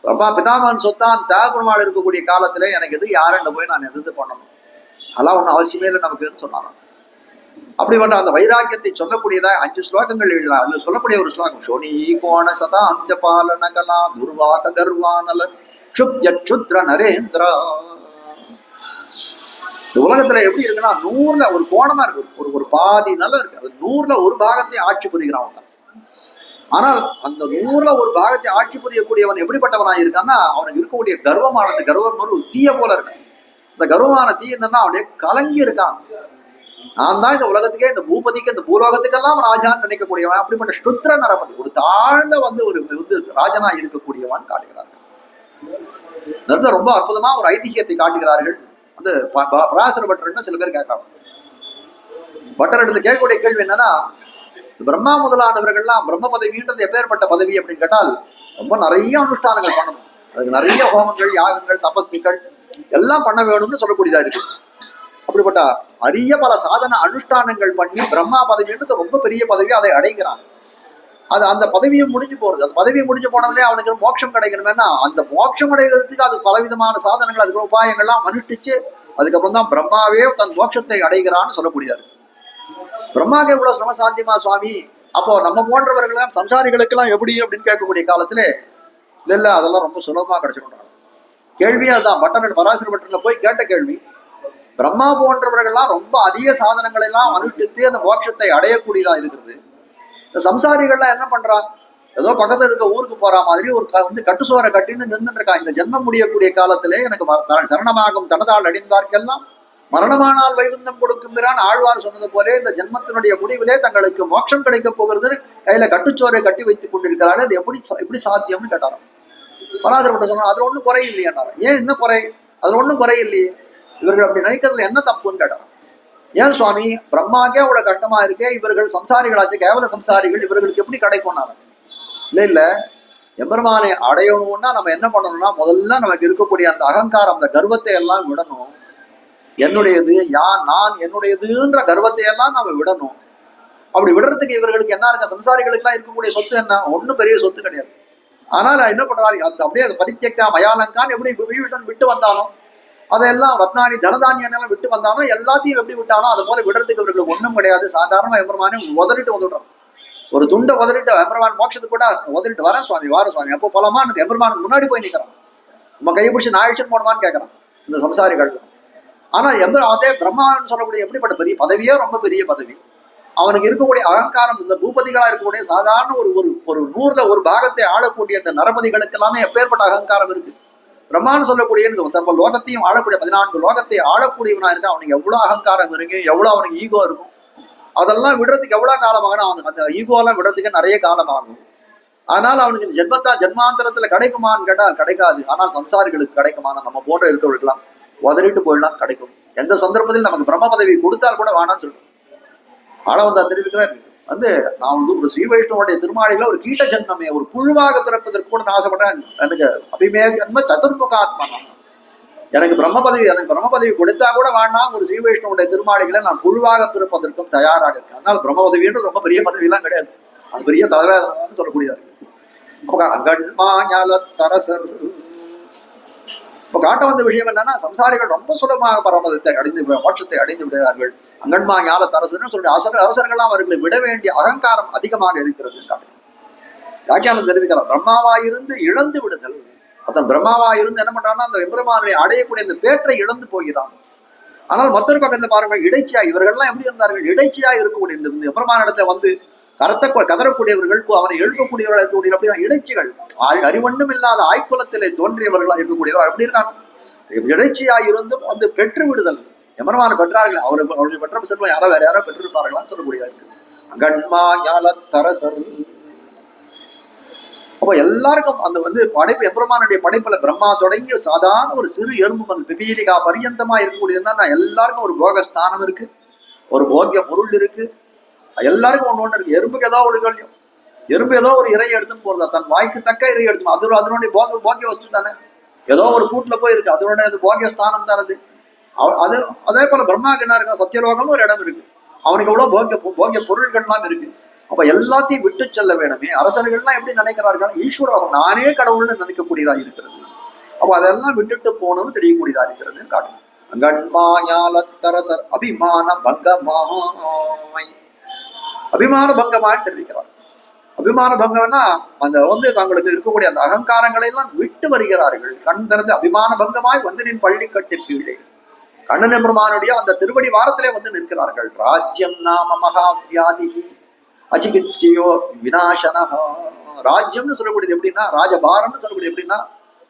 பிரம்மா பிதாமகன் சொத்தான் தேவபெருமாள் இருக்கக்கூடிய காலத்திலே எனக்கு எது யாருன்னு போய் நான் எதிர்த்து பண்ணணும், அதெல்லாம் ஒன்றும் அவசியமே இல்லை நமக்குன்னு சொன்னாங்க. அப்படிப்பட்ட அந்த வைராக்கியத்தை சொல்லக்கூடியதா 5 ஸ்லோகங்கள் எழுதலாம். அதுல சொல்லக்கூடிய ஒரு ஸ்லோகம், சோனி கோண சதாஞ்ச பாலன கலா துர்வாக கர்வானல சுப்யுத்ர நரேந்திரா. இந்த உலகத்துல எப்படி இருக்குன்னா, 100ல ஒரு கோணமா இருக்கு, ஒரு பாதி நல்லா இருக்கு, அது 100ல ஒரு பாகத்தை ஆட்சி புரிகிறான் தான். ஆனால் அந்த 100ல ஒரு பாகத்தை ஆட்சி புரியக்கூடியவன் எப்படிப்பட்டவனாக இருக்கான்னா, அவனுக்கு இருக்கக்கூடிய கர்வமானது, கர்வம் ஒரு தீய போல இருக்கு. இந்த கர்வமான தீ என்னன்னா அவனே கலங்கி இருக்கான். நான் தான் இந்த உலகத்துக்கே, இந்த பூபதிக்கு, இந்த பூலோகத்துக்கெல்லாம் ராஜான்னு நினைக்கக்கூடியவன். அப்படிப்பட்ட சுத்ர நரபதி, ஒரு தாழ்ந்த ஒரு ராஜனா இருக்கக்கூடியவன் காட்டுகிறார்கள். ரொம்ப அற்புதமா ஒரு ஐதிஹியத்தை காட்டுகிறார்கள். பராசர பட்டர் சில பேர் கேட்கறாங்க. பட்டர் இடத்துல கேட்கக்கூடிய கேள்வி என்னன்னா, பிரம்மா முதலானவர்கள்லாம் பிரம்ம பதவின்றது எப்பேற்பட்ட பதவி அப்படின்னு கேட்டால், ரொம்ப நிறைய அனுஷ்டானங்கள் பண்ணணும், அதுக்கு நிறைய ஹோமங்கள், யாகங்கள், தபஸுகள் எல்லாம் பண்ண வேணும்னு சொல்லக்கூடியதா இருக்கு. அப்படிப்பட்ட அரிய பல சாதன அனுஷ்டானங்கள் பண்ணி பிரம்மா பதவின்றது ரொம்ப பெரிய பதவி, அதை அடைகிறான். அது அந்த பதவியை முடிஞ்சு போறது, அந்த பதவியை முடிஞ்சு போனவனே அவனுக்கு மோட்சம் கிடைக்கணும்னா, அந்த மோட்சம் அடைகிறதுக்கு அது பலவிதமான சாதனங்கள், அதுக்கு உபாயங்கள்லாம் அனுஷ்டிச்சு அதுக்கப்புறம் தான் பிரம்மாவே தன் மோட்சத்தை அடைகிறான்னு சொல்லக்கூடியது. பிரம்மாவுக்கு இவ்வளவு சிரம சாத்தியமா சுவாமி, அப்போ நம்ம போன்றவர்கள் சம்சாரிகளுக்கெல்லாம் எப்படி அப்படின்னு கேட்கக்கூடிய காலத்துல இல்ல அதெல்லாம் ரொம்ப சுலபமா கிடைச்சிடும். கேள்வியே அதுதான். பராசர பட்டர்ல போய் கேட்ட கேள்வி, பிரம்மா போன்றவர்கள்லாம் ரொம்ப அதிக சாதனங்களை எல்லாம் அனுஷ்டித்து அந்த மோட்சத்தை அடையக்கூடியதா இருக்கிறது. இந்த சம்சாரிகள்லாம் என்ன பண்றான், ஏதோ பக்கத்துல இருக்க ஊருக்கு போற மாதிரி ஒரு கட்டுசோரை கட்டின்னு நின்றுட்டு இருக்கான். இந்த ஜென்மம் முடியக்கூடிய காலத்திலே எனக்கு சரணமாகும் தனதால் அடைந்தார்க்கெல்லாம் மரணமானால் வைகுந்தம் கொடுக்கும்கிறான் ஆழ்வார் சொன்னது போலே இந்த ஜென்மத்தினுடைய முடிவிலே தங்களுக்கு மோட்சம் கிடைக்க போகிறது கையில கட்டுச்சோரை கட்டி வைத்துக் கொண்டிருக்கிறாரு. அது எப்படி சாத்தியம்னு கேட்டாராம். பராசரப்பட்ட சொன்னா அதுல ஒண்ணும் குறை இல்லையானாரா. ஏன் என்ன குறை, அதுல ஒண்ணும் குறை இல்லையே, இவர்கள் அப்படி நினைக்கிறதுல என்ன தப்புன்னு கேட்டாராம். ஏன் சுவாமி, பிரம்மாக்கே அவ்வளவு கஷ்டமா இருக்கே, இவர்கள் சம்சாரிகளாச்சு, கேவல சம்சாரிகள், இவர்களுக்கு எப்படி கிடைக்கும்னாரு. இல்ல எம்பெருமானை அடையணும்னா நம்ம என்ன பண்ணணும்னா முதல்ல நமக்கு இருக்கக்கூடிய அந்த அகங்காரம், அந்த கர்வத்தை எல்லாம் விடணும். என்னுடையது நான் என்னுடையதுன்ற கர்வத்தை எல்லாம் நாம விடணும். அப்படி விடுறதுக்கு இவர்களுக்கு என்ன இருக்க, சம்சாரிகளுக்கு எல்லாம் இருக்கக்கூடிய சொத்து என்ன, ஒண்ணும் பெரிய சொத்து கிடையாது. ஆனால் என்ன பண்றாரு, அந்த அப்படியே அந்த பரித்தியக்தா மயாலங்கான் எப்படி விட்டு வந்தானோ, அதெல்லாம் ரத்னானி தனதானியம் விட்டு வந்தானோ, எல்லாத்தையும் எப்படி விட்டானோ அது போல விடுறதுக்கு இவர்களுக்கு ஒண்ணும் கிடையாது. சாதாரண எம்பெருமானே உதறிட்டு வந்துடுறோம். ஒரு துண்டை உதறிட்டு எம்பெருமான் மோட்சத்துக்கு கூட உதறிட்டு வரேன் சுவாமி, வார சுவாமி, அப்போ போலாமா, எம்பெருமானுக்கு முன்னாடி போய் நிற்கிறான். நம்ம கையை பிடிச்சி நாயிடுச்சுன்னு போனோமான்னு கேட்கறான் இந்த சம்சாரிகள். ஆனா அதே பிரம்மான்னு சொல்லக்கூடிய எப்படிப்பட்ட பெரிய பதவியே, ரொம்ப பெரிய பதவி. அவனுக்கு இருக்கக்கூடிய அகங்காரம், இந்த பூபதிகளா இருக்கக்கூடிய சாதாரண ஒரு ஒரு 100ல ஒரு பாகத்தை ஆளக்கூடிய இந்த நரபதிகளுக்கு எல்லாமே எப்பேற்பட்ட அகங்காரம் இருக்கு. பிரம்மான்னு சொல்லக்கூடிய இந்த சர்வ லோகத்தையும் ஆளக்கூடிய 14 லோகத்தை ஆளக்கூடியவனா இருக்கு. அவனுக்கு எவ்வளவு அகங்காரம் இருக்கு, எவ்வளவு அவனுக்கு ஈகோ இருக்கும். அதெல்லாம் விடுறதுக்கு எவ்வளவு காலமாகணும், அவனுக்கு அந்த ஈகோலாம் விடுறதுக்கு நிறைய காலம் ஆகும். ஆனால் அவனுக்கு இந்த ஜென்மாந்தரத்துல கிடைக்குமான்னு கேட்டா கிடைக்காது. ஆனால் சம்சாரிகளுக்கு கிடைக்குமான நம்ம போன்ற இருக்கிறவர்களுக்கெல்லாம் உதறிட்டு போயிடலாம், கிடைக்கும். எந்த சந்தர்ப்பத்தில் நமக்கு பிரம்ம பதவி கொடுத்தால் கூட வேணான்னு சொல்லுவோம். ஆனா தெரிவிக்கிறார் நான் ஒரு ஸ்ரீ வைஷ்ணவனுடைய திருமாளில ஒரு கீட்ட ஜன்மமே, ஒரு புழுவாக பிறப்பதற்கு கூட நான் ஆசைப்பட்டேன். எனக்கு அபிமேக சதுர்முக ஆத்மா, எனக்கு பிரம்ம பதவி கொடுத்தா கூட வேணாம், ஒரு ஸ்ரீ வைஷ்ணவனுடைய திருமாளிகளை நான் புழுவாக பிறப்பதற்கும் தயாராக இருக்கேன். அதனால பிரம்ம பதவின்னு ரொம்ப பெரிய பதவி எல்லாம் கிடையாது, அது பெரிய தலைவரான்னு சொல்லக்கூடியதா இருக்கு. இப்ப காட்ட வந்த விஷயம் என்னன்னா, சம்சாரிகள் ரொம்ப சுலபமாக பரமதத்தை அடைந்து மோட்சத்தை அடைந்து விடுகிறார்கள். அங்கன்மா ஞால தரசுன்னு சொல்லி அரசர்கள்லாம் அவர்களை விட வேண்டிய அகங்காரம் அதிகமாக இருக்கிறது. வியாக்கியானம் தெரிவிக்கலாம். பிரம்மாவாயிருந்து இழந்து விடுதல். அதன் பிரம்மாவாயிருந்து என்ன பண்றான்னா, அந்த எம்பெருமானை அடையக்கூடிய அந்த பேற்றை இழந்து போகிறான். ஆனால் மற்றொரு பக்கத்துல பாருங்கள், இடைச்சியா இவர்கள்லாம் எப்படி இருந்தார்கள், இடைச்சியா இருக்கக்கூடிய இந்த எம்பெருமான இடத்துல கதறக்கூடியவர்கள், அவனை எழுப்பக்கூடியவர்கள் இருக்கக்கூடிய அப்படின்னா இடைச்சிகள், அறிவொன்னும் இல்லாத ஆய்குலத்திலே தோன்றியவர்களா இருக்கக்கூடியவர்கள் எப்படி இருக்காங்க. இடைச்சியாயிருந்தும் பெற்று விடுதல். எமரமான பெற்றார்கள், அவர்கள் பெற்ற செல்வம் யாரோ வேற யாரோ பெற்றிருப்பார்களான்னு சொல்லக்கூடியதா இருக்கு. அகன்மா ஞால தரசர். அப்போ எல்லாருக்கும் அந்த படைப்பு, எம்பெருமானுடைய படைப்புல பிரம்மா தொடங்கி சாதாரண ஒரு சிறு எறும்பு பிபீலிகா பரியந்தமா இருக்கக்கூடியதுன்னா எல்லாருக்கும் ஒரு போகஸ்தானம் இருக்கு, ஒரு போக்கிய பொருள் இருக்கு. எல்லாருக்கும் ஒண்ணு இருக்கு. எறும்புக்கு ஏதோ ஒரு கல்யம், எறும்பு ஏதோ ஒரு இறையை எடுத்துன்னு போறதா, தன் வாய்க்கு தக்க இறையை எடுத்து, அதனுடைய போக்கிய வஸ்து தானே. ஏதோ ஒரு கூட்டுல போய் இருக்கு, அதனுடைய போக்கிய ஸ்தானம் தானது. அதே போல பிரம்மாக்கு என்ன இருக்கு, சத்தியலோகம்னு ஒரு இடம் இருக்கு, அவனுக்கு எவ்வளவு போக்கிய பொருள்கள்லாம் இருக்கு. அப்ப எல்லாத்தையும் விட்டு செல்ல வேணுமே. அரசர்கள்லாம் எப்படி நினைக்கிறார்கள், ஈஸ்வரோகம் நானே கடவுள்னு நினைக்கக்கூடியதா இருக்கிறது. அப்ப அதெல்லாம் விட்டுட்டு போகணும்னு தெரியக்கூடியதா இருக்கிறது காட்டணும். அங்கன்மாயாலத்தரசர் அபிமான பங்கமாய், அபிமான பங்கமான்னு தெரிவிக்கிறார். அபிமான பங்கம்னா அந்த தங்களுக்கு இருக்கக்கூடிய அந்த அகங்காரங்களை எல்லாம் விட்டு வருகிறார்கள். கண் திறந்து அபிமான பங்கமாய் நின் பள்ளி கட்டு கீழே கண்ணன் எம்பெருமானுடைய அந்த திருவடி வாரத்திலே நிற்கிறார்கள். ராஜ்யம் நாம மகாவியாதிகி அச்சிகித்சியோ விநாசனஹா. ராஜ்யம்னு சொல்லக்கூடியது எப்படின்னா, ராஜபாரம்னு சொல்லக்கூடியது எப்படின்னா,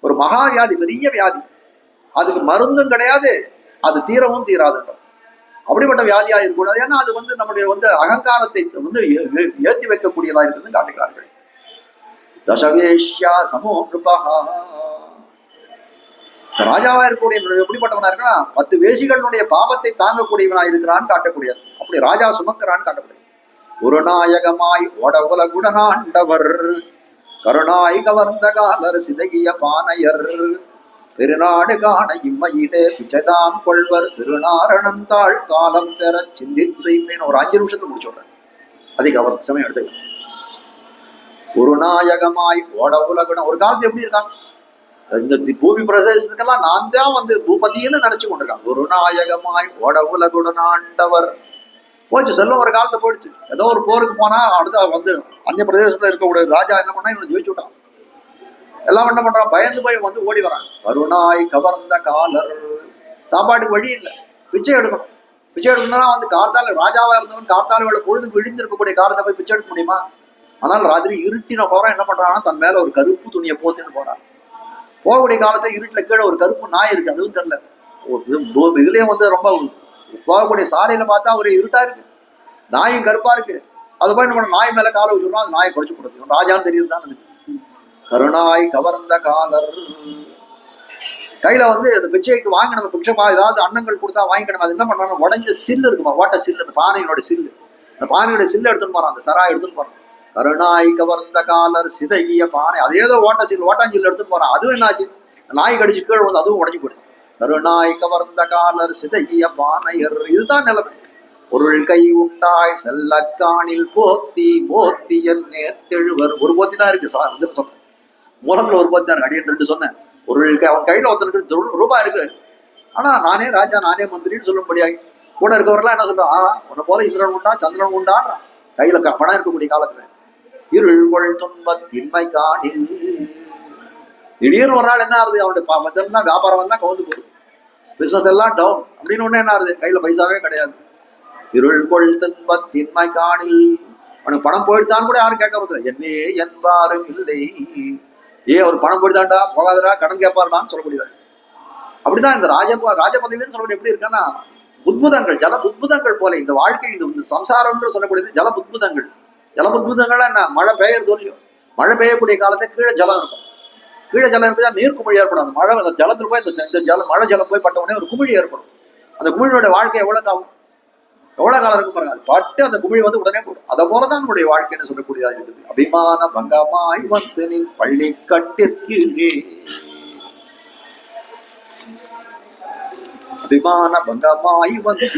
ஒரு மகா வியாதி, பெரிய வியாதி, அதுக்கு மருந்தும் கிடையாது, அது தீரவும் தீராதுன்ற அப்படிப்பட்ட வியாதியா இருக்கக்கூடாது. ஏன்னா அது நம்முடைய அகங்காரத்தை ஏற்றி வைக்கக்கூடியதா இருக்குன்னு காட்டுகிறார்கள். தசவேஷ்யா சமோ கிருபஹா. ராஜாவா இருக்கக்கூடிய எப்படிப்பட்டவனா இருக்கா, 10 வேசிகளுடைய பாவத்தை தாங்கக்கூடியவனா இருக்கிறான்னு காட்டக்கூடியது. அப்படி ராஜா சுமக்கிறான்னு காட்டக்கூடியது. ஒரு நாயகமாய் ஓட உலகுடனாண்டவர் கருணாய் கவர்ந்த காலர் சிதகிய பானையர் பெருநாடு காண இம்மையிலே பிச்சைதாம் கொள்வர் திருநாரணம் தாழ் காலம் பெற சிந்தித்து. ஒரு 5 நிமிஷத்துல முடிச்சுடுறேன், அதிக அவசரம் எடுத்துக்கலாம். ஒரு நாயகமாய் ஓட உலகுடன். ஒரு காலத்து எப்படி இருக்கான், இந்த பூமி பிரதேசத்துக்கெல்லாம் நான் தான் பூபதினு நினைச்சு கொண்டிருக்கான். ஒரு நாயகமாய் ஓட உலகுடன் ஆண்டவர் போச்சு, செல்வம் ஒரு காலத்தை போயிடுச்சு. ஏதோ ஒரு போருக்கு போனா அடுத்த அந்நிய பிரதேசத்துல இருக்கக்கூடிய ராஜா என்ன பண்ணா, இவனை ஜெயிச்சு விட்டான். எல்லாம் என்ன பண்றான், பயந்து போய் ஓடி வரான். வருணாய் கவர்ந்த காலர். சாப்பாட்டுக்கு வழி இல்லை, பிச்சை எடுக்கணும். பிச்சை எடுக்கணும்னா வந்து கார்த்தால ராஜாவா இருந்தவன் கார்த்தால வேலை பொழுது விழிந்து இருக்கக்கூடிய காலத்தை போய் பிச்சை எடுக்க முடியுமா? ஆனால் ராத்திரி இருட்டின போறான், என்ன பண்றான்னா தன் மேல ஒரு கருப்பு துணியை போத்துன்னு போறான். போகக்கூடிய காலத்துல இருட்டுல கீழே ஒரு கருப்பு நாய் இருக்கு, அதுவும் தெரியல. இதுலயும் வந்து ரொம்ப போகக்கூடிய சாலையில பார்த்தா ஒரு இருட்டா இருக்கு, நாயும் கருப்பா இருக்கு. அது போய் நம்ம நாய் மேல காலை வச்சுருவோம், அந்த நாயை குறைச்சு கொடுத்துரும். ராஜான்னு தெரியுது தான் எனக்கு. கருணாய் கவர்ந்த காலர் கையில வந்து அந்த பிச்சைக்கு வாங்கின பிச்சைமா ஏதாவது அன்னங்கள் கொடுத்தா வாங்கிக்கணும். அது என்ன பண்றாங்க, உடஞ்ச சில்லு இருக்குமா, ஓட்ட சில்லு, அந்த பானையோட சில்லு, அந்த பானையோட சில்லு எடுத்துன்னு போறான், அந்த சராய் எடுத்துன்னு போறான். கருணாய் கவர்ந்த காலர் சிதைய பானை, அதே ஏதோ ஓட்ட சில்லு ஓட்டாஞ்சில் எடுத்துன்னு போறான். அதுவும் என்னாச்சு, நாய் கடிச்சு கீழே வந்து அதுவும் உடஞ்சி போயிடும். கருணாய் கவர்ந்த காலர் சிதைய பானையர், இதுதான் நிலைமை. பொருள் கை உண்டாய் செல்லக்கானில் போத்தி போத்தி என் நேர்த்தெழுவர். ஒரு போத்தி தான் இருக்கு சார், இதுன்னு சொன்னேன். மூலத்துல ஒரு போத்தி தான் இருக்கு, அடியன் 2 சொன்னேன். பொருள் அவன் கையில ஒருத்தனுக்கு ரூபாய் இருக்கு, ஆனா நானே ராஜா நானே மந்திரின்னு சொல்லும்படியாய் கூட இருக்கவரெல்லாம் என்ன சொல்றான், உன்னை போல இந்திரன் உண்டா சந்திரன் உண்டான் கையில பணம் இருக்கக்கூடிய காலத்துல. இருள்கொள் துன்பத்தின்மை காணில் திடீர்னு ஒரு நாள் என்ன ஆகுது, அவனுடைய வியாபாரம் எல்லாம் கவுந்து போகுது, பிசினஸ் எல்லாம் டவுன் அப்படின்னு ஒண்ணு என்ன ஆகுது, கையில பைசாவே கிடையாது. இருள்கொள் துன்பத்தின்மை காணில், அவனுக்கு பணம் போயிடுதான் கூட யாரும் கேட்க வருது, என்னே என்பாரும் இல்லை. ஒரு பணம் போயிடுதாண்டா போகாதடா கடன் கேட்பாருடான்னு சொல்லக்கூடியது. அப்படிதான் இந்த ராஜ பதவின்னு சொல்லக்கூடிய எப்படி இருக்குன்னா, புத்புதங்கள் ஜல புத்புதங்கள் போல இந்த வாழ்க்கை, இந்த சம்சாரம்னு சொல்லக்கூடியது ஜல புத்புதங்கள். ஜல புத்புதங்கள் என்ன, மழை பெய்யறது இல்லையோ, மழை பெய்யக்கூடிய காலத்துல கீழே ஜலம் இருக்கும், கீழே ஜலம் இருப்பதா நீர் குமிழி ஏற்படும். அந்த மழை அந்த ஜலத்துல போய் இந்த ஜலம் மழை ஜலம் போய் பட்ட உடனே ஒரு குமிழி ஏற்படும். அந்த குமிழியோட வாழ்க்கை எவ்வளவு காலம் இருக்கும் பாருங்க, அது பட்டு அந்த குமிழி வந்து உடனே போடும். அதை போலதான் நம்முடைய வாழ்க்கைன்னு சொல்லக்கூடியதா இருக்குது. அபிமான பங்கமாய் வந்து நின் பள்ளி கட்டிற்கீழே, அபிமான பங்கமாய் வந்து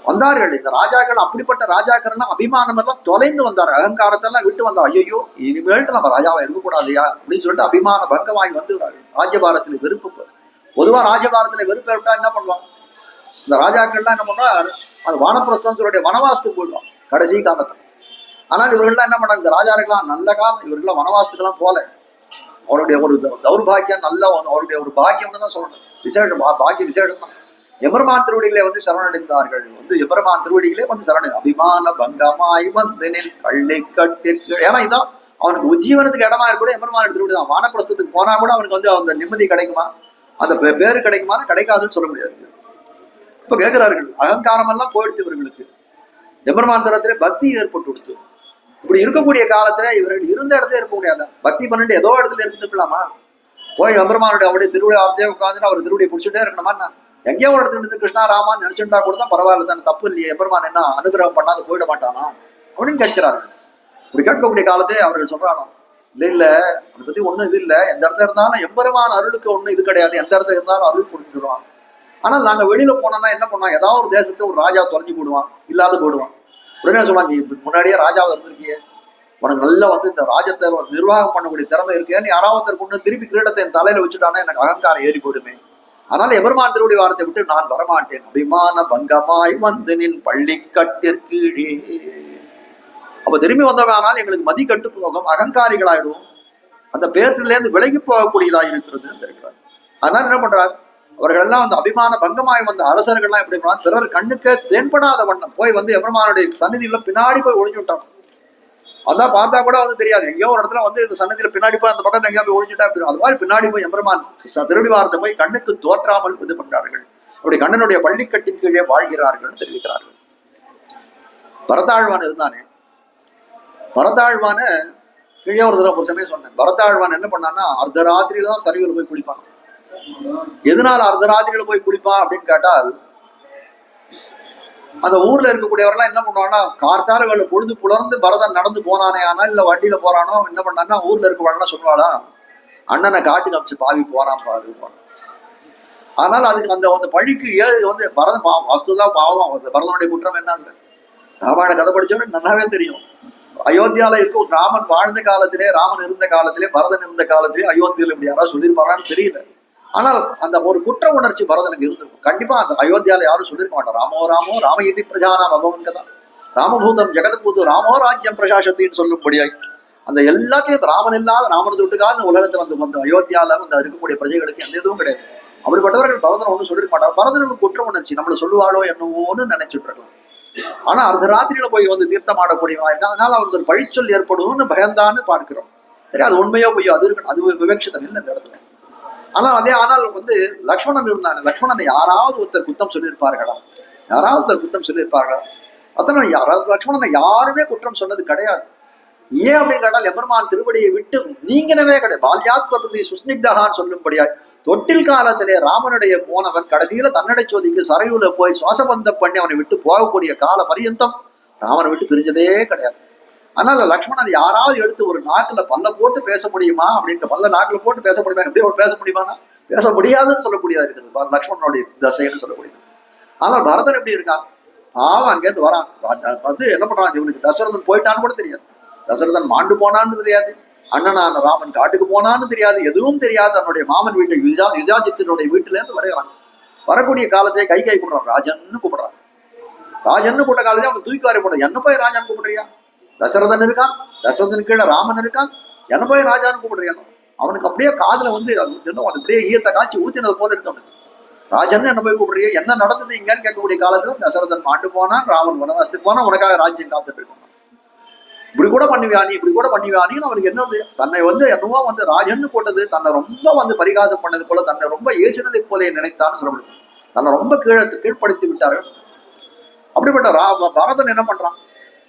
வந்தார்கள் இந்த ராஜாக்கள். அப்படிப்பட்ட ராஜாக்கள் அபிமானம் எல்லாம் தொலைந்து வந்தார், அகங்காரத்தெல்லாம் விட்டு வந்தார். ஐயோ இனிமேல்ட்டு நம்ம ராஜாவா இருக்கக்கூடாதையா அப்படின்னு சொல்லிட்டு அபிமான பங்கமாய் வந்துள்ளார்கள். ராஜபாரத்துல வெறுப்பு, பொதுவா ராஜபாரத்துல வெறுப்பு ஏற்பட்டா என்ன பண்ணுவாங்க இந்த ராஜாக்கள்லாம், என்ன பண்றா, அது வானப்பிரஸ்தம் சொல்லுடைய வனவாசத்துக்கு போயிடுவான் கடைசி காலத்துல. ஆனால் இவர்கள்லாம் என்ன பண்ணாங்க, இந்த ராஜாக்கெல்லாம் நல்ல காலம், இவர்கள்லாம் வனவாசத்துக்கெல்லாம் போல. அவருடைய ஒரு தௌர்பாகியம், நல்ல அவருடைய ஒரு பாக்கியம்னு தான் சொல்லணும், விசேஷம், பாக்கிய விசேஷம் தான். எம்பெருமான் திருவடிகளே வந்து சரணடைந்தார்கள், வந்து எம்பெருமான் திருவடிகளே வந்து சரணடைந்தார். அபிமான பங்கமாய் வந்தனில் பள்ளி கட்டிற்கு, ஏன்னா இதான் அவனுக்கு உஜ்ஜீவனத்துக்கு இடமா இருக்க கூட எம்பெருமான் திருவடி தான். வானப்பிரஸ்தத்துக்கு போனா கூட அவனுக்கு வந்து அந்த நிம்மதி கிடைக்குமா, அந்த பேரு கிடைக்குமா, கிடைக்காதுன்னு சொல்ல முடியாது. இப்ப கேட்கிறார்கள், அகங்காரம் எல்லாம் போயிடுத்து இவர்களுக்கு, எம்பெருமான் தரத்திலே பக்தி ஏற்பட்டு கொடுத்து. இப்படி இருக்கக்கூடிய காலத்துல இவர்கள் இருந்த இடத்துல இருக்க முடியாத, பக்தி பண்ணிட்டு ஏதோ இடத்துல இருந்துக்கலாமா, போய் எம்பெருமானுடைய அவருடைய திருவிழா வார்த்தையே உட்காந்துட்டு அவர் திருவிடையை பிடிச்சிட்டே இருக்கணுமா, எங்கேயோ ஒரு இடத்துல இருந்து கிருஷ்ணா ராமான்னு நினைச்சுட்டா கூட தான் பரவாயில்ல தானே, தப்பு இல்லையே, எம்பெருமான் என்ன அனுகிரகம் பண்ணாது போயிட மாட்டானா அப்படின்னு கேட்கிறார்கள். இப்படி கேட்கக்கூடிய காலத்தே அவர்கள் சொல்றானோ, இல்ல அதை பத்தி ஒண்ணும் இது இல்லை, எந்த இடத்துல இருந்தாலும் எம்பெருமான் அருளுக்கு ஒண்ணு இது கிடையாது, எந்த இடத்துல இருந்தாலும் அருள் புரிஞ்சுடுவான். ஆனால் நாங்க வெளியில போனோம்னா என்ன பண்ணுவோம், ஏதாவது ஒரு தேசத்தை ஒரு ராஜா தொலைஞ்சு போடுவான், இல்லாத போடுவான். உடனே சொல்லுவாங்க, நீ முன்னாடியே ராஜாவை இருந்திருக்கியே, உனக்கு நல்லா வந்து இந்த ராஜ்யத்தை நிர்வாகம் பண்ணக்கூடிய திறமை இருக்கேன்னு யாராவது கொண்டு திருப்பி கிரீடத்தை என் தலையில வச்சுட்டானே எனக்கு அகங்காரம் ஏறி போடுமே. அதனால எபெருமான் திருவடி வாரத்தை விட்டு நான் வரமாட்டேன். அபிமான பங்கமாய் வந்து நின் பள்ளி கட்டிற்கீழே. அப்ப திரும்பி வந்தவனால் எங்களுக்கு மதி கட்டு போகும், அகங்காரிகளாயிடுவோம், அந்த பேர்ல இருந்து விலகி போகக்கூடியதா இருக்கிறதுன்னு தெரிகிறார். அதனால என்ன பண்றார், அவர்கள் எல்லாம் வந்து அபிமான பங்கமாய் வந்த அரசர்கள்லாம் எப்படி பண்ணார், பிறர் கண்ணுக்கே தென்படாத வண்ணம் போய் வந்து எபெருமானுடைய சந்நிதியில பின்னாடி போய் ஒழிஞ்சு விட்டான். அதான் பார்த்தா கூட வந்து தெரியாது, எங்கேயோ ஒரு இடத்துல வந்து இந்த சன்னதியில பின்னாடி போய் அந்த பக்கத்துல எங்கேயா போய் ஒழிஞ்சுட்டா, அது மாதிரி பின்னாடி போய் எம்பெருமான் திருடி வாரத்தை போய் கண்ணுக்கு தோற்றாமல் இது பண்றார்கள். அப்படி கண்ணனுடைய பள்ளிக்கட்டின் கீழே வாழ்கிறார்கள் தெரிவிக்கிறார்கள். பரதாழ்வான் இருந்தானே, பரதாழ்வான கீழே ஒரு தடவை ஒரு சமயம் சொன்னேன், பரதாழ்வான் என்ன பண்ணான்னா அர்த்தராத்திரியில தான் சரிவில் போய் குளிப்பான். எதனால அர்த்தராத்திரியில போய் குளிப்பான் அப்படின்னு கேட்டால், அந்த ஊர்ல இருக்கக்கூடியவரெல்லாம் என்ன பண்ணுவாங்கன்னா, கார்த்தால வேலை பொழுது புலர்ந்து பரதன் நடந்து போனானே ஆனா இல்ல வண்டியில போறானோ என்ன பண்ணான்னா, ஊர்ல இருக்கவாள்லாம் சொல்லுவாளா, அண்ணனை காட்டி காமிச்சு பாவி போறான் பாரு. அதனால அதுக்கு அந்த பழிக்கு வந்து பரதன் வாஸ்துதான் பாவம், பரதனுடைய குற்றம் என்ன, ராமாயண கதை படிச்சவனு நல்லாவே தெரியும். அயோத்தியால இருக்க ராமன் வாழ்ந்த காலத்திலே, ராமன் இருந்த காலத்திலே, பரதன் இருந்த காலத்திலே அயோத்தியில இப்படி யாராவது சொல்லியிருப்பாரான்னு தெரியல. ஆனால் அந்த ஒரு குற்ற உணர்ச்சி பரதனுக்கு இருந்திருக்கும் கண்டிப்பா. அந்த அயோத்தியால யாரும் சொல்லியிருக்க மாட்டார், ராமோ ராமோ ராமயதி பிரஜானாம் அபவன் கதா ராமபூதம் ஜெகத்பூது ராமோ ராஜ்யம் பிரசாசத்தின்னு சொல்லும்படியாய் அந்த எல்லாத்தையும் ராமன் இல்லாத ராமன் தொட்டுக்காக இந்த உலகத்துல வந்து அயோத்தியால வந்து இருக்கக்கூடிய பிரஜைகளுக்கு எந்த எதுவும் கிடையாது. அப்படிப்பட்டவர்கள் ஒருவேளை பரதன் ஒன்றும் சொல்லிருக்க மாட்டார். பரதனுக்கு குற்ற உணர்ச்சி, நம்மள சொல்லுவாளோ என்னவோன்னு நினைச்சிட்டு இருக்கலாம். ஆனா அர்த்தராத்திரியில போய் வந்து தீர்த்தம் ஆடக்கூடியவா இருக்கா, அதனால அவருக்கு ஒரு பழிச்சொல் ஏற்படும்னு பயந்தான்னு பார்க்கிறோம். சரி, அது உண்மையோ பொய்யோ அது இருக்கணும், அது விவக்ஷிதம் இல்லை இந்த இடத்துல. ஆனால் வந்து லக்ஷ்மணன் இருந்தாங்க, லக்ஷ்மணனை யாராவது ஒருத்தர் குத்தம் சொல்லியிருப்பார்களா? யாராவது ஒருத்தர் குத்தம் சொல்லியிருப்பார்களா? அத்தனை யாராவது லக்ஷ்மணனை யாருமே குற்றம் சொன்னது கிடையாது. ஏன் அப்படின்னு கேட்டால் எம்பெருமான் திருவடியை விட்டு நீங்கினவே கிடையாது. பால்யாத் பிரதி சுஸ்னிக்தகான்னு சொல்லும்படியாய் தொட்டில் காலத்திலே ராமனுடைய போனவன் கடைசியில தன்னடை சோதிக்கு சரையூல போய் சுவாசபந்தம் பண்ணி அவனை விட்டு போகக்கூடிய கால பரியந்தம் ராமனை விட்டு பிரிஞ்சதே கிடையாது. அதனால லக்ஷ்மணன் யாராவது எடுத்து ஒரு நாக்குல பல்ல போட்டு பேச முடியுமா அப்படின்ற, பல்ல நாக்குல போட்டு பேச முடியுமா, எப்படி பேச முடியுமானா பேச முடியாதுன்னு சொல்லக்கூடியதா இருக்கிறது லக்ஷ்மணனுடைய தசைன்னு சொல்லக்கூடியது. ஆனால் பரதன் எப்படி இருக்கான், பாவம் அங்கேருந்து வரான், வந்து என்ன பண்றான், இவனுக்கு தசரதன் போயிட்டான்னு கூட தெரியாது, தசரதன் மாண்டு போனான்னு தெரியாது, அண்ணனான ராமன் காட்டுக்கு போனான்னு தெரியாது, எதுவும் தெரியாது. தன்னுடைய மாமன் வீட்டை யுதாஜித்தினுடைய வீட்டுல இருந்து வரைகிறான். வரக்கூடிய காலத்தை கை கூப்பிடுறான், ராஜன்னு கூப்பிடுறான். ராஜன்னு கூட்ட காலத்தையே அவனுக்கு தூக்கி வாரி போட, என்ன போய் ராஜான்னு கூப்பிடுறியா? தசரதன் இருக்கான், தசரதன் கீழே ராமன் இருக்கான், என்ன போய் ராஜான்னு கூப்பிடுறியா? அவனுக்கு அப்படியே காதுல வந்து அப்படியே ஈயத்தை காய்ச்சி ஊத்தினது போல இருக்கு அவனுக்கு. ராஜன்னு என்ன போய் கூப்பிடுறியா, என்ன நடந்தது இங்கன்னு கேட்கக்கூடிய காலத்துல தசரதன் மாண்டு போனான், ராமன் வனவாசத்துக்கு போனா, உனக்காக ராஜ்யம் காத்துட்டு இருக்கணும். இப்படி கூட பண்ணுவியானி, இப்படி கூட பண்ணுவியானின்னு அவனுக்கு என்ன வந்து தன்னை வந்து என்னவோ வந்து ராஜன்னு போட்டது, தன்னை ரொம்ப வந்து பரிகாசம் பண்ணது போல, தன்னை ரொம்ப ஏசினதை போல நினைத்தான்னு சொல்ல முடியும். தன்னை ரொம்ப கீழ்ப்படுத்தி விட்டார்கள். அப்படிப்பட்ட பரதன் என்ன பண்றான்,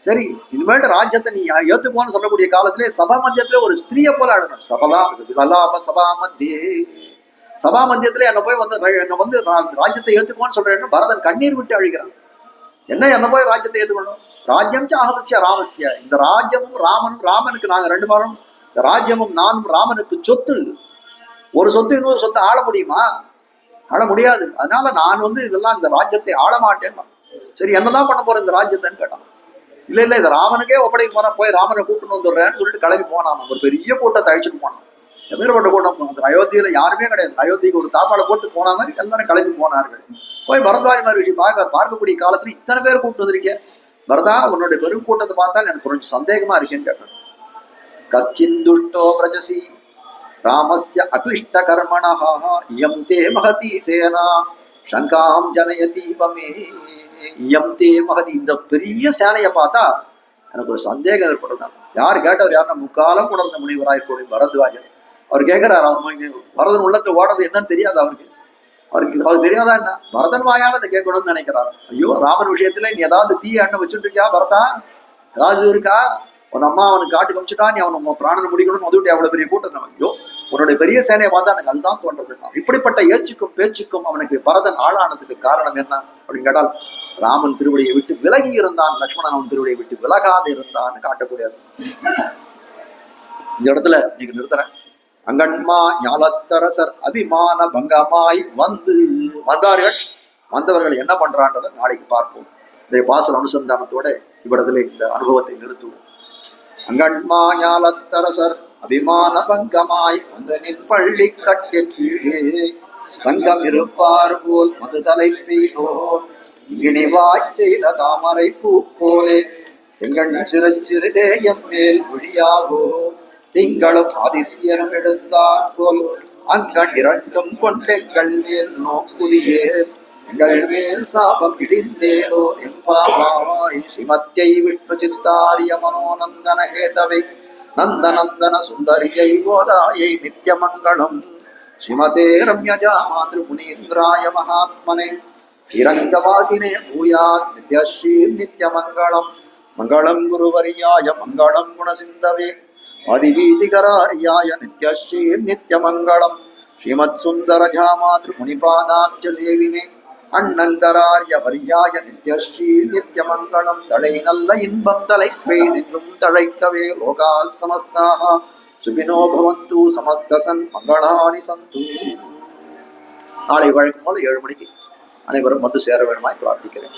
சரி இனிமேட்டு ராஜ்யத்தை நீ ஏத்துக்குவான்னு சொல்லக்கூடிய காலத்திலே சபா மத்தியத்திலே ஒரு ஸ்திரீயை போல ஆடணும். சபா மத்தியே, சபா மத்தியத்திலே என்ன போய் வந்து ராஜ்யத்தை ஏத்துக்குவான்னு சொல்றேன்னு பரதன் கண்ணீர் விட்டு அழிக்கிறான். என்ன போய் ராஜ்யத்தை ஏற்றுக்கணும், ராஜ்யம் அகமஸ்ய ராமஸ்ய, இந்த ராஜ்யமும் ராமனும், ராமனுக்கு நாங்க 2 பேரும், இந்த ராஜ்யமும் நானும் ராமனுக்கு சொத்து. ஒரு சொத்து இன்னொரு சொத்தை ஆள முடியுமா? ஆள முடியாது. அதனால நான் வந்து இதெல்லாம் இந்த ராஜ்யத்தை ஆள மாட்டேன். சரி, என்னதான் பண்ண போற இந்த ராஜ்யத்தைன்னு கேட்டான். இல்ல இதை ராமனுக்கே ஒப்படைக்க போனா, போய் ராமனை கூப்பிட்டு வந்துடுறேன்னு சொல்லிட்டு கிளம்பி போனான். ஒரு பெரிய கூட்டத்தை அழிச்சுட்டு போனான். எப்பேற்பட்ட கூட்டம், அந்த அயோத்தியில யாருமே கிடையாது. அயோத்திக்கு ஒரு தாப்பாளை போட்டு போன மாதிரி எல்லாரும் கிளம்பி போனார்கள். போய் பரத்வாஜ் மகரிஷி பார்க்கக்கூடிய காலத்துல இத்தனை பேர் கூப்பிட்டு வந்திருக்கேன், பரதா உன்னுடைய பெரும் கூட்டத்தை பார்த்தால் எனக்கு கொஞ்சம் சந்தேகமா இருக்கேன்னு கேட்டேன். கஷ்டின் துஷ்டோ பிரஜசி ராமஸ்ய அக்லிஷ்ட கர்மணஹா இயம் தே மகதி சேனா சங்காம் ஜனயதி பமே. இயம் தே மகதி, இந்த பெரிய சேனையை பார்த்தா எனக்கு ஒரு சந்தேகம் ஏற்படுதான். யார் கேட்டவர், யாருன்னா முக்காலம் உணர்ந்த முனிவராயிருக்கூடிய பரத்வாஜன். அவர் கேட்கிறார், பரதன் உள்ளத்தை ஓடுறது என்னன்னு தெரியாது அவருக்கு தெரியாதா என்ன? பரதன் வாயால அதை கேட்கணும்னு நினைக்கிறார். ஐயோ, ராமன் விஷயத்துல நீ ஏதாவது தீய எண்ணம் வச்சுட்டு இருக்கியா பரதா? ஏதாவது இருக்கா? உன் அம்மா அவனுக்கு காட்டு கமிச்சுட்டா, நீ அவன் பிராணனை முடிக்கணும்னு வந்துட்டு அவ்வளவு பெரிய கூட்டம். ஐயோ, உன்னுடைய பெரிய சேனையை பார்த்தா எனக்கு அதுதான் தோன்றது. இப்படிப்பட்ட ஏச்சுக்கும் பேச்சுக்கும் அவனுக்கு பரதன் ஆளானதுக்கு காரணம் என்ன அப்படின்னு கேட்டால், ராமன் திருவடியை விட்டு விலகி இருந்தான், லக்ஷ்மணன் அவன் திருவடியை விட்டு விலகாது இருந்தான்னு காட்டக்கூடியது. இந்த இடத்துல நீங்க நிறுத்துறேன். அங்கன்மா ஞாலத்தரசர் அபிமான பங்கமாய் வந்தார்கள். வந்தவர்கள் என்ன பண்றான்றதை நாளைக்கு பார்ப்போம். இந்த பாசல் அனுசந்தானத்தோட இவ்விடத்துல இந்த அனுபவத்தை நிறுத்துவோம். அங்கன்மா ஞாலத்தரசர் அபிமான பங்கமாய் வந்து நின் பள்ளி கட்டிற்கீழே சங்கம் இருப்பார் போல் மது தலை பெய்தோ இனிவாய் செய்த தாமரை பூ போலே செங்கண் சிறுதேயம் மேல் ஒழியாவோ திங்களும் ஆதித்யனும் எடுத்தார் போல் அங்கண் 2 கொண்டெங்கள் மேல் நோக்குதியே எங்கள் மேல் சாபம் இடிந்தேனோ எம்பாவாய் ஸ்ரீமத்தியை விட்டு சித்தாரிய மனோநந்தன கேதவை நந்தநந்தன சுந்தரியை கோதாயை நித்யமங்கலம் ஸ்ரீமதே ரம்யஜா மாத்ரு முனீந்திராய மகாத்மனே ஸ்ரீரங்கவாசினே பூயாத் நித்யஸ்ரீ நித்யமங்கலம் மங்களம் குருவரியாய மங்களம் குணசிந்தவே ஆதிவீதிகராரியாய நித்யஸ்ரீ நித்யமங்கலம் ஸ்ரீமத் சுந்தரஜா மாத்ரு முனிபாதாப்ஜ சேவினே அண்ணங்கராரிய வரியாய நித்யஸ்ரீ நித்யமங்கலம் தழை நல்ல இன்பம் தலை பெய்தெங்கும் தழைக்கவே லோகா சமஸ்தாக சுகினோ பவந்து சமஸ்தசன் மங்களானி சந்து. நாளை வழக்கம் போல 7 மணிக்கு அனைவரும் வந்து சேர வேண்டுமாய் பிரார்த்திக்கிறேன்.